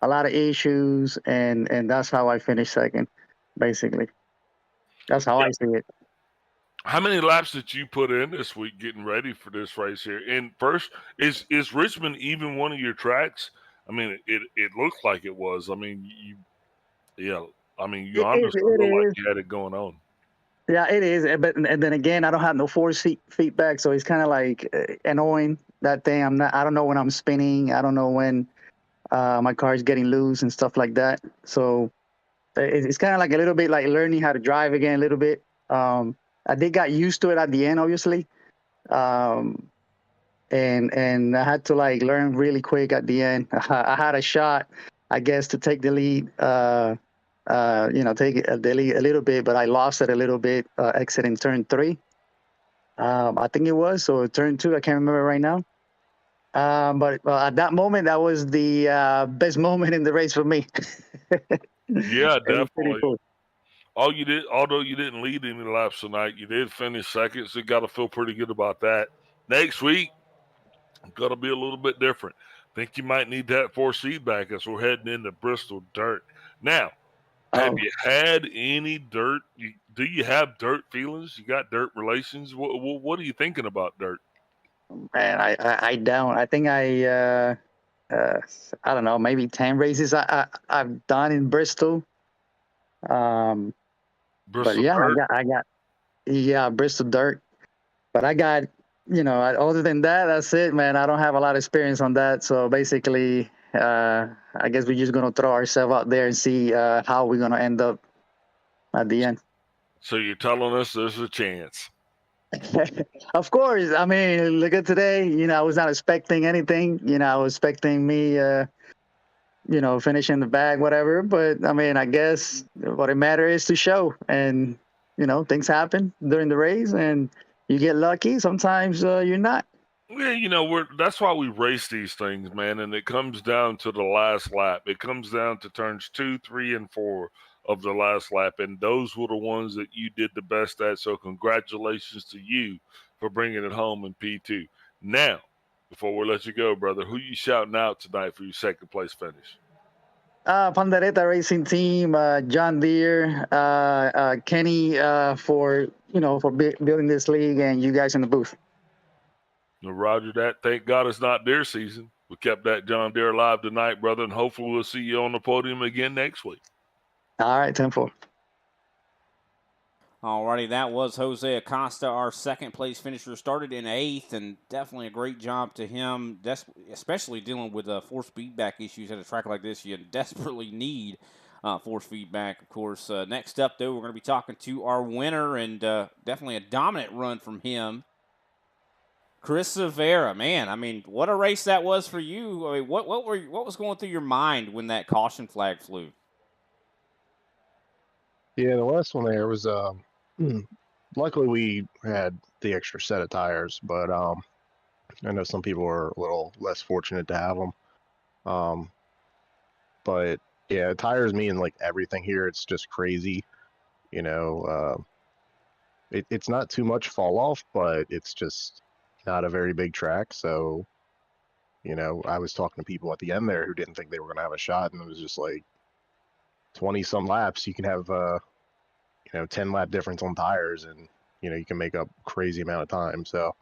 a lot of issues, and that's how I finished second, basically. That's how I see it. How many laps did you put in this week getting ready for this race here? And first, is Richmond even one of your tracks? I mean, it looked like it was. I mean, you honestly look like you had it going on. Yeah, it is. And then again, I don't have no force feedback, so it's kind of like annoying, that thing. I don't know when I'm spinning. I don't know when my car is getting loose and stuff like that. So it's kind of like a little bit like learning how to drive again a little bit. I did got used to it at the end, obviously. And I had to like learn really quick at the end. I had a shot, I guess, to take the lead take it a little bit, but I lost it a little bit exiting turn 3. I think it was, or turn 2. I can't remember right now. But at that moment, that was the best moment in the race for me. Yeah, It was pretty definitely. cool. Although you didn't lead any laps tonight, you did finish second, so you got to feel pretty good about that. Next week, got to be a little bit different. Think you might need that force feedback as we're heading into Bristol dirt. Now, have you had any dirt? Do you have dirt feelings? You got dirt relations? What are you thinking about dirt? Man, I don't. I think I don't know, maybe 10 races I've done in Bristol. But Bristol yeah, dirt? yeah, Bristol dirt. But I got, other than that, that's it, man. I don't have a lot of experience on that. So basically, I guess we're just going to throw ourselves out there and see how we're going to end up at the end. So you're telling us there's a chance? Of course. I mean, look at today. I was not expecting anything. I was expecting me, finishing the bag, whatever. But I mean, I guess what it matters is to show. And, things happen during the race and you get lucky. Sometimes you're not. Yeah, that's why we race these things, man. And it comes down to the last lap. It comes down to turns 2, 3, and 4 of the last lap. And those were the ones that you did the best at. So congratulations to you for bringing it home in P2. Now, before we let you go, brother, who you shouting out tonight for your second place finish? Pandereta Racing Team, John Deere, Kenny for building this league, and you guys in the booth. No, Roger that. Thank God it's not their season. We kept that John Deere alive tonight, brother, and hopefully we'll see you on the podium again next week. All right, 10-4. Alrighty, that was Jose Acosta, our second place finisher. Started in 8th, and definitely a great job to him, especially dealing with force feedback issues at a track like this. You desperately need force feedback, of course. Next up, though, we're going to be talking to our winner, and definitely a dominant run from him, Chris Severa. Man, I mean, what a race that was for you. I mean, what was going through your mind when that caution flag flew? Yeah, the last one there was luckily we had the extra set of tires, but I know some people are a little less fortunate to have them. But yeah, tires mean like everything here. It's just crazy, it's not too much fall off, but it's just not a very big track. So, I was talking to people at the end there who didn't think they were going to have a shot, and it was just like 20 some laps. You can have 10 lap difference on tires, and you can make up crazy amount of time. So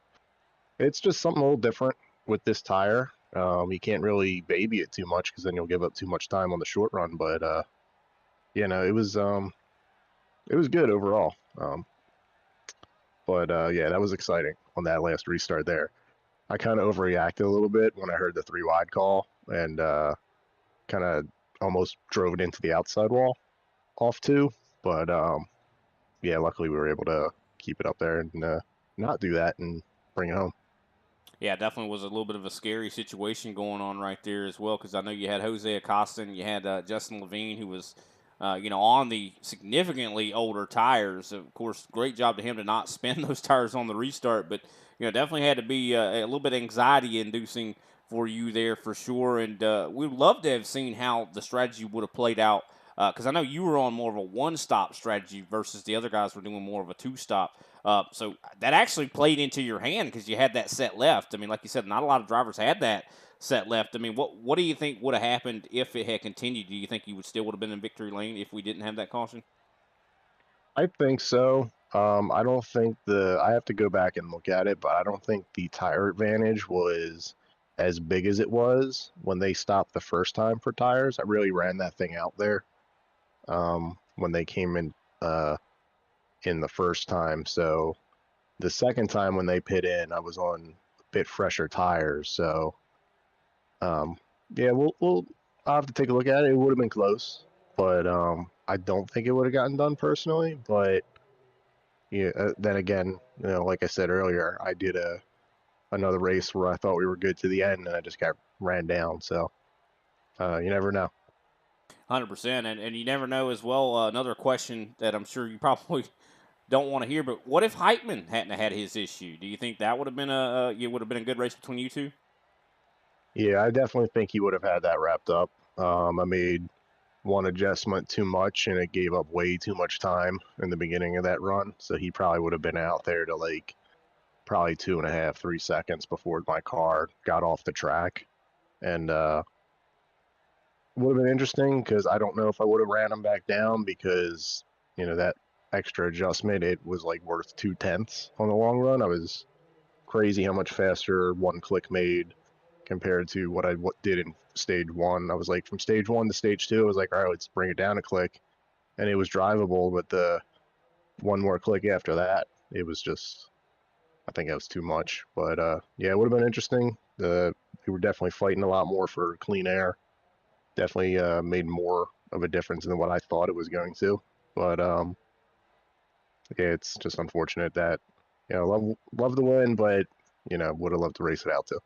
it's just something a little different with this tire. You can't really baby it too much because then you'll give up too much time on the short run. But it was good overall. But that was exciting on that last restart there. I kind of overreacted a little bit when I heard the 3 wide call, and kind of almost drove it into the outside wall off 2. But luckily we were able to keep it up there and not do that and bring it home. Yeah, definitely was a little bit of a scary situation going on right there as well, because I know you had Jose Acosta and you had Justin Levine, who was, on the significantly older tires. Of course, great job to him to not spin those tires on the restart, but definitely had to be a little bit anxiety-inducing for you there for sure. And we'd love to have seen how the strategy would have played out, because I know you were on more of a one-stop strategy versus the other guys were doing more of a two-stop. So that actually played into your hand because you had that set left. I mean, like you said, not a lot of drivers had that set left. I mean, what do you think would have happened if it had continued? Do you think you would have been in victory lane if we didn't have that caution? I think so. I don't think I have to go back and look at it, but I don't think the tire advantage was as big as it was when they stopped the first time for tires. I really ran that thing out there when they came in the first time. So the second time when they pit in, I was on a bit fresher tires. So I'll have to take a look at it. It would have been close, but I don't think it would have gotten done personally. But then again, like I said earlier, I did another race where I thought we were good to the end, and I just got ran down. So you never know. 100%. And you never know as well. Another question that I'm sure you probably don't want to hear, but what if Heitman hadn't had his issue? Do you think that would have been a good race between you two? Yeah, I definitely think he would have had that wrapped up. I made one adjustment too much, and it gave up way too much time in the beginning of that run. So he probably would have been out there to like probably 2.5, 3 seconds before my car got off the track. And would have been interesting because I don't know if I would have ran him back down because, that extra adjustment, it was like worth 2/10 on the long run. I was crazy how much faster one click made compared to what I did in stage one. I was like, from stage one to stage two, I was like, all right, let's bring it down a click. And it was drivable, but the one more click after that, it was just, I think that was too much. But yeah, it would have been interesting. We were definitely fighting a lot more for clean air. Definitely made more of a difference than what I thought it was going to. But yeah, it's just unfortunate that, love the win, but, would have loved to race it out too.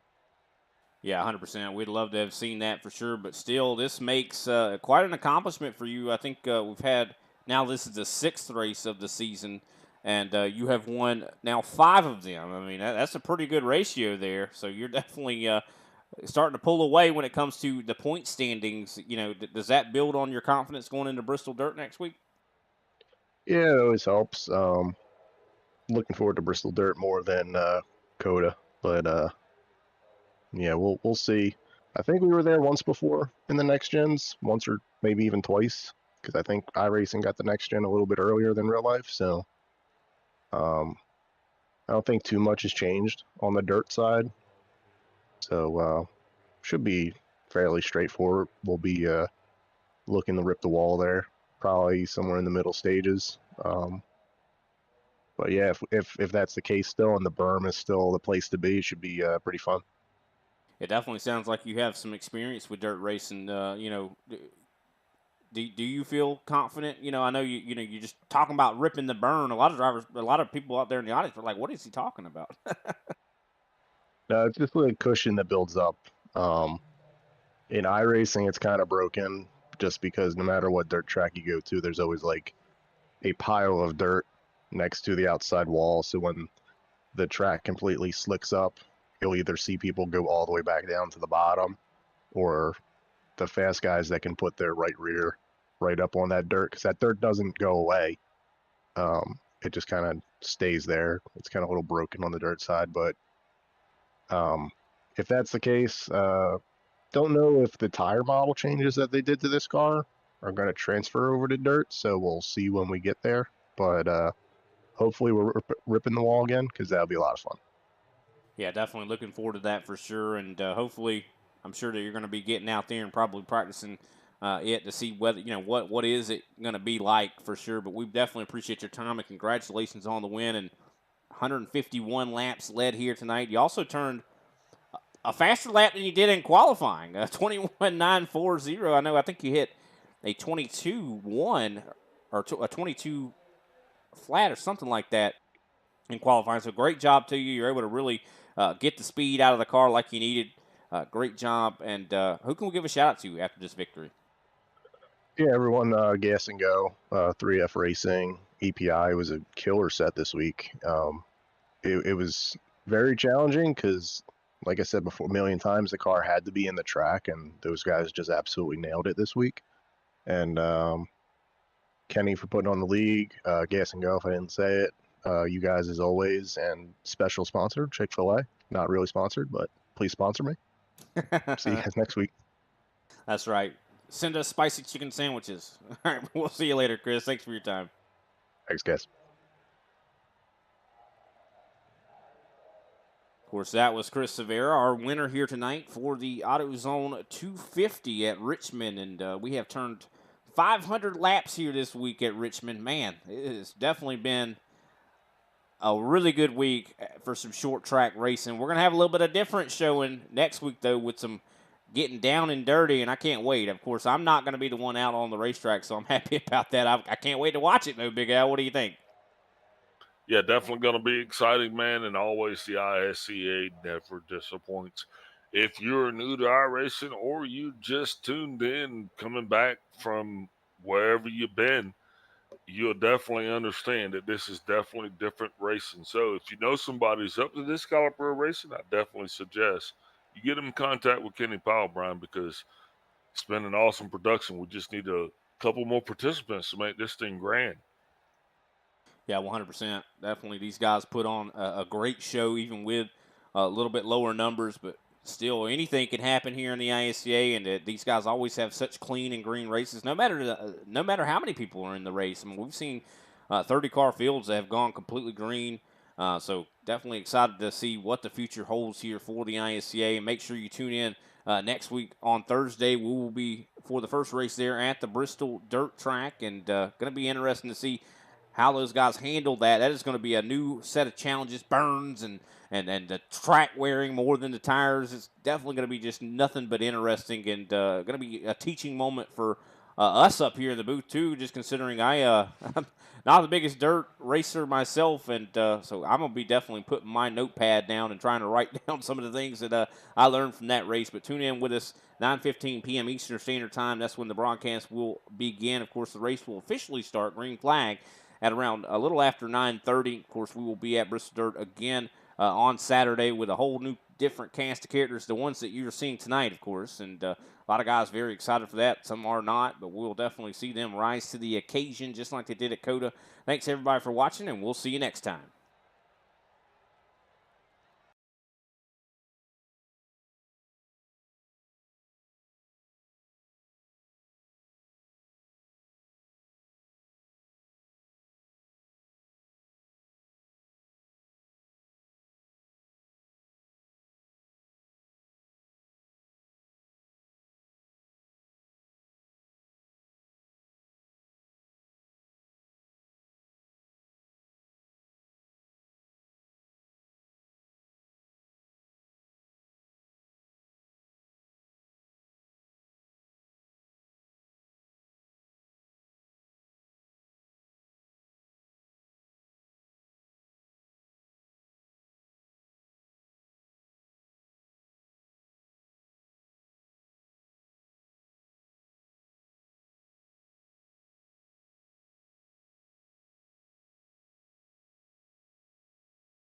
Yeah, 100%. We'd love to have seen that for sure, but still, this makes quite an accomplishment for you. I think we've had, now this is the 6th race of the season, and you have won now 5 of them. I mean, that's a pretty good ratio there. So you're definitely starting to pull away when it comes to the point standings. Does that build on your confidence going into Bristol Dirt next week? Yeah, it always helps. Looking forward to Bristol Dirt more than Coda, but yeah, we'll see. I think we were there once before in the next gens, once or maybe even twice, because I think iRacing got the next gen a little bit earlier than real life. So I don't think too much has changed on the dirt side. So should be fairly straightforward. We'll be looking to rip the wall there, probably somewhere in the middle stages. But yeah, if that's the case still, and the berm is still the place to be, it should be pretty fun. It definitely sounds like you have some experience with dirt racing. Do you feel confident? I know you're just talking about ripping the burn. A lot of people out there in the audience are like, "What is he talking about?" No, it's just a cushion that builds up. In iRacing, it's kind of broken just because no matter what dirt track you go to, there's always like a pile of dirt next to the outside wall. So when the track completely slicks up, you'll either see people go all the way back down to the bottom, or the fast guys that can put their right rear right up on that dirt, because that dirt doesn't go away. It just kind of stays there. It's kind of a little broken on the dirt side, but if that's the case, don't know if the tire model changes that they did to this car are going to transfer over to dirt, so we'll see when we get there. But hopefully we're ripping the wall again, because that'll be a lot of fun. Yeah, definitely looking forward to that for sure, and hopefully, I'm sure that you're going to be getting out there and probably practicing it to see whether what is it going to be like for sure. But we definitely appreciate your time and congratulations on the win and 151 laps led here tonight. You also turned a faster lap than you did in qualifying, 21.940. I think you hit a 22.1 or a 22 flat or something like that in qualifying. So great job to you. You're able to really get the speed out of the car like you needed. Great job. And who can we give a shout out to after this victory? Yeah, everyone, Gas and Go, 3F Racing, EPI was a killer set this week. It was very challenging because, like I said before a million times, the car had to be in the track, and those guys just absolutely nailed it this week. And Kenny for putting on the league, Gas and Go, if I didn't say it, you guys as always, and special sponsor, Chick-fil-A. Not really sponsored, but please sponsor me. See you guys next week. That's right. Send us spicy chicken sandwiches. All right, we'll see you later, Chris. Thanks for your time. Thanks, guys. Of course, that was Chris Severa, our winner here tonight for the AutoZone 250 at Richmond. And we have turned 500 laps here this week at Richmond. Man, it has definitely been a really good week for some short track racing. We're going to have a little bit of different showing next week, though, with some getting down and dirty, and I can't wait. Of course, I'm not going to be the one out on the racetrack, so I'm happy about that. I can't wait to watch it, though, Big Al. What do you think? Yeah, definitely going to be exciting, man, and always the ISCA never disappoints. If you're new to iRacing or you just tuned in coming back from wherever you've been, you'll definitely understand that this is definitely different racing. So if you know somebody's up to this caliber of racing, I definitely suggest you get them in contact with Kenny Powell, Brian, because it's been an awesome production. We just need a couple more participants to make this thing grand. Yeah, 100%. Definitely, these guys put on a great show, even with a little bit lower numbers, but still, anything can happen here in the ISCA, and these guys always have such clean and green races. No matter how many people are in the race. I mean, we've seen 30-car fields that have gone completely green. So definitely excited to see what the future holds here for the ISCA. And make sure you tune in next week on Thursday. We will be for the first race there at the Bristol Dirt Track, and going to be interesting to see how those guys handle that. That is going to be a new set of challenges, burns and the track wearing more than the tires. It's definitely going to be just nothing but interesting, and going to be a teaching moment for us up here in the booth too. Just considering I'm not the biggest dirt racer myself, and so I'm going to be definitely putting my notepad down and trying to write down some of the things that I learned from that race. But tune in with us 9:15 p.m. Eastern Standard Time. That's when the broadcast will begin. Of course, the race will officially start, green flag, at around a little after 9:30. Of course, we will be at Bristol Dirt again on Saturday with a whole new different cast of characters, the ones that you're seeing tonight, of course. And a lot of guys very excited for that. Some are not, but we'll definitely see them rise to the occasion just like they did at COTA. Thanks, everybody, for watching, and we'll see you next time.